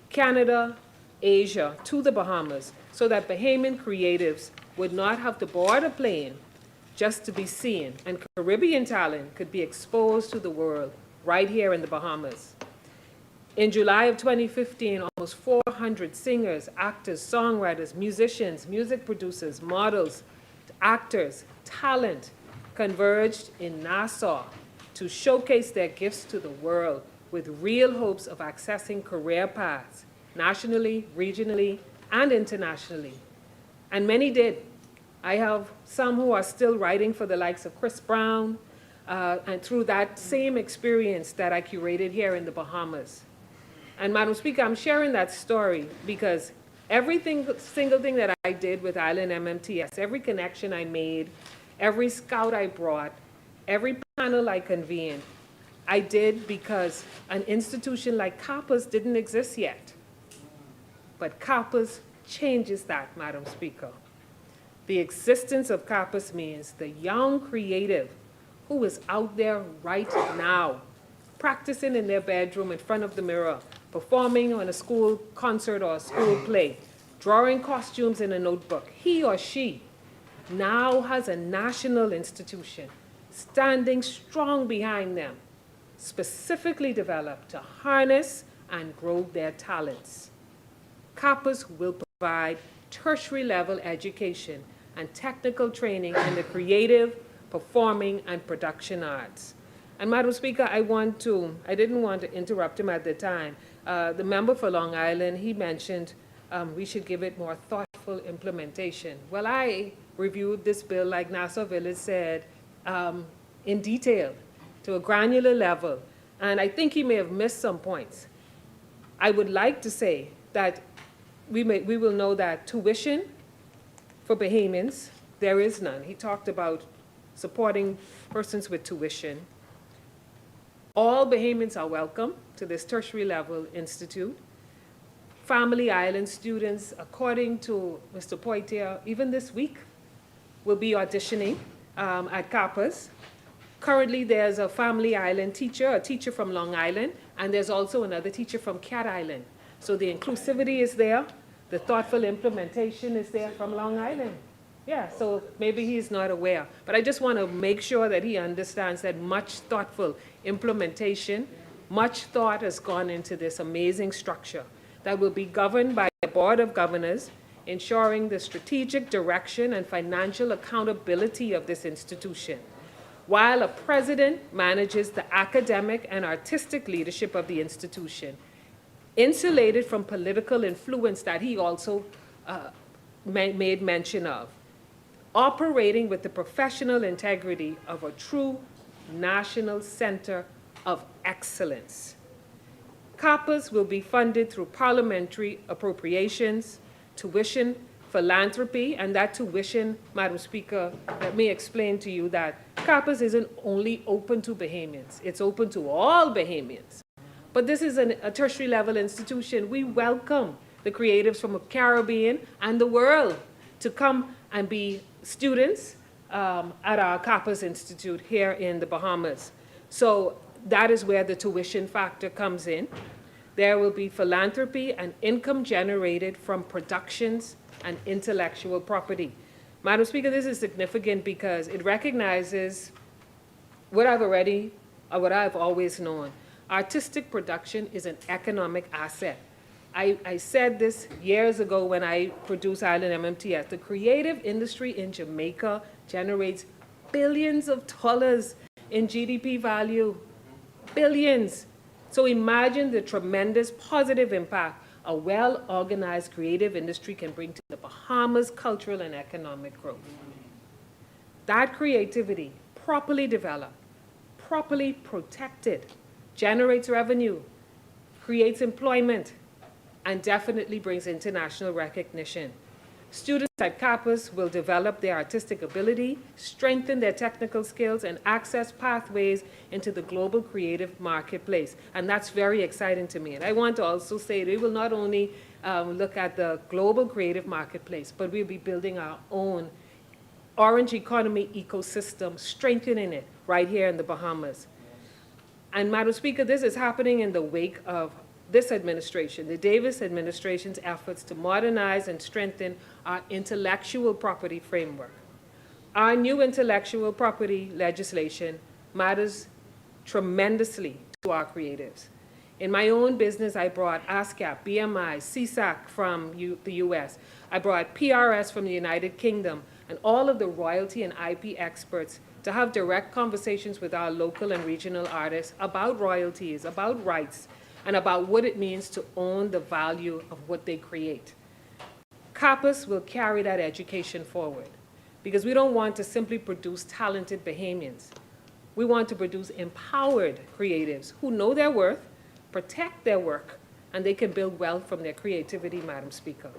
Canada, Asia, to the Bahamas, so that Bahamian creatives would not have to board a plane just to be seen, and Caribbean talent could be exposed to the world right here in the Bahamas. In July of 2015, almost 400 singers, actors, songwriters, musicians, music producers, models, actors, talent converged in Nassau to showcase their gifts to the world with real hopes of accessing career paths nationally, regionally, and internationally. And many did. I have some who are still writing for the likes of Chris Brown, and through that same experience that I curated here in the Bahamas. And Madam Speaker, I'm sharing that story because every single thing that I did with Island MMTS, every connection I made, every scout I brought, every panel I convened, I did because an institution like CAPUS didn't exist yet. But CAPUS changes that, Madam Speaker. The existence of CAPUS means the young creative who is out there right now, practicing in their bedroom in front of the mirror, performing on a school concert or a school play, drawing costumes in a notebook, he or she now has a national institution standing strong behind them, specifically developed to harness and grow their talents. CAPUS will provide tertiary level education and technical training in the creative, performing, and production arts. And Madam Speaker, I didn't want to interrupt him at the time. The member for Long Island, he mentioned we should give it more thoughtful implementation. Well, I reviewed this bill, like Nassau Village said, in detail, to a granular level. And I think he may have missed some points. I would like to say that we will know that tuition for Bahamians, there is none. He talked about supporting persons with tuition. All Bahamians are welcome to this tertiary level institute. Family Island students, according to Mr. Poitier, even this week, will be auditioning at CAPUS. Currently, there's a Family Island teacher, a teacher from Long Island, and there's also another teacher from Cat Island. So the inclusivity is there, the thoughtful implementation is there from Long Island. Yeah, so maybe he's not aware. But I just want to make sure that he understands that much thoughtful implementation, much thought has gone into this amazing structure that will be governed by a board of governors, ensuring the strategic direction and financial accountability of this institution, while a president manages the academic and artistic leadership of the institution, insulated from political influence that he also made mention of, operating with the professional integrity of a true national center of excellence. CAPUS will be funded through parliamentary appropriations, tuition, philanthropy, and that tuition, Madam Speaker, let me explain to you that CAPUS isn't only open to Bahamians, it's open to all Bahamians. But this is a tertiary level institution. We welcome the creatives from the Caribbean and the world to come and be students at our CAPUS Institute here in the Bahamas. So that is where the tuition factor comes in. There will be philanthropy and income generated from productions and intellectual property. Madam Speaker, this is significant because it recognizes what I've always known. Artistic production is an economic asset. I said this years ago when I produced Island MMTS. The creative industry in Jamaica generates billions of dollars in GDP value. Billions. So imagine the tremendous positive impact a well-organized creative industry can bring to the Bahamas' cultural and economic growth. That creativity, properly developed, properly protected, generates revenue, creates employment, and definitely brings international recognition. Students at CAPUS will develop their artistic ability, strengthen their technical skills, and access pathways into the global creative marketplace. And that's very exciting to me. And I want to also say we will not only look at the global creative marketplace, but we'll be building our own orange economy ecosystem, strengthening it right here in the Bahamas. And Madam Speaker, this is happening in the wake of this administration, the Davis administration's efforts to modernize and strengthen our intellectual property framework. Our new intellectual property legislation matters tremendously to our creatives. In my own business, I brought ASCAP, BMI, CSAC from the US. I brought PRS from the United Kingdom, and all of the royalty and IP experts to have direct conversations with our local and regional artists about royalties, about rights, and about what it means to own the value of what they create. CAPUS will carry that education forward because we don't want to simply produce talented Bahamians. We want to produce empowered creatives who know their worth, protect their work, and they can build wealth from their creativity, Madam Speaker.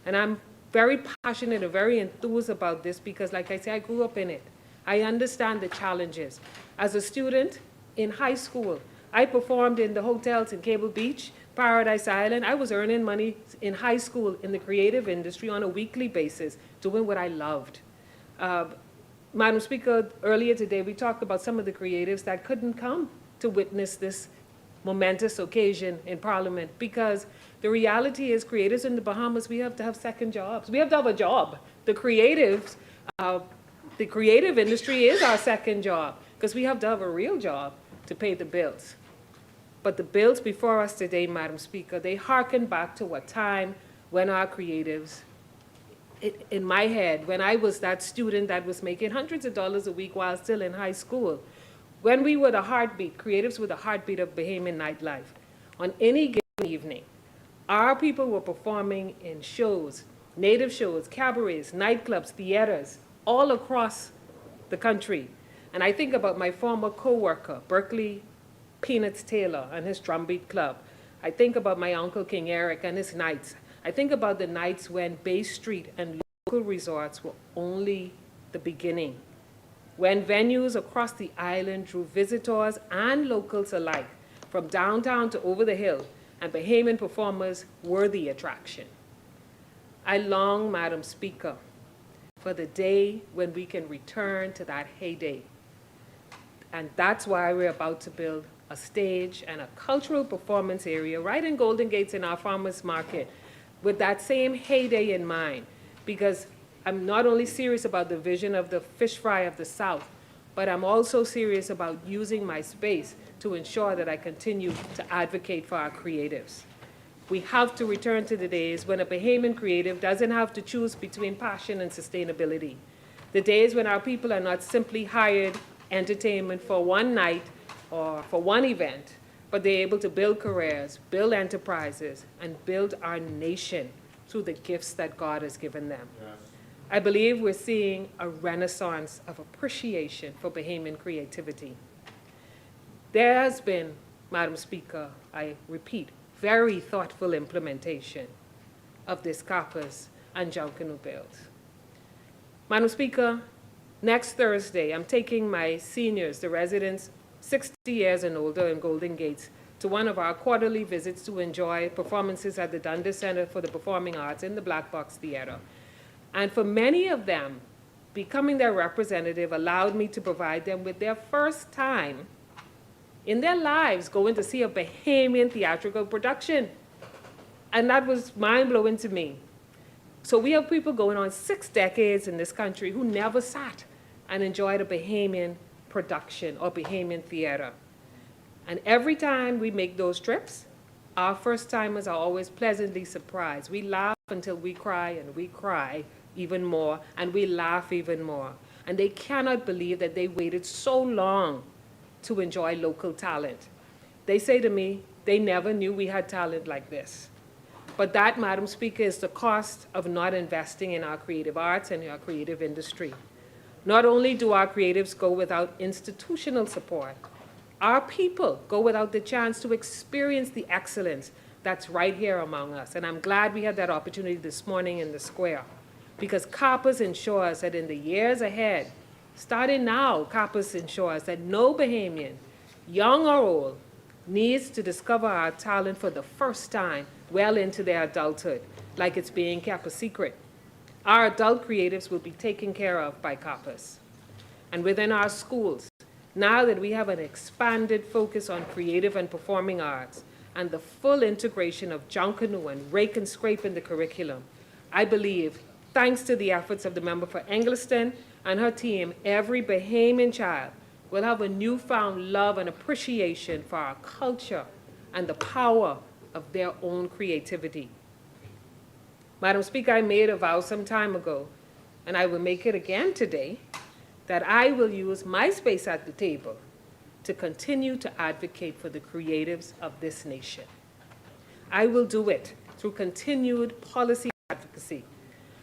And I'm very passionate and very enthused about this because, like I say, I grew up in it. I understand the challenges. As a student in high school, I performed in the hotels in Cable Beach, Paradise Island. I was earning money in high school in the creative industry on a weekly basis, doing what I loved. Madam Speaker, earlier today we talked about some of the creatives that couldn't come to witness this momentous occasion in Parliament because the reality is creators in the Bahamas, we have to have second jobs. We have to have a job. The creatives, the creative industry is our second job because we have to have a real job to pay the bills. But the bills before us today, Madam Speaker, they hearken back to a time when our creatives, in my head, when I was that student that was making hundreds of dollars a week while still in high school, When we were the heartbeat, creatives were the heartbeat of Bahamian nightlife. On any given evening, our people were performing in shows, native shows, cabarets, nightclubs, theaters, all across the country. And I think about my former co-worker, Berkeley Peanuts Taylor and his drumbeat club. I think about my uncle King Eric and his nights. I think about the nights when Bay Street and local resorts were only the beginning, when venues across the island drew visitors and locals alike, from downtown to over the hill, and Bahamian performers were the attraction. I long, Madam Speaker, for the day when we can return to that heyday. And that's why we're about to build a stage and a cultural performance area right in Golden Gates in our farmers market with that same heyday in mind, because I'm not only serious about the vision of the fish fry of the South, but I'm also serious about using my space to ensure that I continue to advocate for our creatives. We have to return to the days when a Bahamian creative doesn't have to choose between passion and sustainability. The days when our people are not simply hired entertainment for one night or for one event, but they're able to build careers, build enterprises, and build our nation through the gifts that God has given them. Yes. I believe we're seeing a renaissance of appreciation for Bahamian creativity. There has been, Madam Speaker, I repeat, very thoughtful implementation of this CAPUS and Junkanoo bills. Madam Speaker, next Thursday, I'm taking my seniors, the residents 60 years and older in Golden Gates, to one of our quarterly visits to enjoy performances at the Dundas Center for the Performing Arts in the Black Box Theater. And for many of them, becoming their representative allowed me to provide them with their first time in their lives going to see a Bahamian theatrical production. And that was mind-blowing to me. So we have people going on 6 decades in this country who never sat and enjoyed a Bahamian production or Bahamian theater. And every time we make those trips, our first-timers are always pleasantly surprised. We laugh until we cry, and we cry even more, and we laugh even more. And they cannot believe that they waited so long to enjoy local talent. They say to me, they never knew we had talent like this. But that, Madam Speaker, is the cost of not investing in our creative arts and our creative industry. Not only do our creatives go without institutional support, our people go without the chance to experience the excellence that's right here among us. And I'm glad we had that opportunity this morning in the square, because CAPUS ensures that in the years ahead, starting now, CAPUS ensures that no Bahamian, young or old, needs to discover our talent for the first time well into their adulthood, like it's being kept a secret. Our adult creatives will be taken care of by CAPUS. And within our schools, now that we have an expanded focus on creative and performing arts and the full integration of Junkanoo and rake and scrape in the curriculum, I believe, thanks to the efforts of the member for Engliston and her team, every Bahamian child will have a newfound love and appreciation for our culture and the power of their own creativity. Madam Speaker, I made a vow some time ago, and I will make it again today, that I will use my space at the table to continue to advocate for the creatives of this nation. I will do it through continued policy advocacy.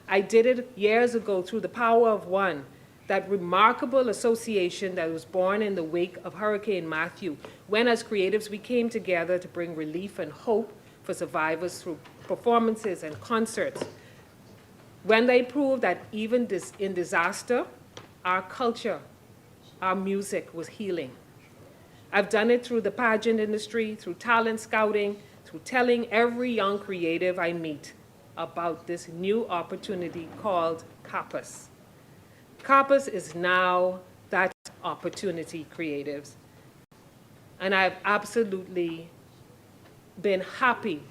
I did it years ago through the Power of One, that remarkable association that was born in the wake of Hurricane Matthew, when as creatives we came together to bring relief and hope for survivors through performances and concerts. When they proved that even in disaster, our culture, our music was healing. I've done it through the pageant industry, through talent scouting, through telling every young creative I meet about this new opportunity called CAPUS. CAPUS is now that opportunity, creatives. And I've absolutely been happy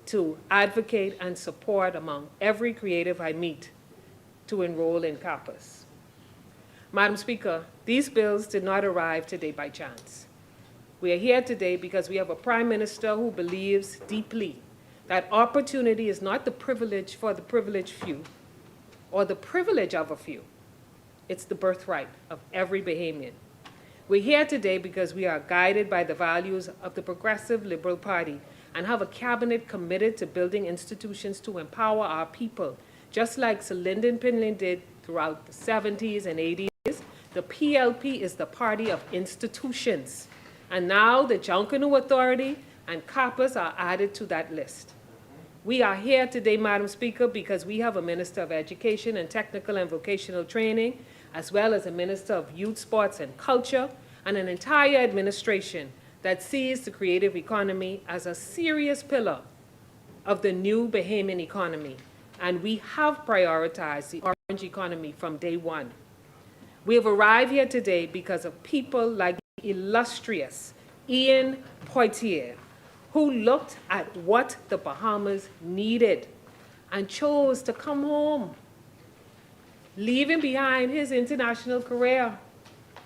to advocate and support among every creative I meet to enroll in CAPUS. Madam Speaker, these bills did not arrive today by chance. We are here today because we have a Prime Minister who believes deeply that opportunity is not the privilege for the privileged few or the privilege of a few. It's the birthright of every Bahamian. We're here today because we are guided by the values of the Progressive Liberal Party and have a cabinet committed to building institutions to empower our people, just like Sir Lyndon Pinlin did throughout the 70s and 80s. The PLP is the party of institutions. And now the Junkanoo Authority and CAPUS are added to that list. We are here today, Madam Speaker, because we have a Minister of Education and Technical and Vocational Training, as well as a Minister of Youth, Sports and Culture, and an entire administration that sees the creative economy as a serious pillar of the new Bahamian economy. And we have prioritized the orange economy from day one. We have arrived here today because of people like the illustrious Ian Poitier, who looked at what the Bahamas needed and chose to come home, leaving behind his international career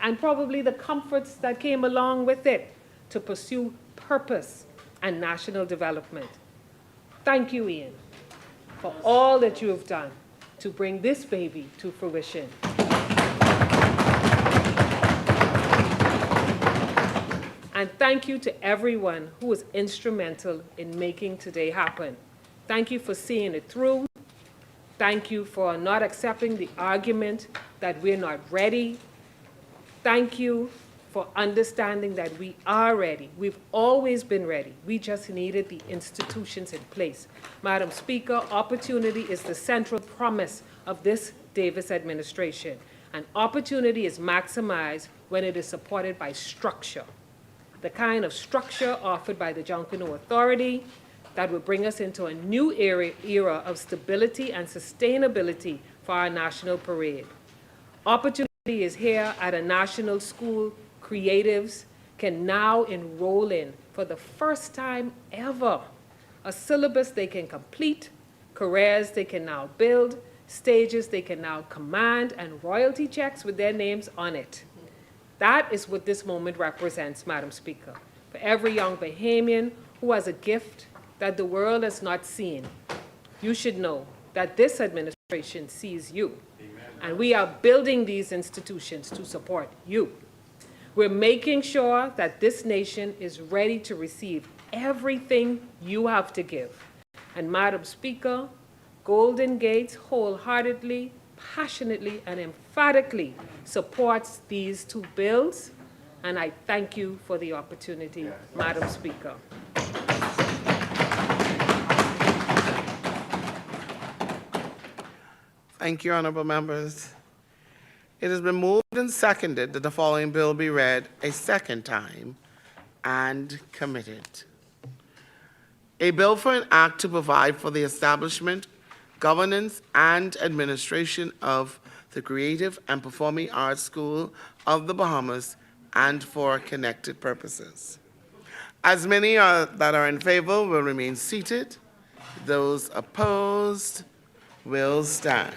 and probably the comforts that came along with it to pursue purpose and national development. Thank you, Ian, for all that you have done to bring this baby to fruition. And thank you to everyone who was instrumental in making today happen. Thank you for seeing it through. Thank you for not accepting the argument that we're not ready. Thank you for understanding that we are ready. We've always been ready. We just needed the institutions in place. Madam Speaker, opportunity is the central promise of this Davis administration. And opportunity is maximized when it is supported by structure. The kind of structure offered by the Junkanoo Authority that will bring us into a new era of stability and sustainability for our national parade. Opportunity is here at a national school. Creatives can now enroll in, for the first time ever, a syllabus they can complete, careers they can now build, stages they can now command, and royalty checks with their names on it. That is what this moment represents, Madam Speaker, for every young Bahamian who has a gift that the world has not seen. You should know that this administration sees you. Amen. And we are building these institutions to support you. We're making sure that this nation is ready to receive everything you have to give. And Madam Speaker, Golden Gates wholeheartedly, passionately, and emphatically supports these two bills, and I thank you for the opportunity, Madam Speaker. Thank you, honorable members. It has been moved and seconded that the following bill be read a second time and committed. A bill for an act to provide for the establishment, governance, and administration of the Creative and Performing Arts School of the Bahamas and for connected purposes. As many that are in favor will remain seated. Those opposed will stand.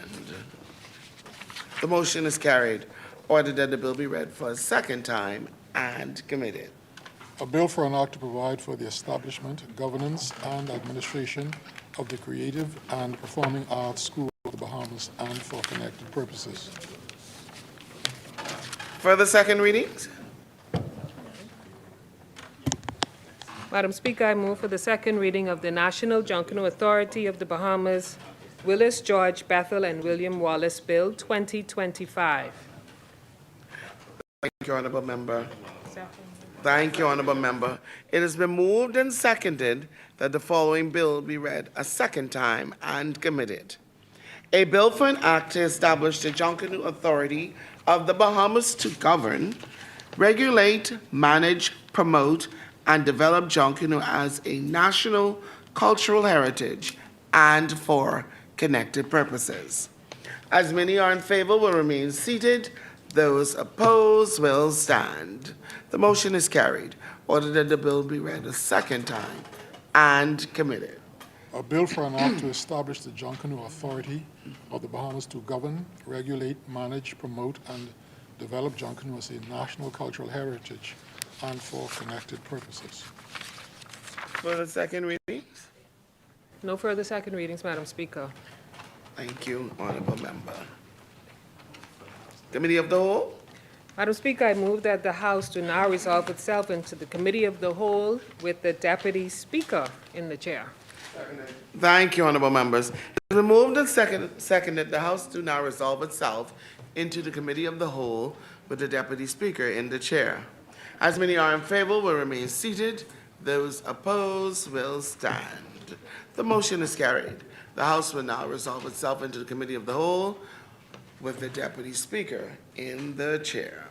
The motion is carried. Ordered that the bill be read for a second time and committed. A bill for an act to provide for the establishment, governance, and administration of the Creative and Performing Arts School of the Bahamas and for connected purposes. Further second readings? Madam Speaker, I move for the second reading of the National Junkanoo Authority of the Bahamas, Willis, George, Bethel, and William Wallace Bill 2025. Thank you, honorable member. Thank you, honorable member. It has been moved and seconded that the following bill be read a second time and committed. A bill for an act to establish the Junkanoo Authority of the Bahamas to govern, regulate, manage, promote, and develop Junkanoo as a national cultural heritage and for connected purposes. As many are in favor will remain seated. Those opposed will stand. The motion is carried. Ordered that the bill be read a second time and committed. A bill for an act to establish the Junkanoo Authority of the Bahamas to govern, regulate, manage, promote, and develop Junkanoo as a national cultural heritage and for connected purposes. For the second readings? No further second readings, Madam Speaker. Thank you, honorable member. Committee of the Whole? Madam Speaker, I move that the House do now resolve itself into the Committee of the Whole with the Deputy Speaker in the chair. Thank you, honorable members. It has been moved and seconded, the House do now resolve itself into the Committee of the Whole with the Deputy Speaker in the chair. As many are in favor will remain seated. Those opposed will stand. The motion is carried. The House will now resolve itself into the Committee of the Whole with the Deputy Speaker in the chair.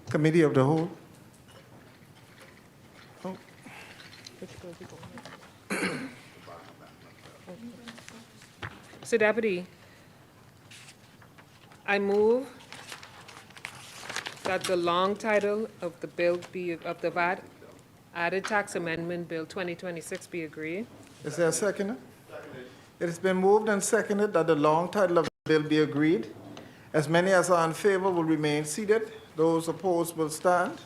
Committee of the Whole. Mr. Deputy, I move that the long title of the bill be, of the VAT Added Tax Amendment Bill 2026 be agreed. Is there a second? It has been moved and seconded that the long title of the bill be agreed. As many as are in favor will remain seated. Those opposed will stand.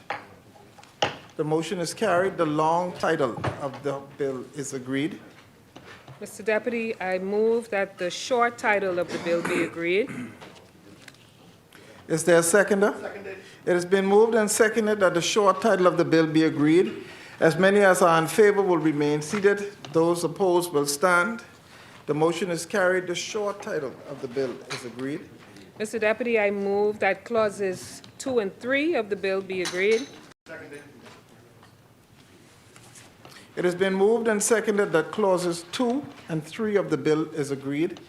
The motion is carried. The long title of the bill is agreed. Mr. Deputy, I move that the short title of the bill be agreed. Is there a seconder? It has been moved and seconded that the short title of the bill be agreed. As many as are in favor will remain seated. Those opposed will stand. The motion is carried. The short title of the bill is agreed. Mr. Deputy, I move that clauses 2 and 3 of the bill be agreed. It has been moved and seconded that clauses 2 and 3 of the bill is agreed.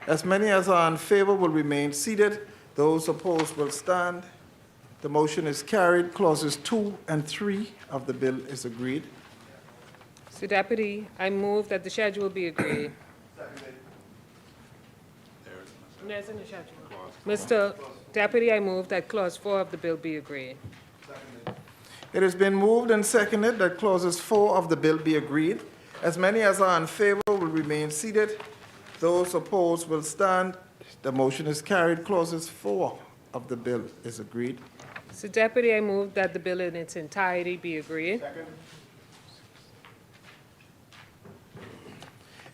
As many as are in favor will remain seated. Those opposed will stand. The motion is carried. Clauses 2 and 3 of the bill is agreed. Mr. Deputy, I move that the schedule be agreed. There's in the schedule. Mr. Deputy, I move that clause 4 of the bill be agreed. It has been moved and seconded that clauses 4 of the bill be agreed. As many as are in favor will remain seated. Those opposed will stand. The motion is carried. Clauses 4 of the bill is agreed. Mr. Deputy, I move that the bill in its entirety be agreed.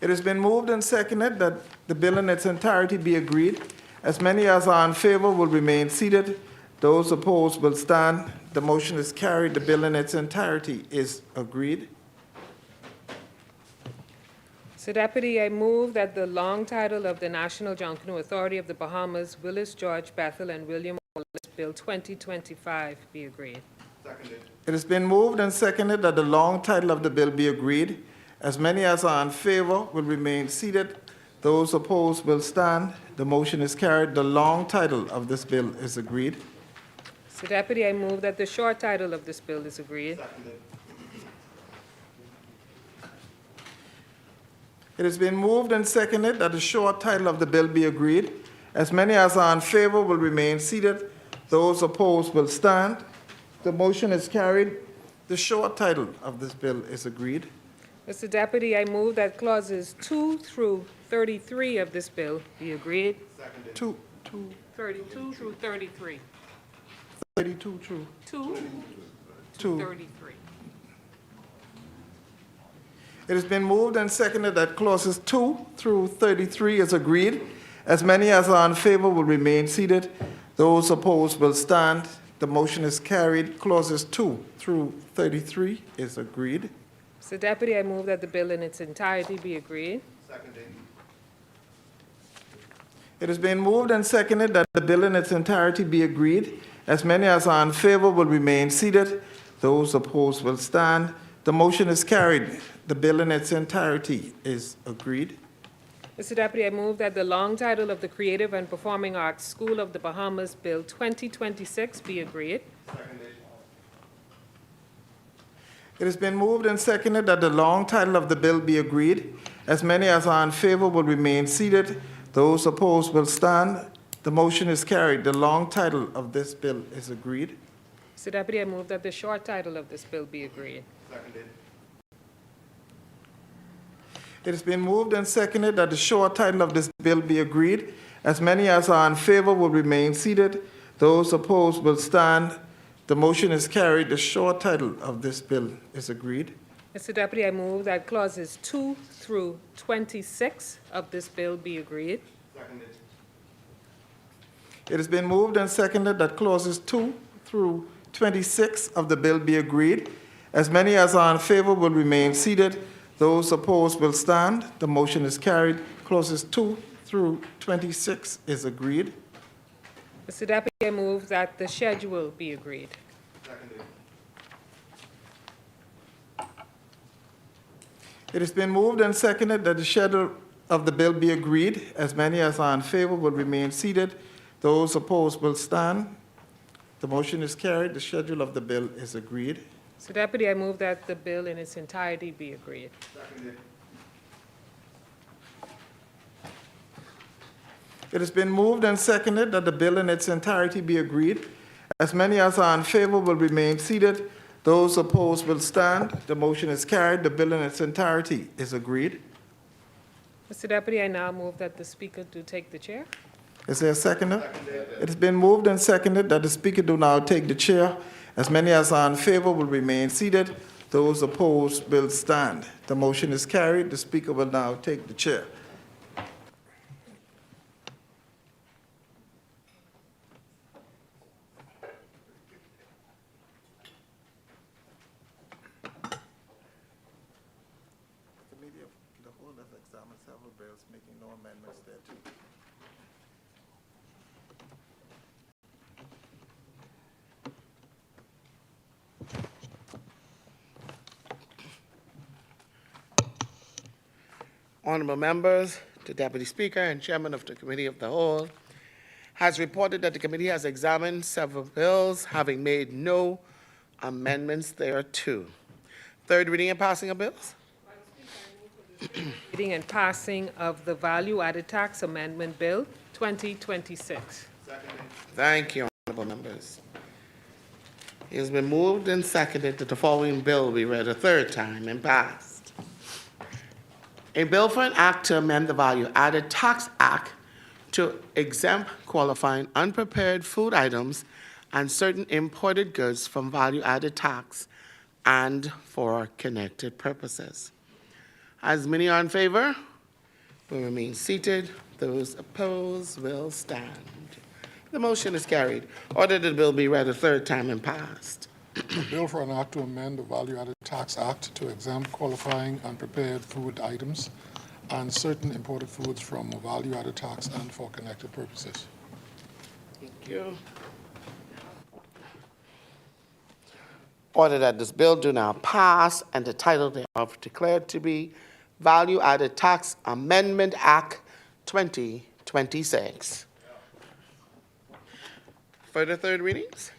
It has been moved and seconded that the bill in its entirety be agreed. As many as are in favor will remain seated. Those opposed will stand. The motion is carried. The bill in its entirety is agreed. Mr. Deputy, I move that the long title of the National Junkanoo Authority of the Bahamas, Willis, George, Bethel, and William Wallace Bill 2025 be agreed. It has been moved and seconded that the long title of the bill be agreed. As many as are in favor will remain seated. Those opposed will stand. The motion is carried. The long title of this bill is agreed. Mr. Deputy, I move that the short title of this bill is agreed. It has been moved and seconded that the short title of the bill be agreed. As many as are in favor will remain seated. Those opposed will stand. The motion is carried. The short title of this bill is agreed. Mr. Deputy, I move that clauses 2 through 33 of this bill be agreed. 32 through 33. 32 true. 2 to Two. 33. It has been moved and seconded that clauses 2 through 33 is agreed. As many as are in favor will remain seated. Those opposed will stand. The motion is carried. Clauses 2 through 33 is agreed. Mr. Deputy, I move that the bill in its entirety be agreed. It has been moved and seconded that the bill in its entirety be agreed. As many as are in favor will remain seated. Those opposed will stand. The motion is carried. The bill in its entirety is agreed. Mr. Deputy, I move that the long title of the Creative and Performing Arts School of the Bahamas Bill 2026 be agreed. It has been moved and seconded that the long title of the bill be agreed. As many as are in favor will remain seated. Those opposed will stand. The motion is carried. The long title of this bill is agreed. Mr. Deputy, I move that the short title of this bill be agreed. It has been moved and seconded that the short title of this bill be agreed. As many as are in favor will remain seated. Those opposed will stand. The motion is carried. The short title of this bill is agreed. Mr. Deputy, I move that clauses 2 through 26 of this bill be agreed. It has been moved and seconded that clauses 2 through 26 of the bill be agreed. As many as are in favor will remain seated. Those opposed will stand. The motion is carried. Clauses 2 through 26 is agreed. Mr. Deputy, I move that the schedule be agreed. It has been moved and seconded that the schedule of the bill be agreed. As many as are in favor will remain seated. Those opposed will stand. The motion is carried. The schedule of the bill is agreed. Mr. Deputy, I move that the bill in its entirety be agreed. It has been moved and seconded that the bill in its entirety be agreed. As many as are in favor will remain seated. Those opposed will stand. The motion is carried. The bill in its entirety is agreed. Mr. Deputy, I now move that the Speaker do take the chair. Is there a seconder? It has been moved and seconded that the Speaker do now take the chair. As many as are in favor will remain seated. Those opposed will stand. The motion is carried. The Speaker will now take the chair. The whole has examined several bills, making no amendments thereto. Honorable members, the Deputy Speaker and Chairman of the Committee of the Whole has reported that the committee has examined several bills, having made no amendments thereto. Third reading and passing of bills. Reading and passing of the Value-Added Tax Amendment Bill 2026. Thank you, honorable members. It has been moved and seconded that the following bill be read a third time and passed. A bill for an act to amend the Value-Added Tax Act to exempt qualifying unprepared food items and certain imported goods from value-added tax and for connected purposes. As many are in favor, will remain seated. Those opposed will stand. The motion is carried. Order that the bill be read a third time and passed. A bill for an act to amend the Value-Added Tax Act to exempt qualifying unprepared food items and certain imported foods from a value-added tax and for connected purposes. Thank you. Order that this bill do now pass and the title thereof declared to be Value-Added Tax Amendment Act 2026. Further third readings?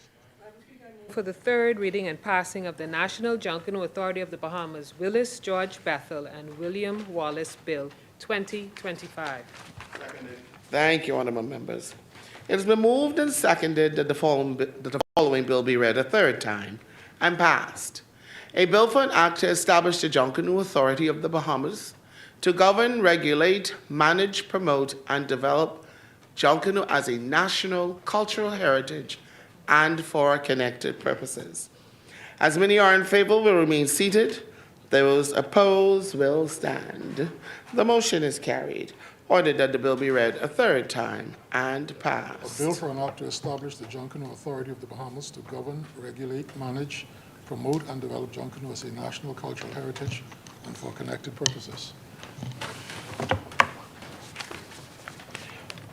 For the third reading and passing of the National Junkanoo Authority of the Bahamas, Willis George Bethel and William Wallace Bill 2025. Thank you, honorable members. It has been moved and seconded that the following bill be read a third time and passed. A bill for an act to establish the Junkanoo Authority of the Bahamas to govern, regulate, manage, promote, and develop Junkanoo as a national cultural heritage and for connected purposes. As many are in favor will remain seated. Those opposed will stand. The motion is carried. Ordered that the bill be read a third time and passed. A bill for an act to establish the Junkanoo Authority of the Bahamas to govern, regulate, manage, promote, and develop Junkanoo as a national cultural heritage and for connected purposes.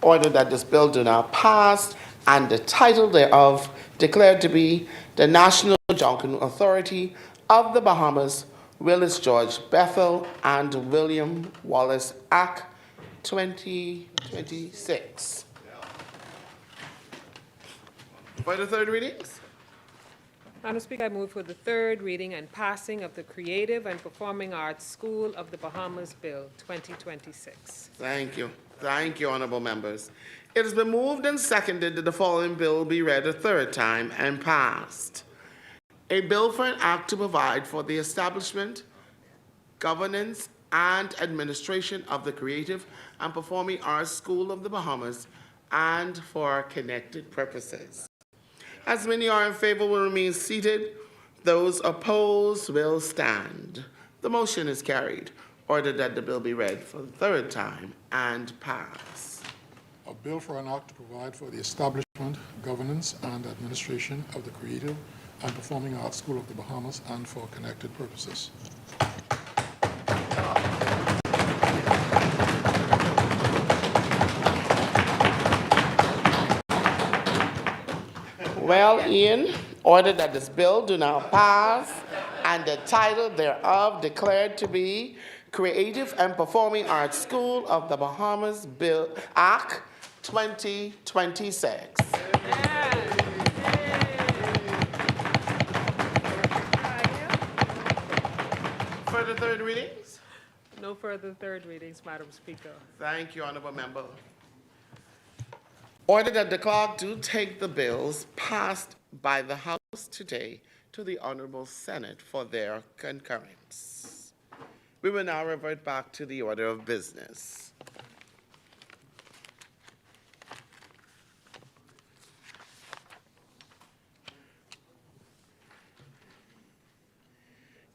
Ordered that this bill do now pass and the title thereof declared to be the National Junkanoo Authority of the Bahamas, Willis George Bethel and William Wallace Act 2026. For the third readings? Madam Speaker, I move for the third reading and passing of the Creative and Performing Arts School of the Bahamas Bill 2026. Thank you. Thank you, honorable members. It has been moved and seconded that the following bill be read a third time and passed. A bill for an act to provide for the establishment, governance, and administration of the Creative and Performing Arts School of the Bahamas and for connected purposes. As many are in favor will remain seated. Those opposed will stand. The motion is carried. Order that the bill be read for the third time and pass. A bill for an act to provide for the establishment, governance, and administration of the Creative and Performing Arts School of the Bahamas and for connected purposes. Well, Ian, order that this bill do now pass and the title thereof declared to be Creative and Performing Arts School of the Bahamas Bill Act 2026. Further third readings? No further third readings, Madam Speaker. Thank you, honorable member. Order that the clerk do take the bills passed by the House today to the Honorable Senate for their concurrence. We will now revert back to the order of business.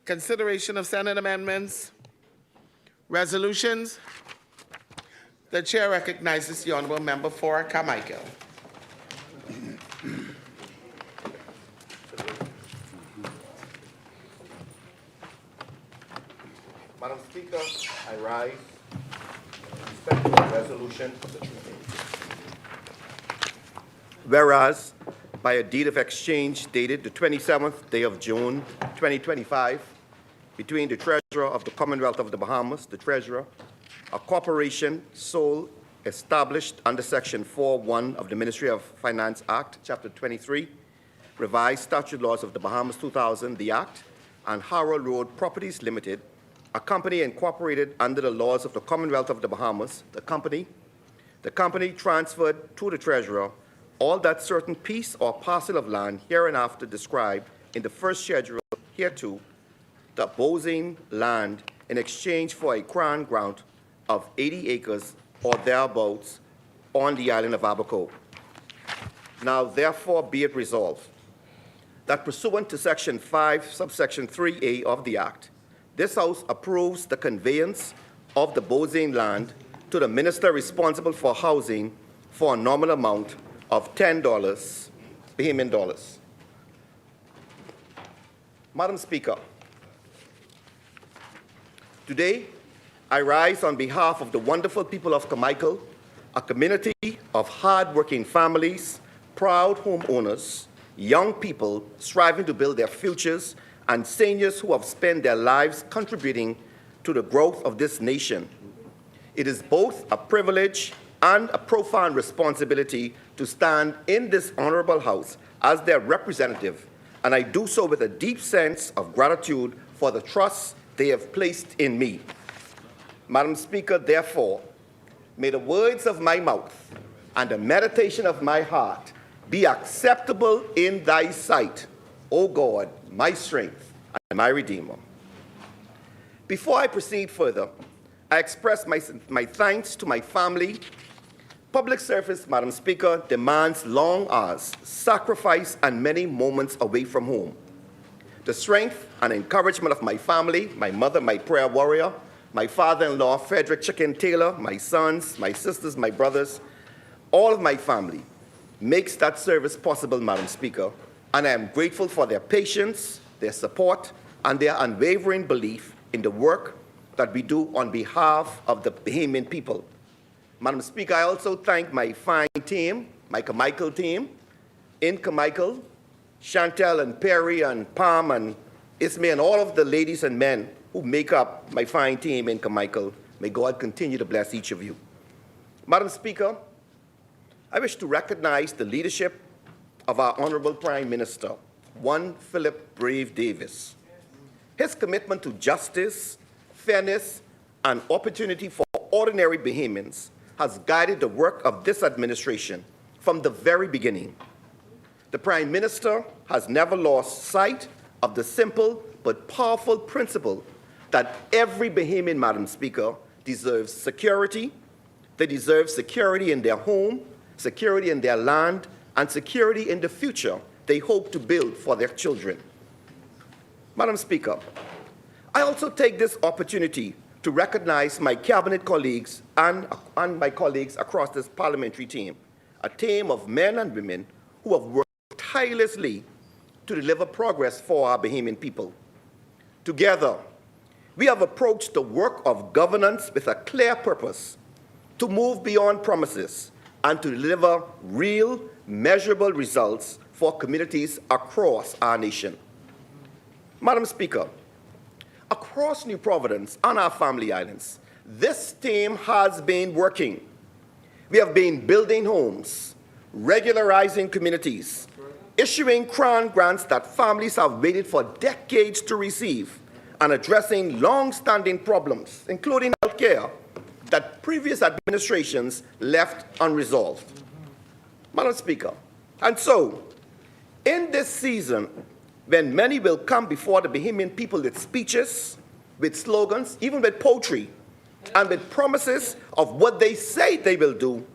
Consideration of Senate amendments, resolutions. The chair recognizes the honorable member for Carmichael. Madam Speaker, I rise in respect to the resolution of the Treaty. Whereas, by a deed of exchange dated the 27th day of June, 2025, between the Treasurer of the Commonwealth of the Bahamas, the Treasurer, a corporation sole established under Section 4.1 of the Ministry of Finance Act, Chapter 23, Revised Statute Laws of the Bahamas 2000, the Act, and Harold Road Properties Limited, a company incorporated under the laws of the Commonwealth of the Bahamas, the company transferred to the Treasurer all that certain piece or parcel of land hereinafter described in the first schedule hereto, the Bozine land, in exchange for a crown grant of 80 acres or thereabouts on the island of Abaco. Now, therefore, be it resolved that pursuant to Section 5, subsection 3A of the Act, this House approves the conveyance of the Bozine land to the Minister responsible for housing for a nominal amount of $10 Bahamian dollars. Madam Speaker, today I rise on behalf of the wonderful people of Carmichael, a community of hard-working families, proud homeowners, young people striving to build their futures, and seniors who have spent their lives contributing to the growth of this nation. It is both a privilege and a profound responsibility to stand in this honorable House as their representative, and I do so with a deep sense of gratitude for the trust they have placed in me. Madam Speaker, therefore, may the words of my mouth and the meditation of my heart be acceptable in thy sight, O God, my strength and my Redeemer. Before I proceed further, I express my thanks to my family. Public service, Madam Speaker, demands long hours, sacrifice, and many moments away from home. The strength and encouragement of my family, my mother, my prayer warrior, my father-in-law, Frederick Chicken Taylor, my sons, my sisters, my brothers, all of my family makes that service possible, Madam Speaker, and I am grateful for their patience, their support, and their unwavering belief in the work that we do on behalf of the Bahamian people. Madam Speaker, I also thank my fine team, my Carmichael team, in Carmichael, Chantel and Perry and Palm and Ismay and all of the ladies and men who make up my fine team in Carmichael. May God continue to bless each of you. Madam Speaker, I wish to recognize the leadership of our Honorable Prime Minister, one Philip Brave Davis. His commitment to justice, fairness, and opportunity for ordinary Bahamians has guided the work of this administration from the very beginning. The Prime Minister has never lost sight of the simple but powerful principle that every Bahamian, Madam Speaker, deserves security. They deserve security in their home, security in their land, and security in the future they hope to build for their children. Madam Speaker, I also take this opportunity to recognize my cabinet colleagues and my colleagues across this parliamentary team, a team of men and women who have worked tirelessly to deliver progress for our Bahamian people. Together, we have approached the work of governance with a clear purpose to move beyond promises and to deliver real, measurable results for communities across our nation. Madam Speaker, across New Providence and our family islands, this team has been working. We have been building homes, regularizing communities, issuing crown grants that families have waited for decades to receive, and addressing long-standing problems, including health care, that previous administrations left unresolved. Madam Speaker, and so, in this season, when many will come before the Bahamian people with speeches, with slogans, even with poetry, and with promises of what they say they will do,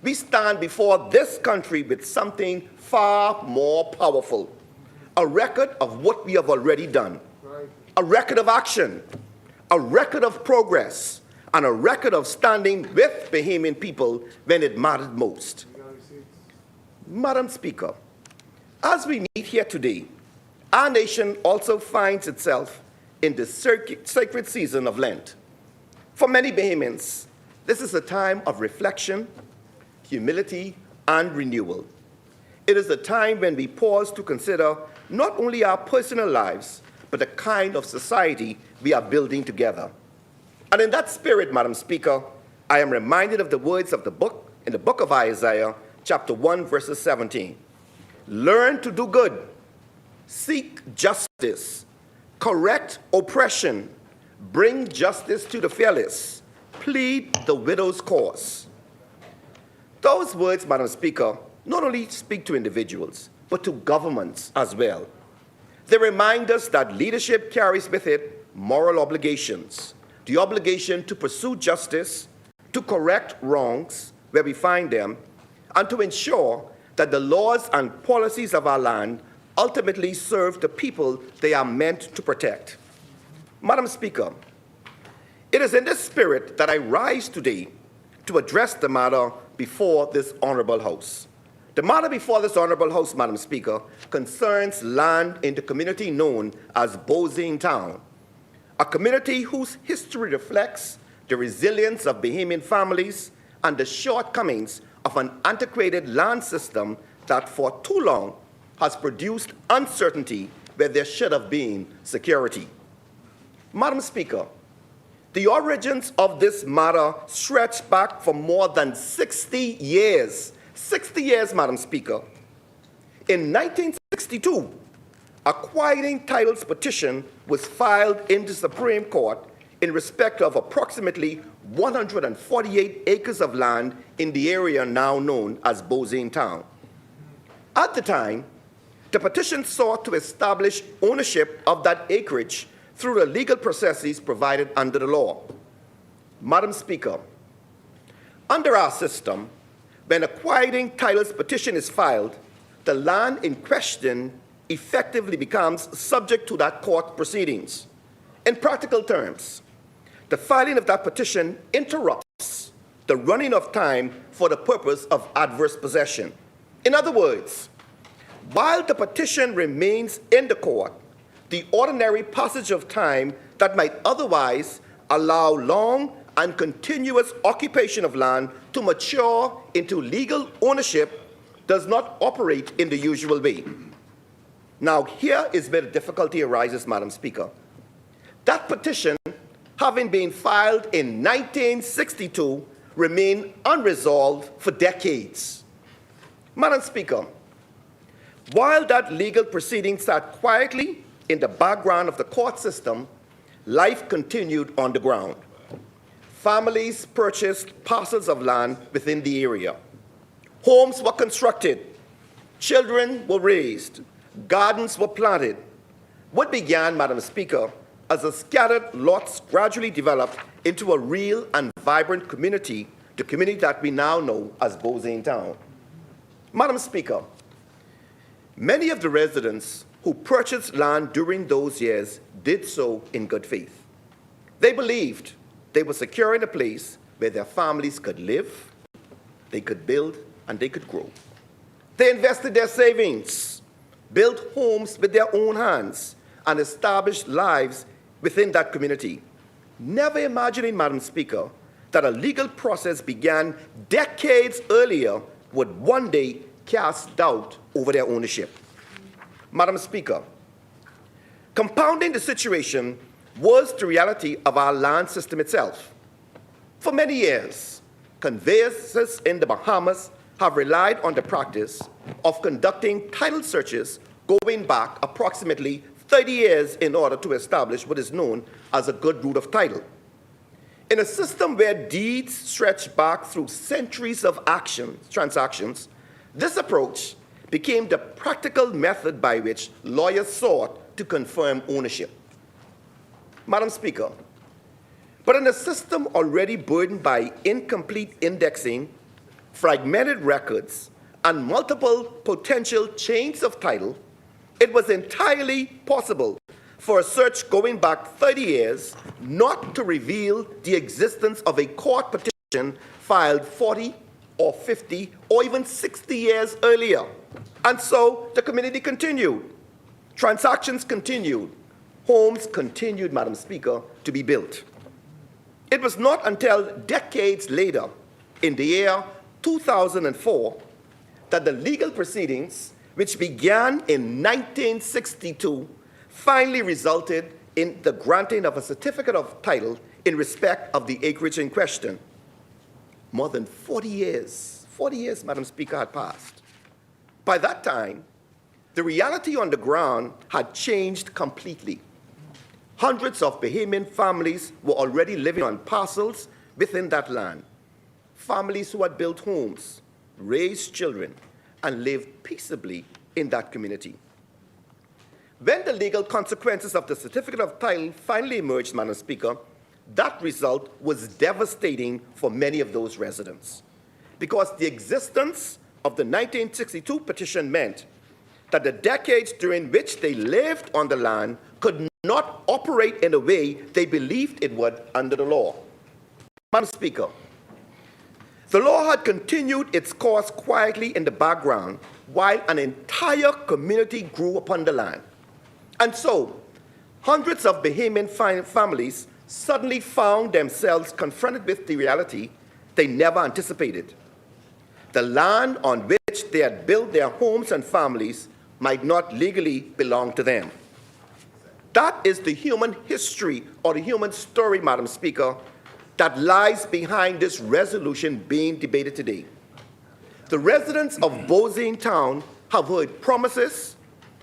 we stand before this country with something far more powerful, a record of what we have already done, a record of action, a record of progress, and a record of standing with Bahamian people when it mattered most. Madam Speaker, as we meet here today, our nation also finds itself in the sacred season of Lent. For many Bahamians, this is a time of reflection, humility, and renewal. It is a time when we pause to consider not only our personal lives, but the kind of society we are building together. And in that spirit, Madam Speaker, I am reminded of the words of the book, in the book of Isaiah, chapter 1, verses 17. Learn to do good, seek justice, correct oppression, bring justice to the fearless, plead the widow's cause. Those words, Madam Speaker, not only speak to individuals, but to governments as well. They remind us that leadership carries with it moral obligations, the obligation to pursue justice, to correct wrongs where we find them, and to ensure that the laws and policies of our land ultimately serve the people they are meant to protect. Madam Speaker, it is in this spirit that I rise today to address the matter before this honorable House. The matter before this honorable House, Madam Speaker, concerns land in the community known as Bozine Town, a community whose history reflects the resilience of Bahamian families and the shortcomings of an antiquated land system that for too long has produced uncertainty where there should have been security. Madam Speaker, the origins of this matter stretch back for more than 60 years. 60 years, Madam Speaker. In 1962, a quieting titles petition was filed in the Supreme Court in respect of approximately 148 acres of land in the area now known as Bozine Town. At the time, the petition sought to establish ownership of that acreage through the legal processes provided under the law. Madam Speaker, under our system, when a quieting titles petition is filed, the land in question effectively becomes subject to that court proceedings. In practical terms, the filing of that petition interrupts the running of time for the purpose of adverse possession. In other words, while the petition remains in the court, the ordinary passage of time that might otherwise allow long and continuous occupation of land to mature into legal ownership does not operate in the usual way. Now, here is where the difficulty arises, Madam Speaker. That petition, having been filed in 1962, remained unresolved for decades. Madam Speaker, While that legal proceeding sat quietly in the background of the court system, life continued on the ground. Families purchased parcels of land within the area. Homes were constructed. Children were raised. Gardens were planted. What began, Madam Speaker, as a scattered lots gradually developed into a real and vibrant community, the community that we now know as Bozane Town. Madam Speaker, many of the residents who purchased land during those years did so in good faith. They believed they were securing a place where their families could live, they could build, and they could grow. They invested their savings, built homes with their own hands, and established lives within that community, never imagining, Madam Speaker, that a legal process began decades earlier would one day cast doubt over their ownership. Madam Speaker, compounding the situation was the reality of our land system itself. For many years, conveyancers in the Bahamas have relied on the practice of conducting title searches going back approximately 30 years in order to establish what is known as a good root of title. In a system where deeds stretch back through centuries of transactions, this approach became the practical method by which lawyers sought to confirm ownership. Madam Speaker, but in a system already burdened by incomplete indexing, fragmented records, and multiple potential chains of title, it was entirely possible for a search going back 30 years not to reveal the existence of a court petition filed 40 or 50 or even 60 years earlier. And so the community continued. Transactions continued. Homes continued, Madam Speaker, to be built. It was not until decades later, in the year 2004, that the legal proceedings, which began in 1962, finally resulted in the granting of a certificate of title in respect of the acreage in question. More than 40 years, Madam Speaker, had passed. By that time, the reality on the ground had changed completely. Hundreds of Bahamian families were already living on parcels within that land. Families who had built homes, raised children, and lived peaceably in that community. When the legal consequences of the certificate of title finally emerged, Madam Speaker, that result was devastating for many of those residents, because the existence of the 1962 petition meant that the decades during which they lived on the land could not operate in a way they believed it would under the law. Madam Speaker, the law had continued its course quietly in the background while an entire community grew upon the land. And so, hundreds of Bahamian families suddenly found themselves confronted with the reality they never anticipated. The land on which they had built their homes and families might not legally belong to them. That is the human history or the human story, Madam Speaker, that lies behind this resolution being debated today. The residents of Bozane Town have heard promises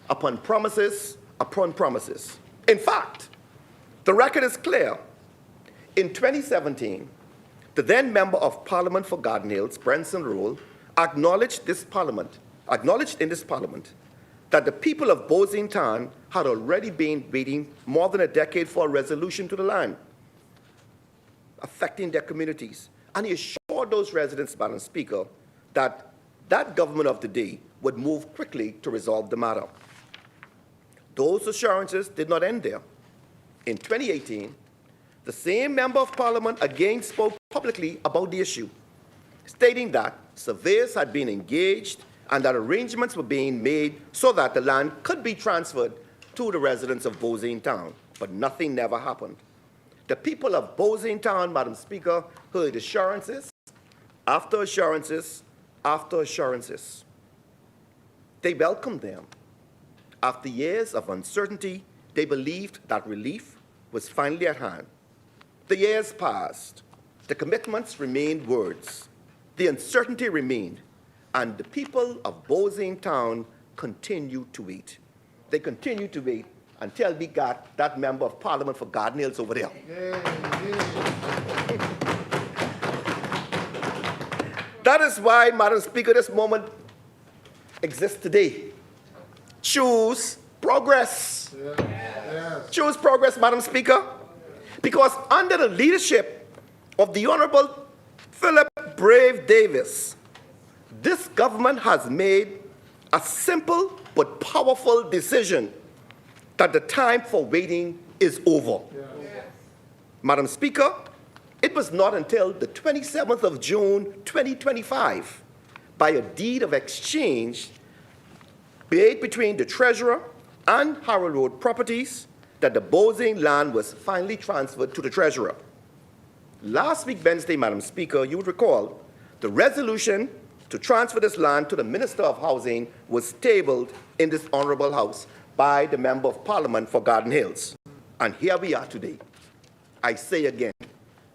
upon promises upon promises. In fact, the record is clear. In 2017, the then Member of Parliament for Garden Hills, Brenson Roll, acknowledged in this Parliament that the people of Bozane Town had already been waiting more than a decade for a resolution to the land affecting their communities. And he assured those residents, Madam Speaker, that that government of the day would move quickly to resolve the matter. Those assurances did not end there. In 2018, the same Member of Parliament again spoke publicly about the issue, stating that surveyors had been engaged and that arrangements were being made so that the land could be transferred to the residents of Bozane Town, but nothing never happened. The people of Bozane Town, Madam Speaker, heard assurances after assurances after assurances. They welcomed them. After years of uncertainty, they believed that relief was finally at hand. The years passed. The commitments remained words. The uncertainty remained. And the people of Bozane Town continue to wait. They continue to wait until we got that member of parliament for Garden Hills over there. That is why, Madam Speaker, this moment exists today. Choose progress. Choose progress, Madam Speaker, because under the leadership of the Honorable Philip Brave Davis, this government has made a simple but powerful decision that the time for waiting is over. Madam Speaker, it was not until the 27th of June 2025, by a deed of exchange made between the Treasurer and Harold Road Properties, that the Bozing land was finally transferred to the Treasurer. Last week, Wednesday, Madam Speaker, you would recall, the resolution to transfer this land to the Minister of Housing was tabled in this Honorable House by the Member of Parliament for Garden Hills. And here we are today. I say again,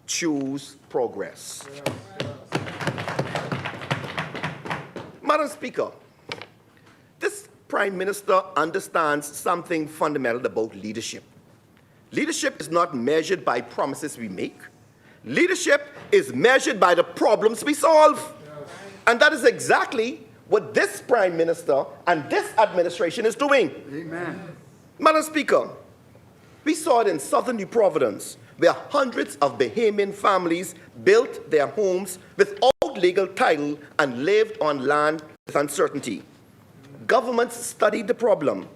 choose progress. Madam Speaker, this Prime Minister understands something fundamental about leadership. Leadership is not measured by promises we make. Leadership is measured by the problems we solve. And that is exactly what this Prime Minister and this administration is doing. Amen. Madam Speaker, we saw it in southern New Providence, where hundreds of Bahamian families built their homes without legal title and lived on land with uncertainty. Governments studied the problem.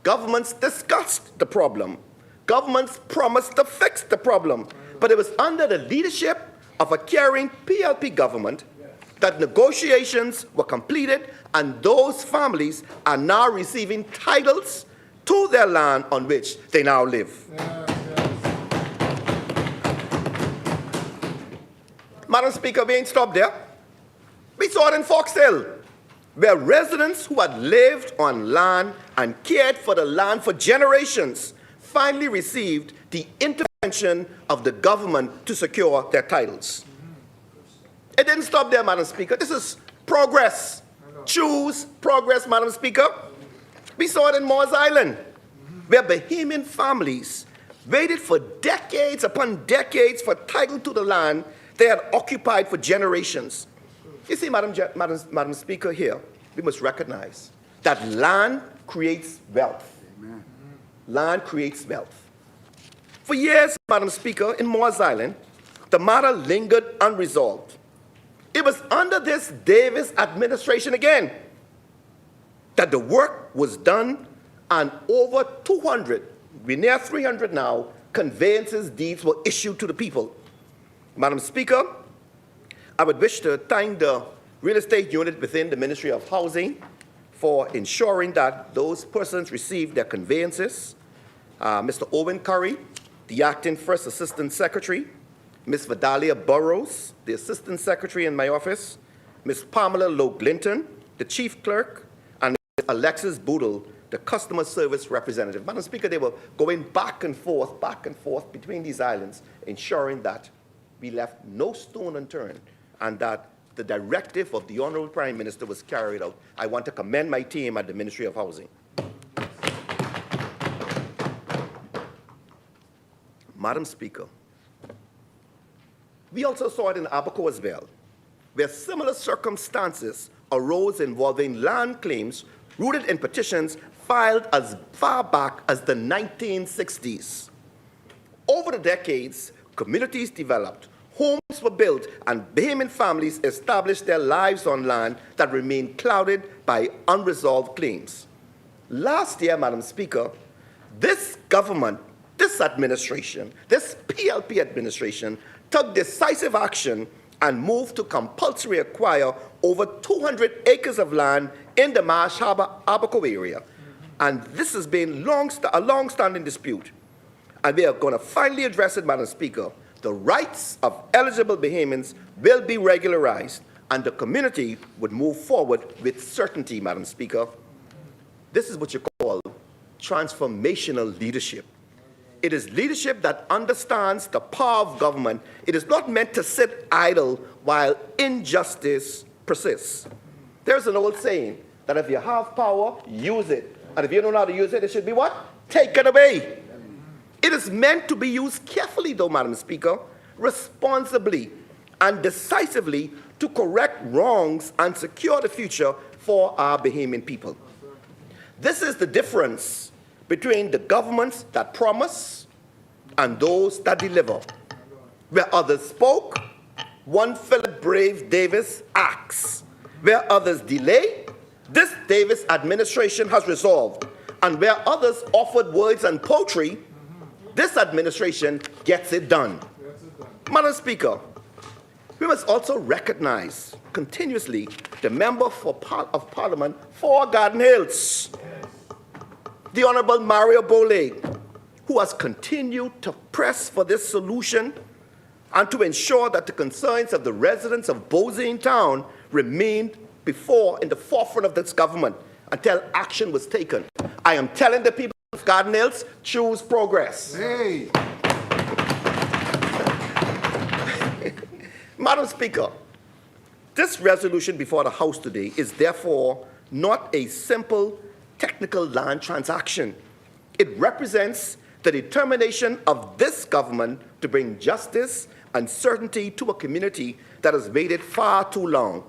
Governments discussed the problem. Governments promised to fix the problem. But it was under the leadership of a caring PLP government that negotiations were completed, and those families are now receiving titles to their land on which they now live. Madam Speaker, we ain't stopped there. We saw it in Fox Hill, where residents who had lived on land and cared for the land for generations finally received the intervention of the government to secure their titles. It didn't stop there, Madam Speaker. This is progress. Choose progress, Madam Speaker. We saw it in Moores Island, where Bahamian families waited for decades upon decades for title to the land they had occupied for generations. You see, Madam Speaker, here, we must recognize that land creates wealth. Amen. Land creates wealth. For years, Madam Speaker, in Moores Island, the matter lingered unresolved. It was under this Davis administration again that the work was done, and over 200, we're near 300 now, conveyances deeds were issued to the people. Madam Speaker, I would wish to thank the real estate unit within the Ministry of Housing for ensuring that those persons receive their conveyances. Mr. Owen Curry, the Acting First Assistant Secretary, Ms. Vidalia Burrows, the Assistant Secretary in my office, Ms. Pamela Lowe-Glinton, the Chief Clerk, and Ms. Alexis Boodle, the Customer Service Representative. Madam Speaker, they were going back and forth between these islands, ensuring that we left no stone unturned and that the directive of the Honorable Prime Minister was carried out. I want to commend my team at the Ministry of Housing. Madam Speaker, we also saw it in Abaco as well, where similar circumstances arose involving land claims rooted in petitions filed as far back as the 1960s. Over the decades, communities developed, homes were built, and Bahamian families established their lives on land that remained clouded by unresolved claims. Last year, Madam Speaker, this government, this administration, this PLP administration, took decisive action and moved to compulsory acquire over 200 acres of land in the Marsh Harbor, Abaco area. And this has been a long-standing dispute. And we are going to finally address it, Madam Speaker. The rights of eligible Bahamians will be regularized, and the community would move forward with certainty, Madam Speaker. This is what you call transformational leadership. It is leadership that understands the power of government. It is not meant to sit idle while injustice persists. There's an old saying, that if you have power, use it. And if you don't know how to use it, it should be what? Taken away. It is meant to be used carefully, though, Madam Speaker, responsibly and decisively to correct wrongs and secure the future for our Bahamian people. This is the difference between the governments that promise and those that deliver. Where others spoke, one Philip Brave Davis acts. Where others delay, this Davis administration has resolved. And where others offered words and poetry, this administration gets it done. Madam Speaker, we must also recognize continuously the Member of Parliament for Garden Hills, the Honorable Mario Boley, who has continued to press for this solution and to ensure that the concerns of the residents of Bozine Town remained in the forefront of this government until action was taken. I am telling the people of Garden Hills, choose progress. Hey. Madam Speaker, this resolution before the House today is therefore not a simple technical land transaction. It represents the determination of this government to bring justice and certainty to a community that has waited far too long.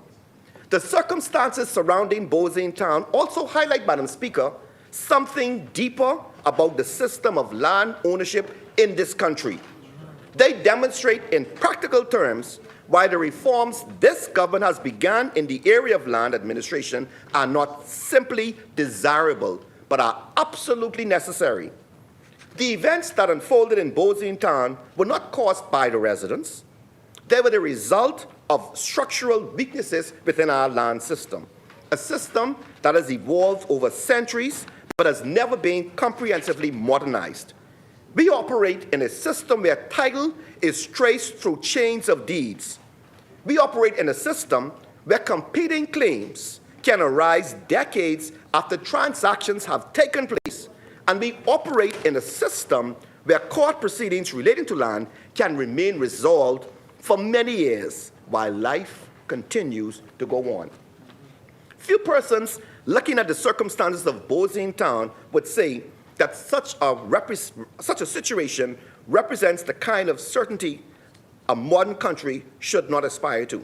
The circumstances surrounding Bozine Town also highlight, Madam Speaker, something deeper about the system of land ownership in this country. They demonstrate in practical terms why the reforms this government has begun in the area of land administration are not simply desirable, but are absolutely necessary. The events that unfolded in Bozine Town were not caused by the residents. They were the result of structural weaknesses within our land system, a system that has evolved over centuries but has never been comprehensively modernized. We operate in a system where title is traced through chains of deeds. We operate in a system where competing claims can arise decades after transactions have taken place. And we operate in a system where court proceedings relating to land can remain resolved for many years while life continues to go on. Few persons looking at the circumstances of Bozine Town would say that such a situation represents the kind of certainty a modern country should not aspire to.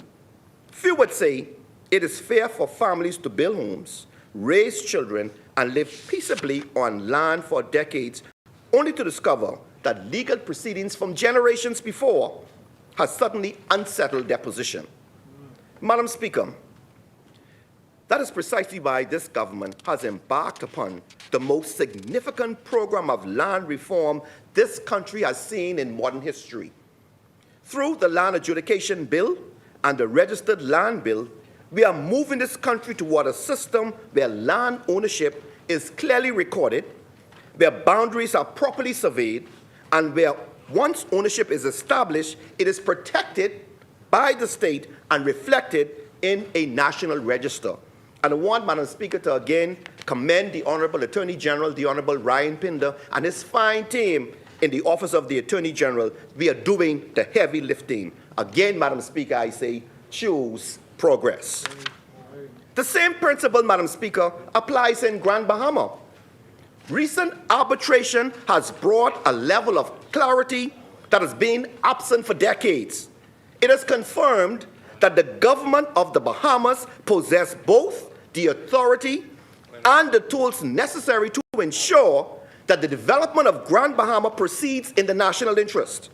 Few would say it is fair for families to build homes, raise children, and live peaceably on land for decades, only to discover that legal proceedings from generations before has suddenly unsettled their position. Madam Speaker, that is precisely why this government has embarked upon the most significant program of land reform this country has seen in modern history. Through the Land Adjudication Bill and the Registered Land Bill, we are moving this country toward a system where land ownership is clearly recorded, where boundaries are properly surveyed, and where once ownership is established, it is protected by the state and reflected in a national register. And I want, Madam Speaker, to again commend the Honorable Attorney General, the Honorable Ryan Pinder, and his fine team in the Office of the Attorney General. We are doing the heavy lifting. Again, Madam Speaker, I say, choose progress. The same principle, Madam Speaker, applies in Grand Bahama. Recent arbitration has brought a level of clarity that has been absent for decades. It has confirmed that the government of the Bahamas possess both the authority and the tools necessary to ensure that the development of Grand Bahama proceeds in the national interest.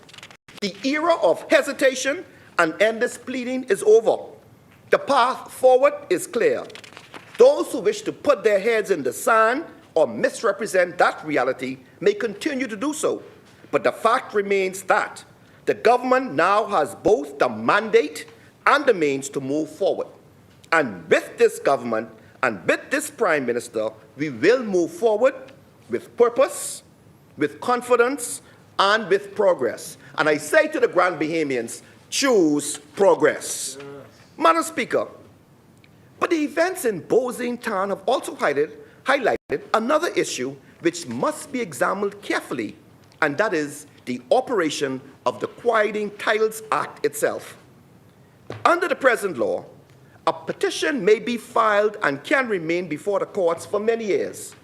The era of hesitation and endless pleading is over. The path forward is clear. Those who wish to put their heads in the sand or misrepresent that reality may continue to do so. But the fact remains that the government now has both the mandate and the means to move forward. And with this government and with this Prime Minister, we will move forward with purpose, with confidence, and with progress. And I say to the Grand Bahamians, choose progress. Yes. Madam Speaker, but the events in Bozine Town have also highlighted another issue which must be examined carefully, and that is the operation of the Quieting Titles Act itself. Under the present law, a petition may be filed and can remain before the courts for many years.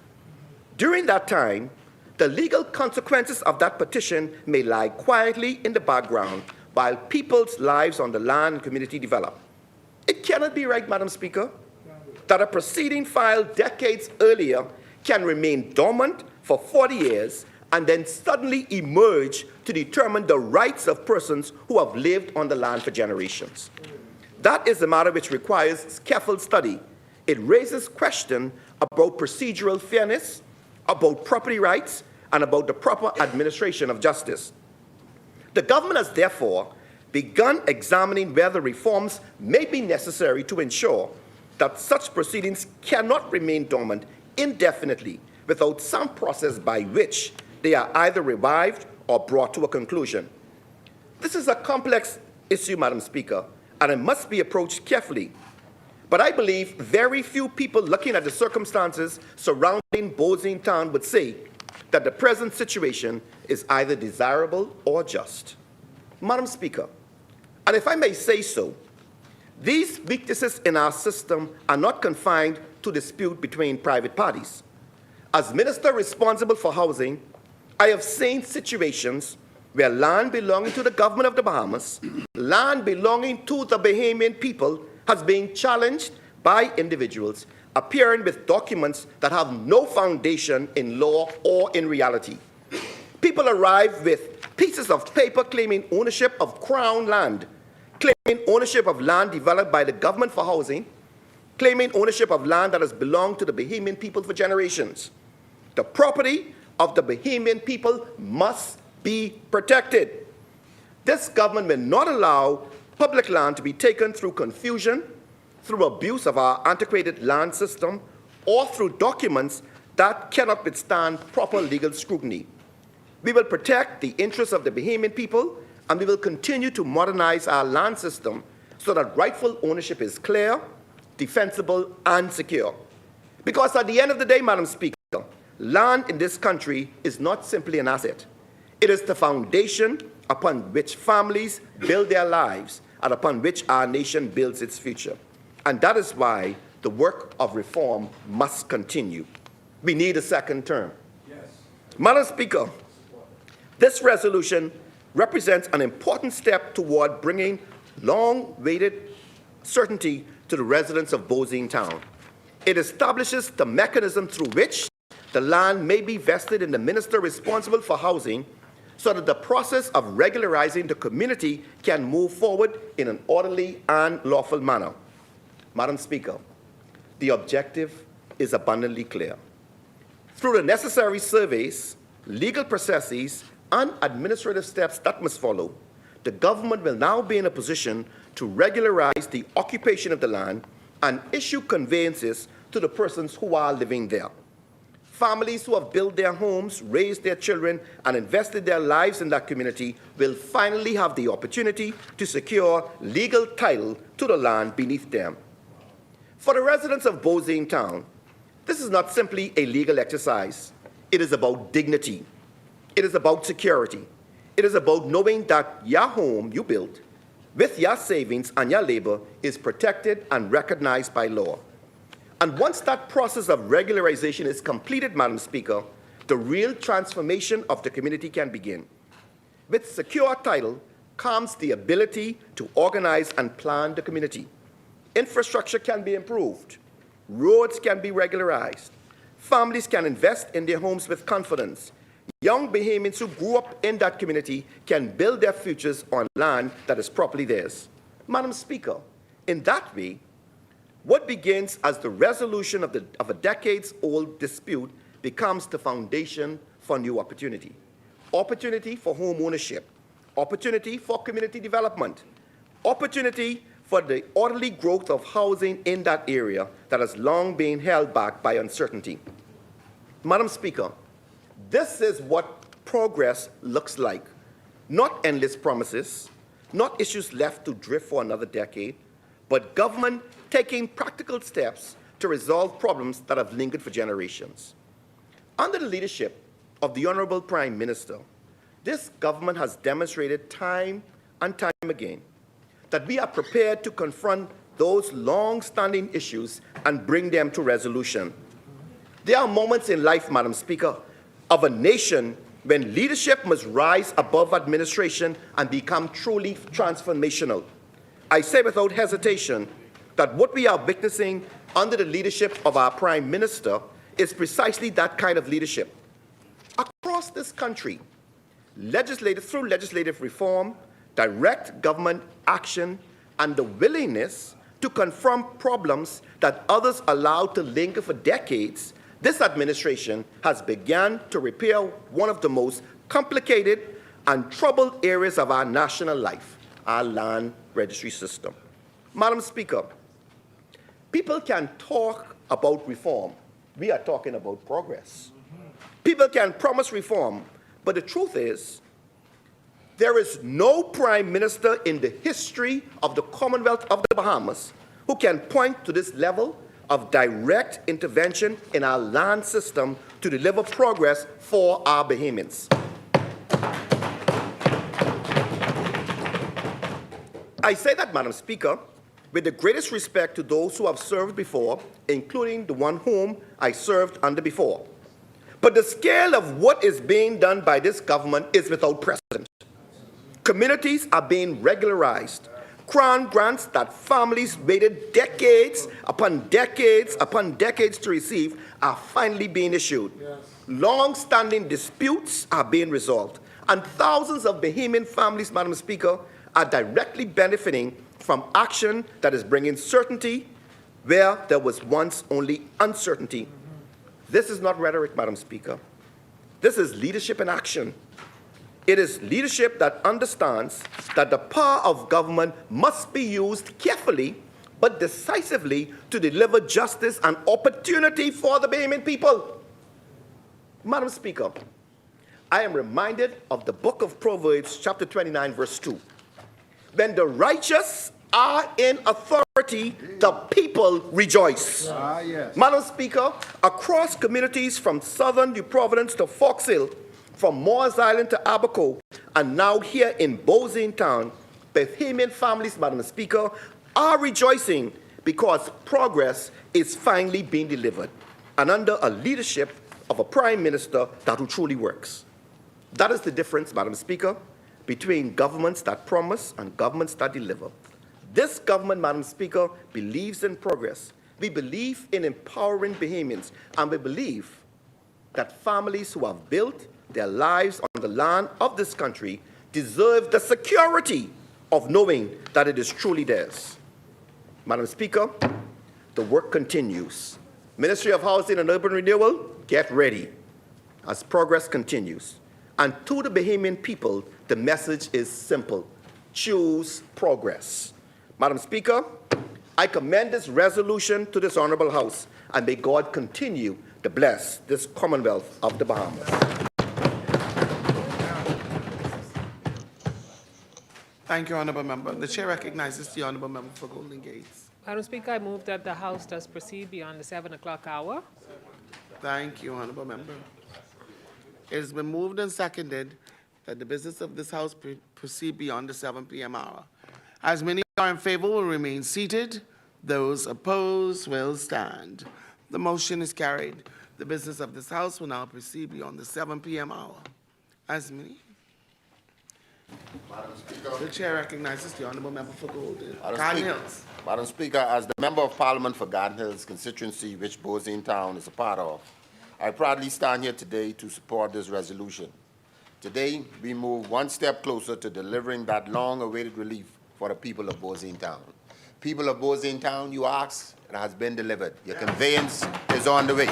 During that time, the legal consequences of that petition may lie quietly in the background while people's lives on the land and community develop. It cannot be right, Madam Speaker, that a proceeding filed decades earlier can remain dormant for 40 years and then suddenly emerge to determine the rights of persons who have lived on the land for generations. That is a matter which requires careful study. It raises questions about procedural fairness, about property rights, and about the proper administration of justice. The government has therefore begun examining whether reforms may be necessary to ensure that such proceedings cannot remain dormant indefinitely without some process by which they are either revived or brought to a conclusion. This is a complex issue, Madam Speaker, and it must be approached carefully. But I believe very few people looking at the circumstances surrounding Bosing Town would say that the present situation is either desirable or just. Madam Speaker, and if I may say so, these weaknesses in our system are not confined to dispute between private parties. As Minister responsible for housing, I have seen situations where land belonging to the government of the Bahamas, land belonging to the Bahamian people, has been challenged by individuals appearing with documents that have no foundation in law or in reality. People arrive with pieces of paper claiming ownership of Crown land, claiming ownership of land developed by the government for housing, claiming ownership of land that has belonged to the Bahamian people for generations. The property of the Bahamian people must be protected. This government will not allow public land to be taken through confusion, through abuse of our antiquated land system, or through documents that cannot withstand proper legal scrutiny. We will protect the interests of the Bahamian people, and we will continue to modernize our land system so that rightful ownership is clear, defensible, and secure. Because at the end of the day, Madam Speaker, land in this country is not simply an asset. It is the foundation upon which families build their lives and upon which our nation builds its future. And that is why the work of reform must continue. We need a second term. Yes. Madam Speaker, this resolution represents an important step toward bringing long-awaited certainty to the residents of Bosing Town. It establishes the mechanism through which the land may be vested in the minister responsible for housing so that the process of regularizing the community can move forward in an orderly and lawful manner. Madam Speaker, the objective is abundantly clear. Through the necessary surveys, legal processes, and administrative steps that must follow, the government will now be in a position to regularize the occupation of the land and issue conveyances to the persons who are living there. Families who have built their homes, raised their children, and invested their lives in that community will finally have the opportunity to secure legal title to the land beneath them. For the residents of Bosing Town, this is not simply a legal exercise. It is about dignity. It is about security. It is about knowing that your home you built with your savings and your labor is protected and recognized by law. And once that process of regularization is completed, Madam Speaker, the real transformation of the community can begin. With secure title comes the ability to organize and plan the community. Infrastructure can be improved. Roads can be regularized. Families can invest in their homes with confidence. Young Bahamians who grew up in that community can build their futures on land that is properly theirs. Madam Speaker, in that way, what begins as the resolution of a decades-old dispute becomes the foundation for new opportunity. Opportunity for home ownership, opportunity for community development, opportunity for the orderly growth of housing in that area that has long been held back by uncertainty. Madam Speaker, this is what progress looks like. Not endless promises, not issues left to drift for another decade, but government taking practical steps to resolve problems that have lingered for generations. Under the leadership of the Honorable Prime Minister, this government has demonstrated time and time again that we are prepared to confront those long-standing issues and bring them to resolution. There are moments in life, Madam Speaker, of a nation when leadership must rise above administration and become truly transformational. I say without hesitation that what we are witnessing under the leadership of our Prime Minister is precisely that kind of leadership. Across this country, through legislative reform, direct government action, and the willingness to confront problems that others allowed to linger for decades, this administration has begun to repair one of the most complicated and troubled areas of our national life, our land registry system. Madam Speaker, people can talk about reform. We are talking about progress. People can promise reform, but the truth is, there is no Prime Minister in the history of the Commonwealth of the Bahamas who can point to this level of direct intervention in our land system to deliver progress for our Bahamians. I say that, Madam Speaker, with the greatest respect to those who have served before, including the one whom I served under before. But the scale of what is being done by this government is without precedent. Communities are being regularized. Crown grants that families waited decades upon decades upon decades to receive are finally being issued. Yes. Long-standing disputes are being resolved. And thousands of Bahamian families, Madam Speaker, are directly benefiting from action that is bringing certainty where there was once only uncertainty. This is not rhetoric, Madam Speaker. This is leadership in action. It is leadership that understands that the power of government must be used carefully but decisively to deliver justice and opportunity for the Bahamian people. Madam Speaker, I am reminded of the book of Proverbs, chapter 29, verse 2. When the righteous are in authority, the people rejoice. Yes. Madam Speaker, across communities from southern New Providence to Fox Hill, from Moores Island to Abaco, and now here in Bozine Town, Bahamian families, Madam Speaker, are rejoicing because progress is finally being delivered, and under a leadership of a Prime Minister that who truly works. That is the difference, Madam Speaker, between governments that promise and governments that deliver. This government, Madam Speaker, believes in progress. We believe in empowering Bahamians, and we believe that families who have built their lives on the land of this country deserve the security of knowing that it is truly theirs. Madam Speaker, the work continues. Ministry of Housing and Urban Renewal, get ready as progress continues. And to the Bahamian people, the message is simple: choose progress. Madam Speaker, I commend this resolution to this Honorable House, and may God continue to bless this Commonwealth of the Bahamas. Thank you, Honourable Member. The Chair recognizes the Honourable Member for Golden Gates. Madam Speaker, I move that the House does proceed beyond the 7 o'clock hour. Thank you, Honourable Member. It has been moved and seconded that the business of this House proceed beyond the 7 p.m. hour. As many are in favor will remain seated. Those opposed will stand. The motion is carried. The business of this House will now proceed beyond the 7 p.m. hour. As many. Madam Speaker. The Chair recognizes the Honourable Member for Garden Hills. Madam Speaker, as the Member of Parliament for Garden Hills constituency, which Bozine Town is a part of, I proudly stand here today to support this resolution. Today, we move one step closer to delivering that long-awaited relief for the people of Bozine Town. People of Bozine Town, you ask, it has been delivered. Your conveyance is on the way.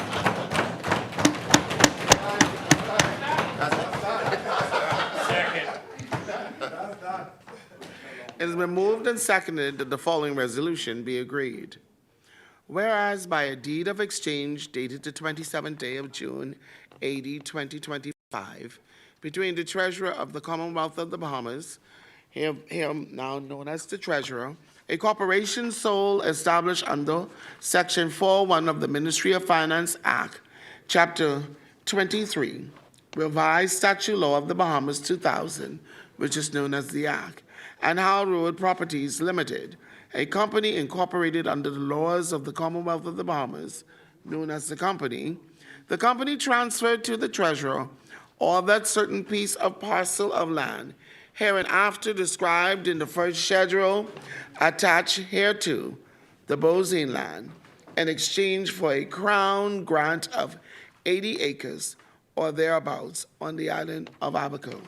It has been moved and seconded that the following resolution be agreed. Whereas by a deed of exchange dated the 27th day of June, AD 2025, between the Treasurer of the Commonwealth of the Bahamas, here now known as the Treasurer, a corporation sole established under Section 4.1 of the Ministry of Finance Act, Chapter 23, Revised Statute Law of the Bahamas 2000, which is known as the Act, and Howell Road Properties Limited, a company incorporated under the laws of the Commonwealth of the Bahamas, known as the company transferred to the treasurer all that certain piece of parcel of land hereinafter described in the first schedule attached hereto, the Bozine land, in exchange for a crown grant of 80 acres or thereabouts on the island of Abaco.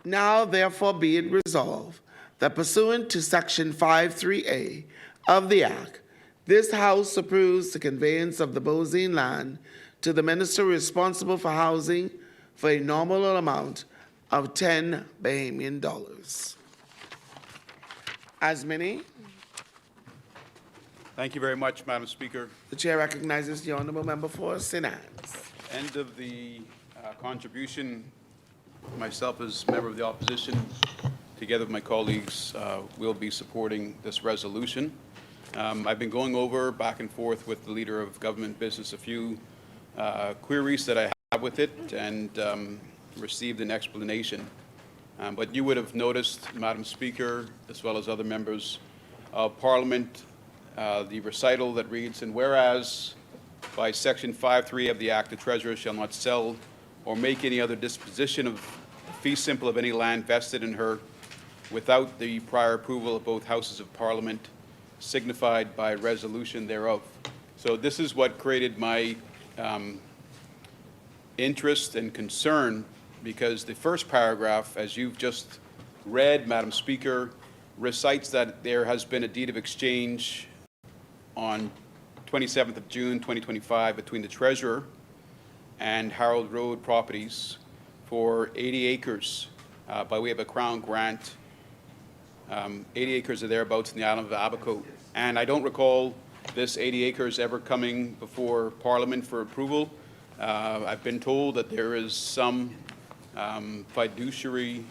Now therefore be it resolved that pursuant to Section 53A of the Act, this House approves the conveyance of the Bozine land to the minister responsible for housing for a nominal amount of $10 Bahamian. As many, Thank you very much, Madam Speaker. the chair recognizes the honorable member for St. Anne's. End of the contribution. Myself as member of the opposition, together with my colleagues, will be supporting this resolution. I've been going over back and forth with the Leader of Government Business a few queries that I have with it and received an explanation. But you would have noticed, Madam Speaker, as well as other members of Parliament, the recital that reads, "And whereas by Section 5.3 of the Act, the Treasurer shall not sell or make any other disposition of fee simple of any land vested in her without the prior approval of both Houses of Parliament, signified by resolution thereof." So this is what created my interest and concern, because the first paragraph, as you've just read, Madam Speaker, recites that there has been a deed of exchange on 27th of June 2025 between the Treasurer and Harold Road Properties for 80 acres by way of a Crown grant, 80 acres or thereabouts in the island of Abaco. And I don't recall this 80 acres ever coming before Parliament for approval. I've been told that there is some fiduciary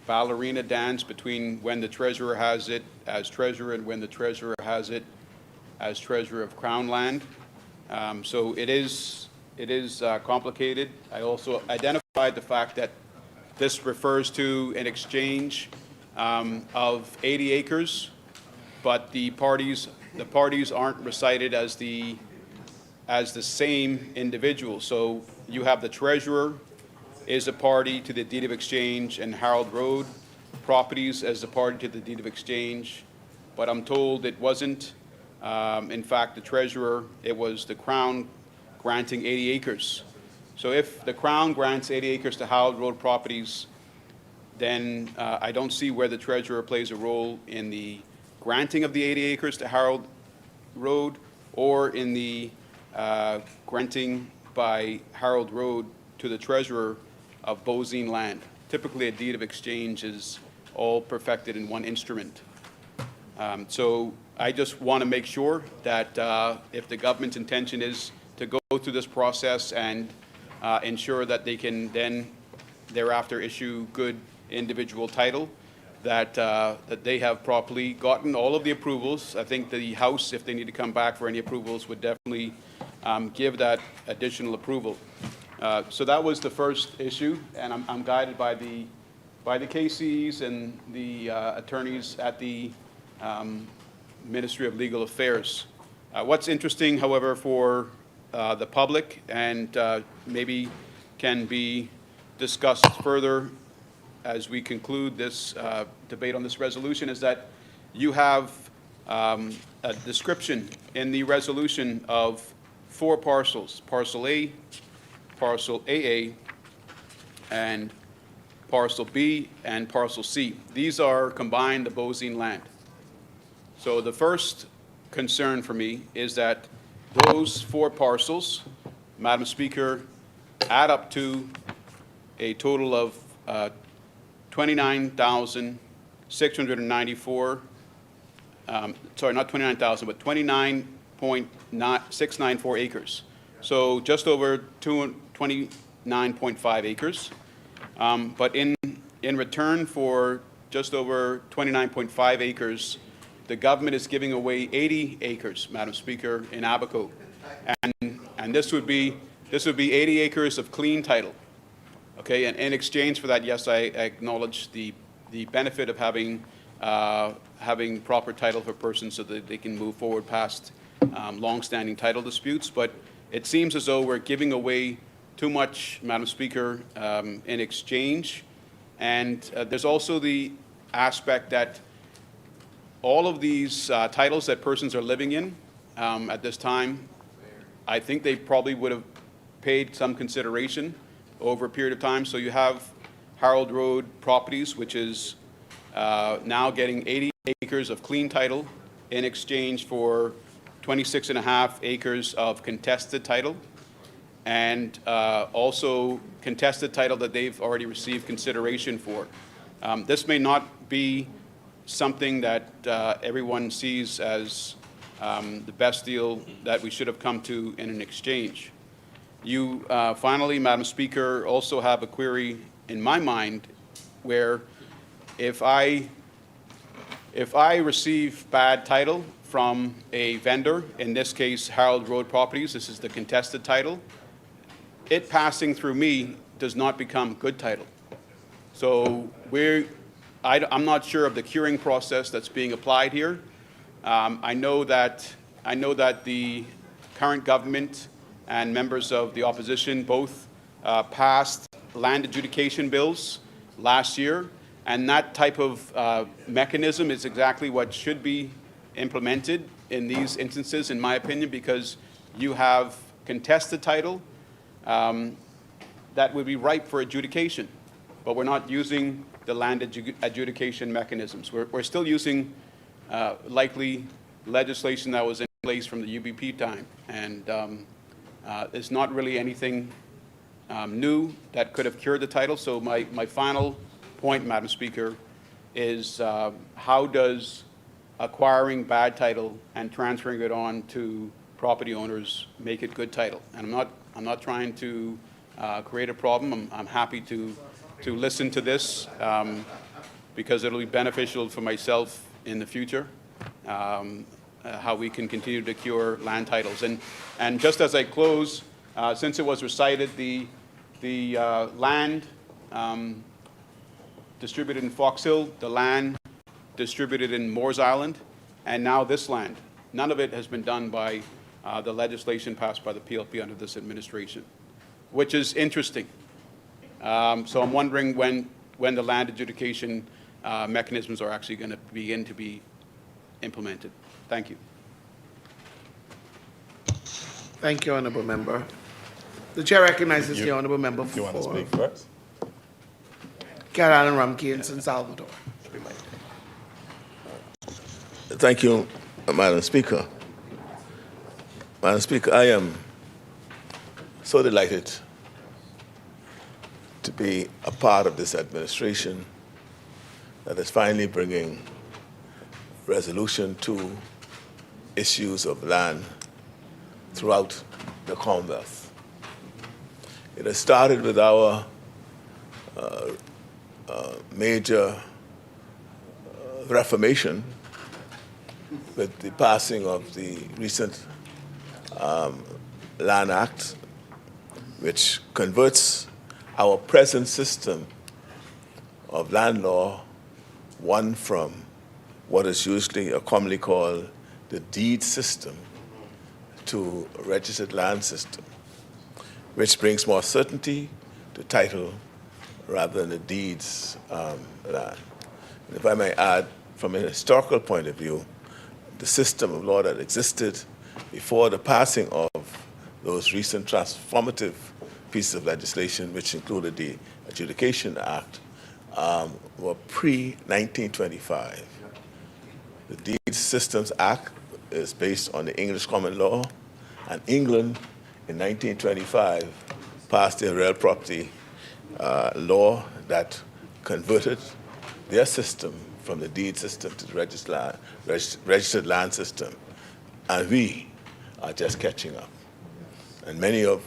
ballerina dance between when the Treasurer has it as Treasurer and when the Treasurer has it as Treasurer of Crown land. So it is complicated. I also identified the fact that this refers to an exchange of 80 acres, but the parties aren't recited as the same individual. So you have the Treasurer is a party to the deed of exchange and Harold Road Properties as a party to the deed of exchange, but I'm told it wasn't. In fact, the Treasurer, it was the Crown granting 80 acres. So if the Crown grants 80 acres to Harold Road Properties, then I don't see where the Treasurer plays a role in the granting of the 80 acres to Harold Road or in the granting by Harold Road to the Treasurer of Bozine land. Typically, a deed of exchange is all perfected in one instrument. So I just want to make sure that if the government's intention is to go through this process and ensure that they can then thereafter issue good individual title, that they have properly gotten all of the approvals. I think the House, if they need to come back for any approvals, would definitely give that additional approval. So that was the first issue, and I'm guided by the KCs and the attorneys at the Ministry of Legal Affairs. What's interesting, however, for the public and maybe can be discussed further as we conclude this debate on this resolution is that you have a description in the resolution of 4 parcels, Parcel A, Parcel AA, and Parcel B, and Parcel C. These are combined the Bozine land. So the first concern for me is that those 4 parcels, Madam Speaker, add up to a total of 29,694, sorry, not 29,000, but 29.694 acres. So just over 29.5 acres. But in return for just over 29.5 acres, the government is giving away 80 acres, Madam Speaker, in Abaco. And this would be 80 acres of clean title. Okay, and in exchange for that, yes, I acknowledge the benefit of having proper title for persons so that they can move forward past long-standing title disputes. But it seems as though we're giving away too much, Madam Speaker, in exchange. And there's also the aspect that all of these titles that persons are living in at this time, I think they probably would have paid some consideration over a period of time. So you have Harold Road Properties, which is now getting 80 acres of clean title in exchange for 26.5 acres of contested title, and also contested title that they've already received consideration for. This may not be something that everyone sees as the best deal that we should have come to in an exchange. You finally, Madam Speaker, also have a query in my mind where if I receive bad title from a vendor, in this case Harold Road Properties, this is the contested title, it passing through me does not become good title. So I'm not sure of the curing process that's being applied here. I know that the current government and members of the opposition both passed land adjudication bills last year, and that type of mechanism is exactly what should be implemented in these instances, in my opinion, because you have contested title that would be ripe for adjudication, but we're not using the land adjudication mechanisms. We're still using likely legislation that was in place from the UBP time, and there's not really anything new that could have cured the title. So my final point, Madam Speaker, is how does acquiring bad title and transferring it on to property owners make it good title? And I'm not trying to create a problem. I'm happy to listen to this because it'll be beneficial for myself in the future, how we can continue to cure land titles. And just as I close, since it was recited, the land distributed in Fox Hill, the land distributed in Moores Island, and now this land, none of it has been done by the legislation passed by the PLP under this administration, which is interesting. So I'm wondering when the land adjudication mechanisms are actually going to begin to be implemented. Thank you. Thank you, Honourable Member. The Chair recognizes the Honourable Member for... You want to speak first? Carolyn Rumkey in San Salvador. Thank you, Madam Speaker. Madam Speaker, I am so delighted to be a part of this administration that is finally bringing resolution to issues of land throughout the Commonwealth. It has started with our major reformation with the passing of the recent Land Act, which converts our present system of land law, one from what is usually or commonly called the deed system to a registered land system, which brings more certainty to title rather than the deeds land. And if I may add, from a historical point of view, the system of law that existed before the passing of those recent transformative pieces of legislation, which included the Adjudication Act, were pre-1925. The Deed Systems Act is based on the English common law, and England in 1925 passed a real property law that converted their system from the deed system to the registered land system. And we are just catching up. And many of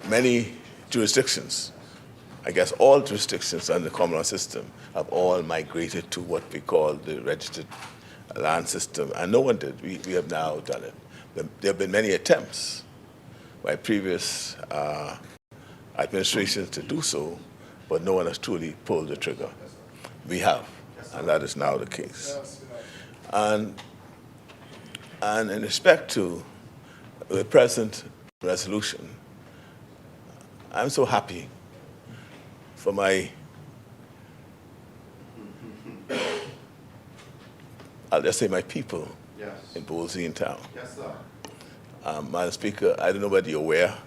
many jurisdictions, I guess all jurisdictions under the common law system, have all migrated to what we call the registered land system. And no one did. We have now done it. There have been many attempts by previous administrations to do so, but no one has truly pulled the trigger. We have, and that is now the case. And in respect to the present resolution, I'm so happy for my, I'll just say my people in Bolzine town. Yes, sir. Madam Speaker, I don't know whether you're aware,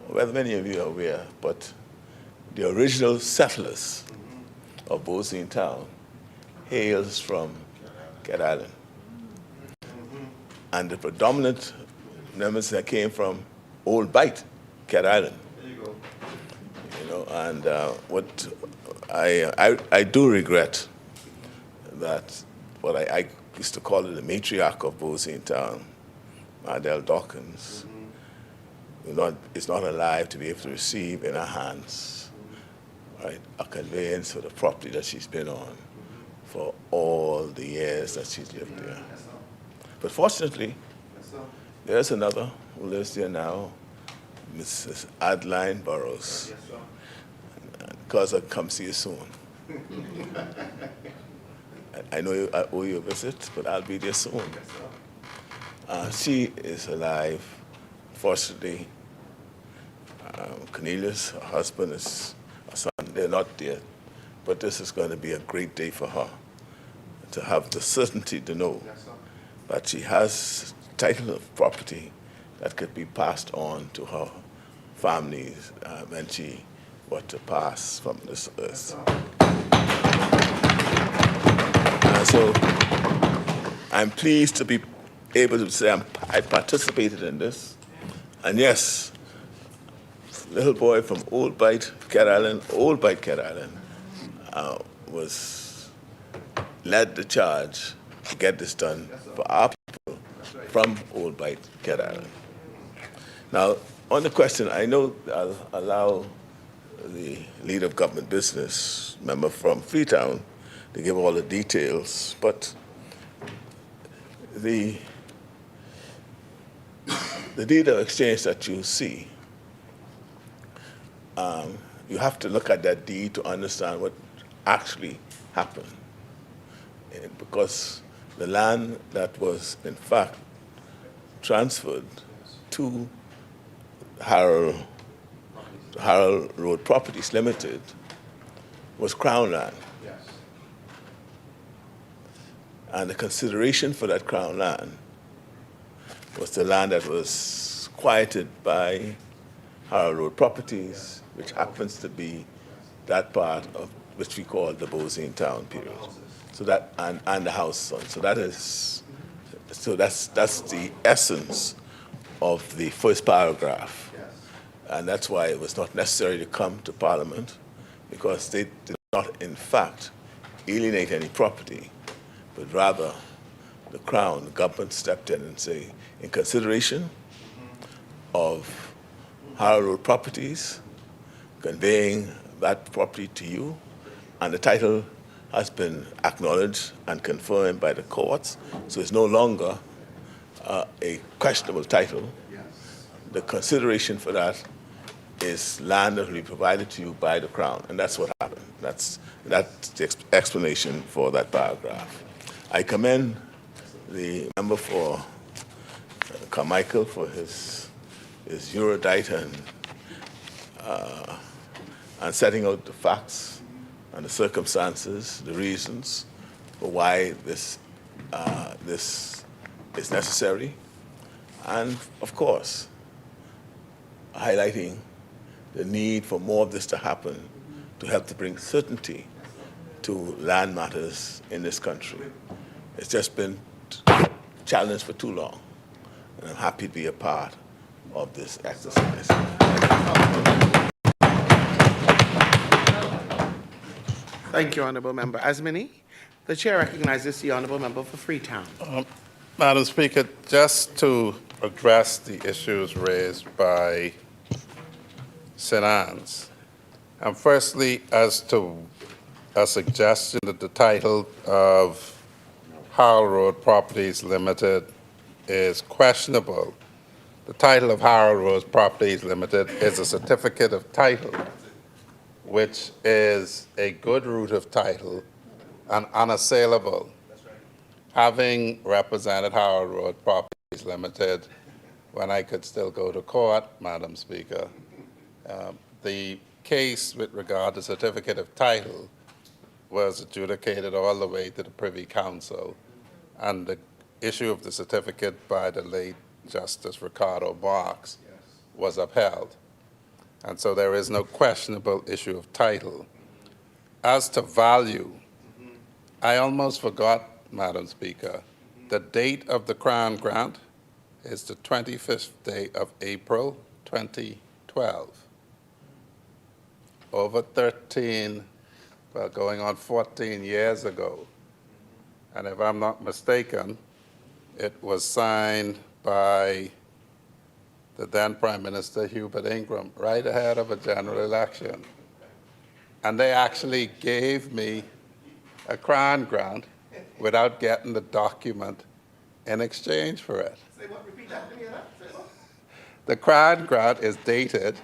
or whether many of you are aware, but the original settlers of Bolzine town hails from Cat Island. And the predominant members that came from Old Bight, Cat Island. There you go. You know, and what I do regret that what I used to call it the matriarch of Bolzine town, Adele Dawkins, is not alive to be able to receive in her hands, right, a conveyance for the property that she's been on for all the years that she's lived there. But fortunately, there's another who lives there now, Mrs. Adeline Burrows. Because I'll come see you soon. I know I owe you a visit, but I'll be there soon. She is alive. Fortunately, Cornelius, her husband, her son, they're not there. But this is going to be a great day for her, to have the certainty to know that she has title of property that could be passed on to her families when she were to pass from this earth. So I'm pleased to be able to say I participated in this. And yes, little boy from Old Bight, Cat Island, led the charge to get this done for our people from Old Bight, Cat Island. Now, on the question, I know I'll allow the leader of government business, member from Freetown, to give all the details, but the deed of exchange that you see, you have to look at that deed to understand what actually happened. Because the land that was, in fact, transferred to Harold Road Properties Limited was Crown land. And the consideration for that Crown land was the land that was quieted by Harold Road Properties, which happens to be that part of which we call the Bolzine town period. So that and the house on. So that's the essence of the first paragraph. And that's why it was not necessary to come to Parliament, because they did not, in fact, alienate any property, but rather the Crown, the government stepped in and say, in consideration of Harold Road Properties, conveying that property to you, and the title has been acknowledged and confirmed by the courts, so it's no longer a questionable title. The consideration for that is land that will be provided to you by the Crown, and that's what happened. That's the explanation for that paragraph. I commend the member for Carmichael for his erudite and setting out the facts and the circumstances, the reasons for why this is necessary, and of course, highlighting the need for more of this to happen to help to bring certainty to land matters in this country. It's just been challenged for too long, and I'm happy to be a part of this exercise. Thank you, Honourable Member Asmini. The Chair recognizes the Honourable Member for Freetown. Madam Speaker, just to address the issues raised by St. Anne's, and firstly, as to a suggestion that the title of Harold Road Properties Limited is questionable, The title of Harold Rose Properties Limited is a certificate of title, which is a good root of title and unassailable. Having represented Harold Rose Properties Limited when I could still go to court, Madam Speaker, the case with regard to certificate of title was adjudicated all the way to the Privy Council, and the issue of the certificate by the late Justice Ricardo Marks was upheld. And so there is no questionable issue of title. As to value, I almost forgot, Madam Speaker, the date of the Crown Grant is the 25th day of April, 2012. Over 13, well, going on 14 years ago. And if I'm not mistaken, it was signed by the then Prime Minister Hubert Ingram right ahead of a general election. And they actually gave me a Crown Grant without getting the document in exchange for it. Say what? Repeat that. Let me hear that. Say what? The Crown Grant is dated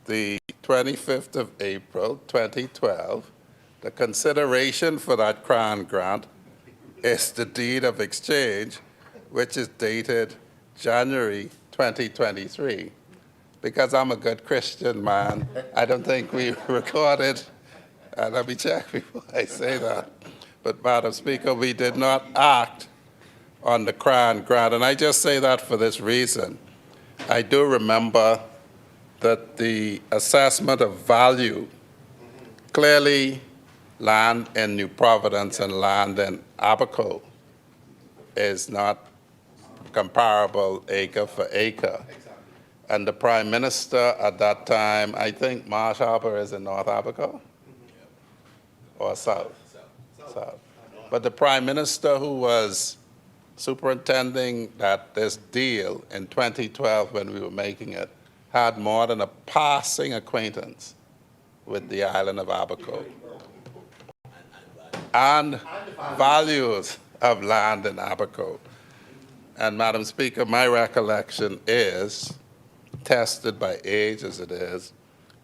the 25th of April, 2012. The consideration for that Crown Grant is the deed of exchange, which is dated January 2023. Because I'm a good Christian man, I don't think we recorded, let me check before I say that. But Madam Speaker, we did not act on the Crown Grant, and I just say that for this reason. I do remember that the assessment of value, clearly land in New Providence and land in Abaco is not comparable acre for acre. And the Prime Minister at that time, I think Marsh Harbour is in North Abaco or South? South. But the Prime Minister who was superintending this deal in 2012 when we were making it had more than a passing acquaintance with the island of Abaco and values of land in Abaco. And Madam Speaker, my recollection is, tested by age as it is,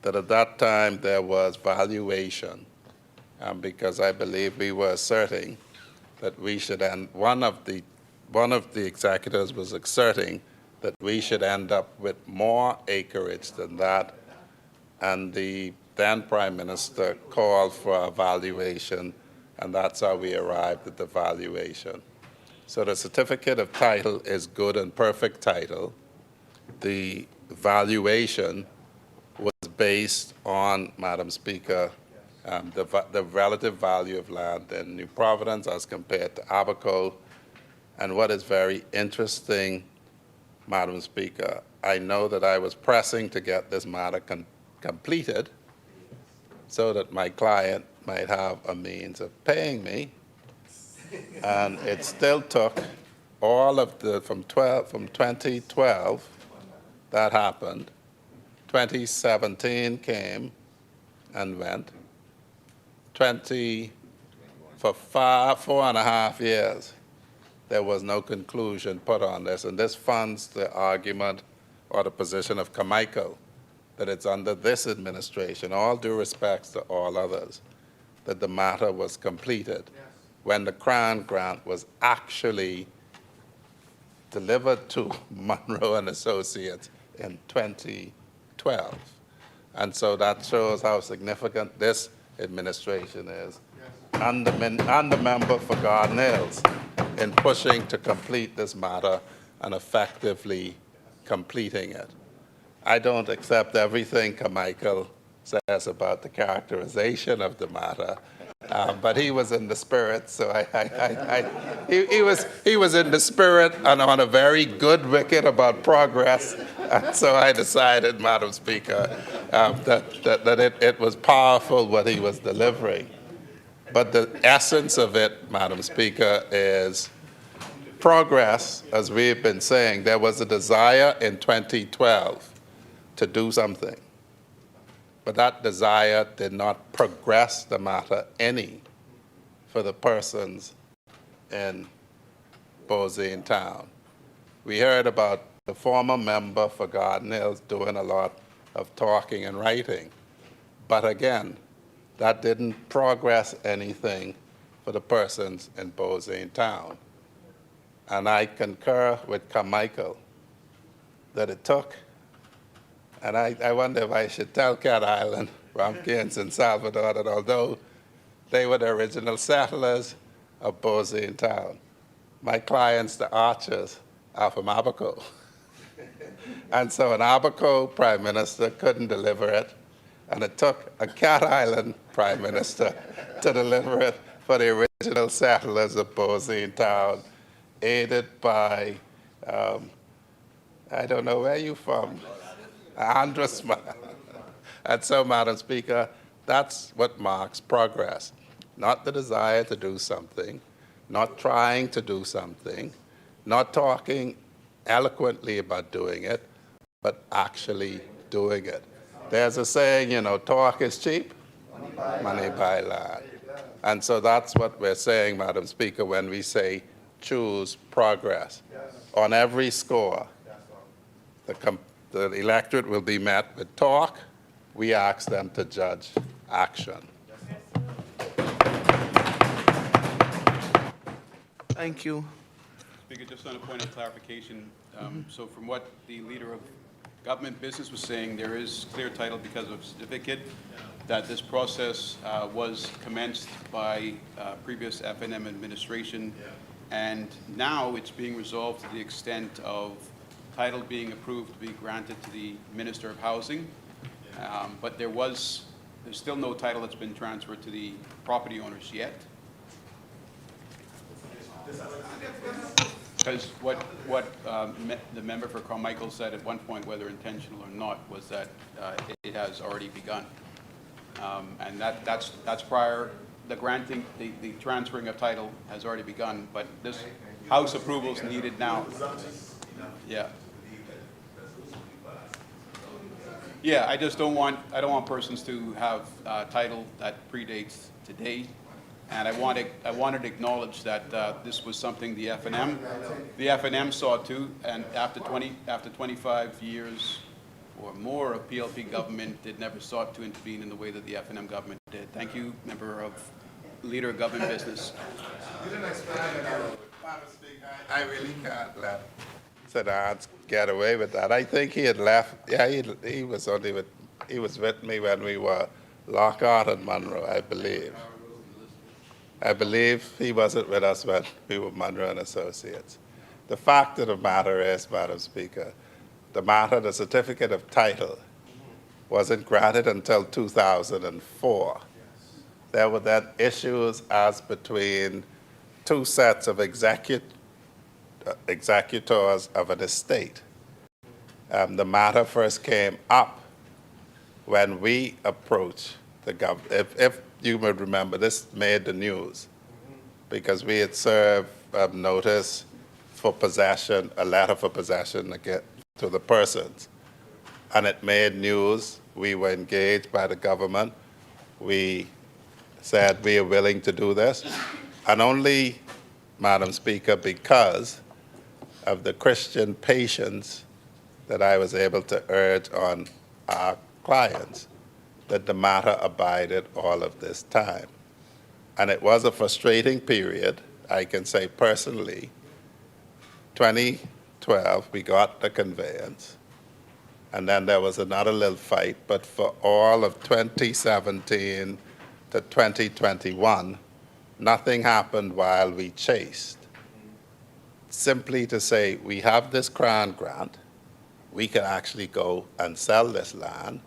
that at that time there was valuation, because I believe we were asserting that we should end, one of the executors was asserting that we should end up with more acreage than that, and the then Prime Minister called for a valuation, and that's how we arrived at the valuation. So the certificate of title is good and perfect title. The valuation was based on, Madam Speaker, the relative value of land in New Providence as compared to Abaco. And what is very interesting, Madam Speaker, I know that I was pressing to get this matter completed so that my client might have a means of paying me. And it still took all of from 2012, that happened. 2017 came and went. For 4.5 years, there was no conclusion put on this, and this funds the argument or the position of Carmichael that it's under this administration, all due respects to all others, that the matter was completed when the Crown Grant was actually delivered to Monroe and Associates in 2012. And so that shows how significant this administration is, and the member for Garden Hills in pushing to complete this matter and effectively completing it. I don't accept everything Carmichael says about the characterization of the matter, but he was in the spirit, so he was in the spirit and on a very good wicket about progress, and so I decided, Madam Speaker, that it was powerful what he was delivering. But the essence of it, Madam Speaker, is progress, as we've been saying. There was a desire in 2012 to do something, but that desire did not progress the matter any for the persons in Beauzine Town. We heard about the former member for Garden Hills doing a lot of talking and writing. But again, that didn't progress anything for the persons in Beauseant Town. And I concur with Carmichael that it took, and I wonder if I should tell Cat Island, Ramkins, and Salvador that although they were the original settlers of Beauseant Town, my clients, the Archers, are from Abaco. And so an Abaco prime minister couldn't deliver it, and it took a Cat Island prime minister to deliver it for the original settlers of Beauseant Town, aided by, I don't know where you from, Andres. And so, Madam Speaker, that's what marks progress. Not the desire to do something, not trying to do something, not talking eloquently about doing it, but actually doing it. There's a saying, you know, talk is cheap, money buy land. And so that's what we're saying, Madam Speaker, when we say choose progress. On every score, the electorate will be met with talk. We ask them to judge action. Thank you. Speaker, just on a point of clarification, so from what the leader of government business was saying, there is clear title because of certificate, that this process was commenced by previous FNM administration, and now it's being resolved to the extent of title being approved to be granted to the Minister of Housing, but there's still no title that's been transferred to the property owners yet. Because what the member for Carmichael said at one point, whether intentional or not, was that it has already begun. And that's prior, the granting, the transferring of title has already begun, but this House approval is needed now. Yeah. Yeah, I don't want persons to have title that predates today. And I wanted to acknowledge that this was something the FNM saw too, and after 25 years or more of PLP government, it never sought to intervene in the way that the FNM government did. Thank you, Leader of Government Business. You didn't explain it. I really can't let Sedans get away with that. I think he had left. Yeah, he was with me when we were Lockhart and Monroe, I believe. I believe he wasn't with us when we were Monroe and Associates. The fact of the matter is, Madam Speaker, the certificate of title wasn't granted until 2004. There were then issues as between two sets of executors of an estate. The matter first came up when we approached the government. If you would remember, this made the news because we had served notice for possession, a letter for possession to the persons. And it made news. We were engaged by the government. We said we are willing to do this. And only, Madam Speaker, because of the Christian patience that I was able to urge on our clients, that the matter abided all of this time. And it was a frustrating period, I can say personally. 2012, we got the conveyance, and then there was another little fight, but for all of 2017 to 2021, nothing happened while we chased. Simply to say, we have this Crown grant, we can actually go and sell this land,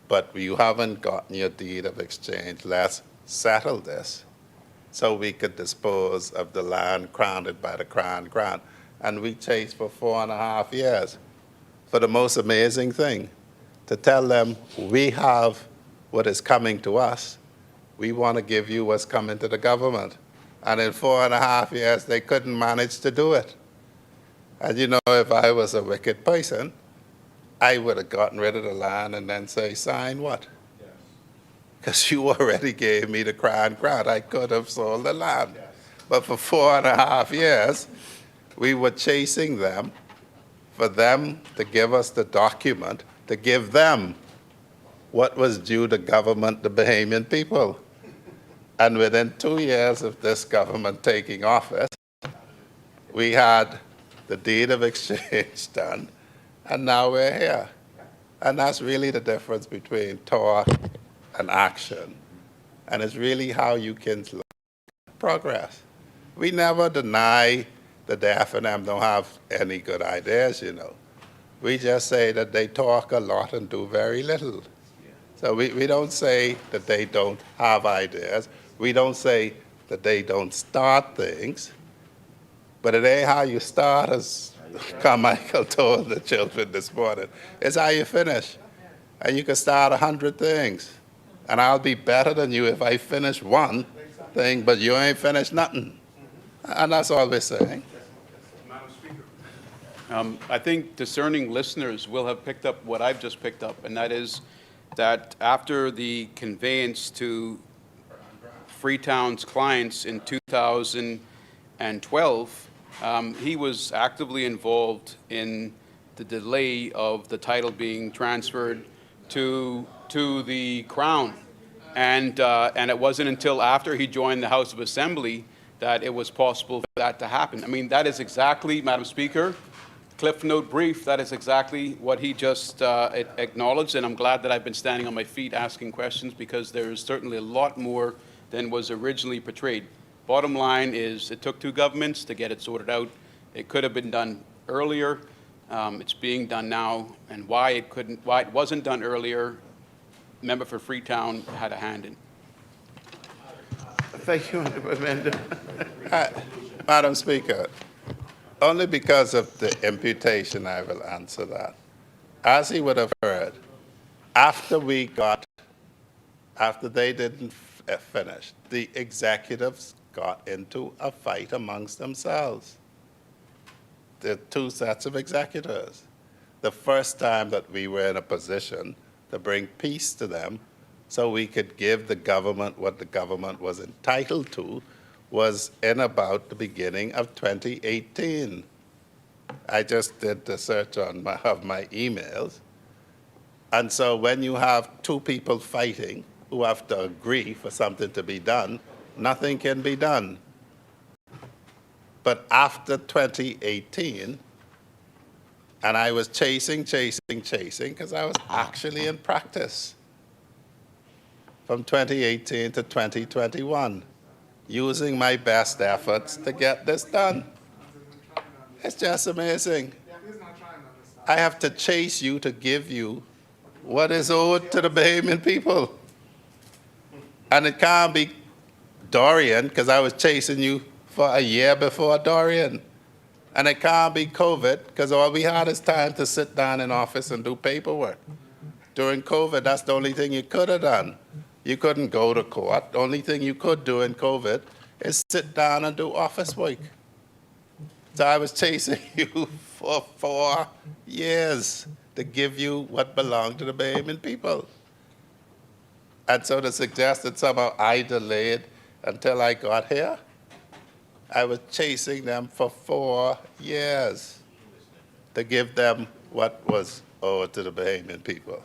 but you haven't gotten your deed of exchange. Let's settle this so we could dispose of the land crowned by the Crown grant. And we chased for 4.5 years for the most amazing thing, to tell them we have what is coming to us. We want to give you what's coming to the government. And in 4.5 years, they couldn't manage to do it. And you know, if I was a wicked person, I would have gotten rid of the land and then say, sign what? Because you already gave me the Crown grant. I could have sold the land. But for 4.5 years, we were chasing them for them to give us the document, to give them what was due the government, the Bahamian people. And within 2 years of this government taking office, we had the deed of exchange done, and now we're here. And that's really the difference between talk and action. And it's really how you can progress. We never deny the deaf and them don't have any good ideas, you know. We just say that they talk a lot and do very little. So we don't say that they don't have ideas. We don't say that they don't start things. But it ain't how you start, as Carmichael told the children this morning. It's how you finish. And you can start 100 things. And I'll be better than you if I finish one thing, but you ain't finished nothing. And that's all we're saying. I think discerning listeners will have picked up what I've just picked up, and that is that after the conveyance to Freetown's clients in 2012, he was actively involved in the delay of the title being transferred to the Crown. And it wasn't until after he joined the House of Assembly that it was possible for that to happen. I mean, that is exactly, Madam Speaker, Cliff Note brief, that is exactly what he just acknowledged, and I'm glad that I've been standing on my feet asking questions, because there is certainly a lot more than was originally portrayed. Bottom line is, it took two governments to get it sorted out. It could have been done earlier. It's being done now, and why it wasn't done earlier, member for Freetown had a hand in. Thank you, Honourable Member. Madam Speaker, only because of the imputation I will answer that. As he would have heard, after they didn't finish, the executives got into a fight amongst themselves. The two sets of executors. The first time that we were in a position to bring peace to them so we could give the government what the government was entitled to was in about the beginning of 2018. I just did the search on my emails. And so when you have two people fighting who have to agree for something to be done, nothing can be done. But after 2018, and I was chasing, because I was actually in practice from 2018 to 2021, using my best efforts to get this done. It's just amazing. I have to chase you to give you what is owed to the Bahamian people. And it can't be Dorian, because I was chasing you for a year before Dorian. And it can't be COVID, because all we had is time to sit down in office and do paperwork. During COVID, that's the only thing you could have done. You couldn't go to court. The only thing you could do in COVID is sit down and do office work. So I was chasing you for 4 years to give you what belonged to the Bahamian people. And so to suggest that somehow I delayed until I got here, I was chasing them for 4 years to give them what was owed to the Bahamian people.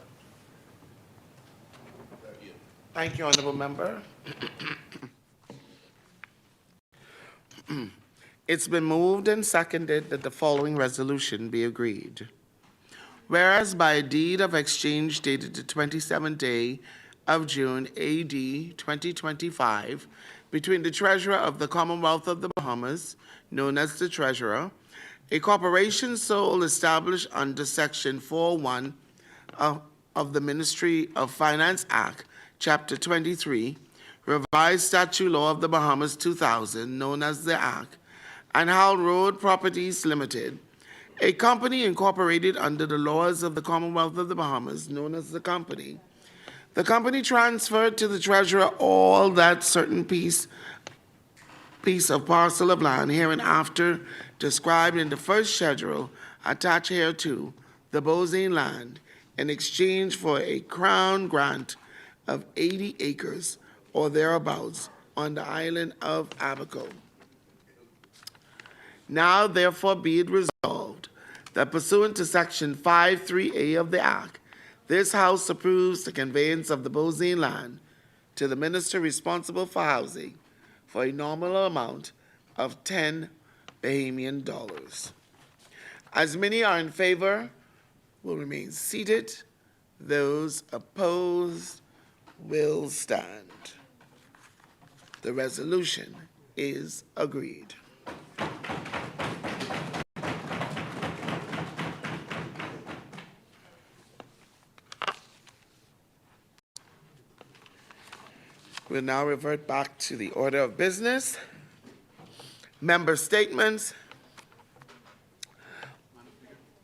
Thank you, Honourable Member. It's been moved and seconded that the following resolution be agreed. Whereas by a deed of exchange dated the 27th day of June, AD 2025, between the Treasurer of the Commonwealth of the Bahamas, known as the Treasurer, a corporation sole established under Section 4.1 of the Ministry of Finance Act, Chapter 23, Revised Statute Law of the Bahamas 2000, known as the Act, and Howell Road Properties Limited, a company incorporated under the laws of the Commonwealth of the Bahamas, known as the company. The company transferred to the treasurer all that certain piece of parcel of land hereinafter described in the first schedule attached hereto, the Bozine land, in exchange for a crown grant of 80 acres or thereabouts on the island of Abaco. Now therefore be it resolved that pursuant to Section 53A of the Act, this House approves the conveyance of the Bosine land to the Minister responsible for housing for a nominal amount of $10 Bahamian. As many are in favor, will remain seated. Those opposed will stand. The resolution is agreed. We'll now revert back to the order of business. Member statements.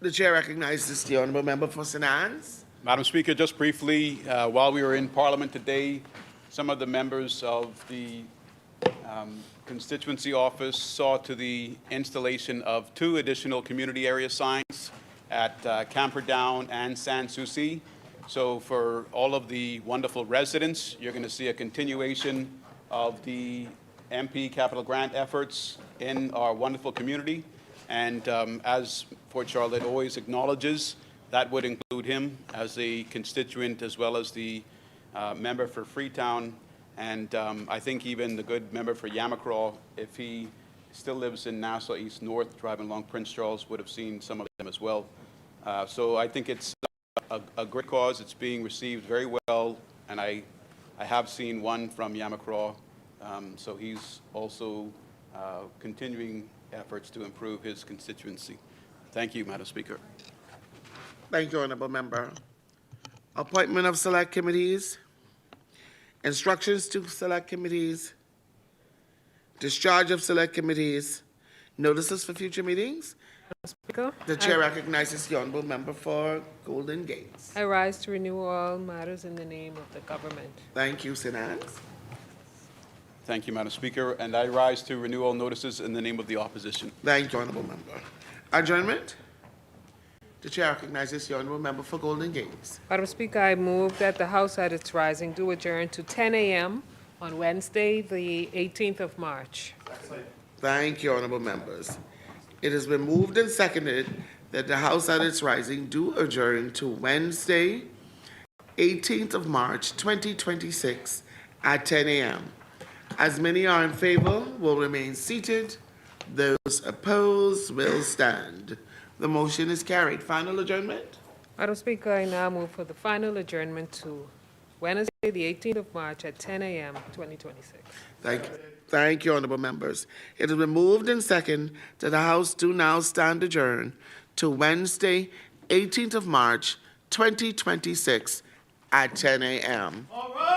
The chair recognizes the honorable member for St. Anne's. Madam Speaker, just briefly, while we were in Parliament today, some of the members of the constituency office saw to the installation of 2 additional community area signs at Camperdown and Sans Souci. So for all of the wonderful residents, you're going to see a continuation of the MP capital grant efforts in our wonderful community. And as Port Charlotte always acknowledges, that would include him as a constituent as well as the member for Freetown. And I think even the good member for Yamacraw, if he still lives in Nassau East North, driving along Prince Charles, would have seen some of them as well. So I think it's a great cause. It's being received very well, and I have seen one from Yamacraw, so he's also continuing efforts to improve his constituency. Thank you, Madam Speaker. Thank you, honorable member. Appointment of select committees. Instructions to select committees. Discharge of select committees. Notices for future meetings. Speaker, The chair recognizes the honorable member for Golden Gates. I rise to renew all matters in the name of the government. Thank you, St. Anne's. Thank you, Madam Speaker, and I rise to renew all notices in the name of the opposition. Thank you, honorable member. Adjournment. The chair recognizes the honorable member for Golden Gates. Madam Speaker, I move that the House at its rising do adjourn to 10 a.m. on Wednesday, the 18th of March. Thank you, honorable members. It has been moved and seconded that the House at its rising do adjourn to Wednesday, 18th of March, 2026 at 10 a.m. As many are in favor, will remain seated. Those opposed will stand. The motion is carried. Final adjournment? Madam Speaker, I now move for the final adjournment to Wednesday, the 18th of March at 10 a.m. 2026. Thank you, honorable members. It has been moved and seconded that the House do now stand adjourned to Wednesday, 18th of March, 2026 at 10 a.m. All right.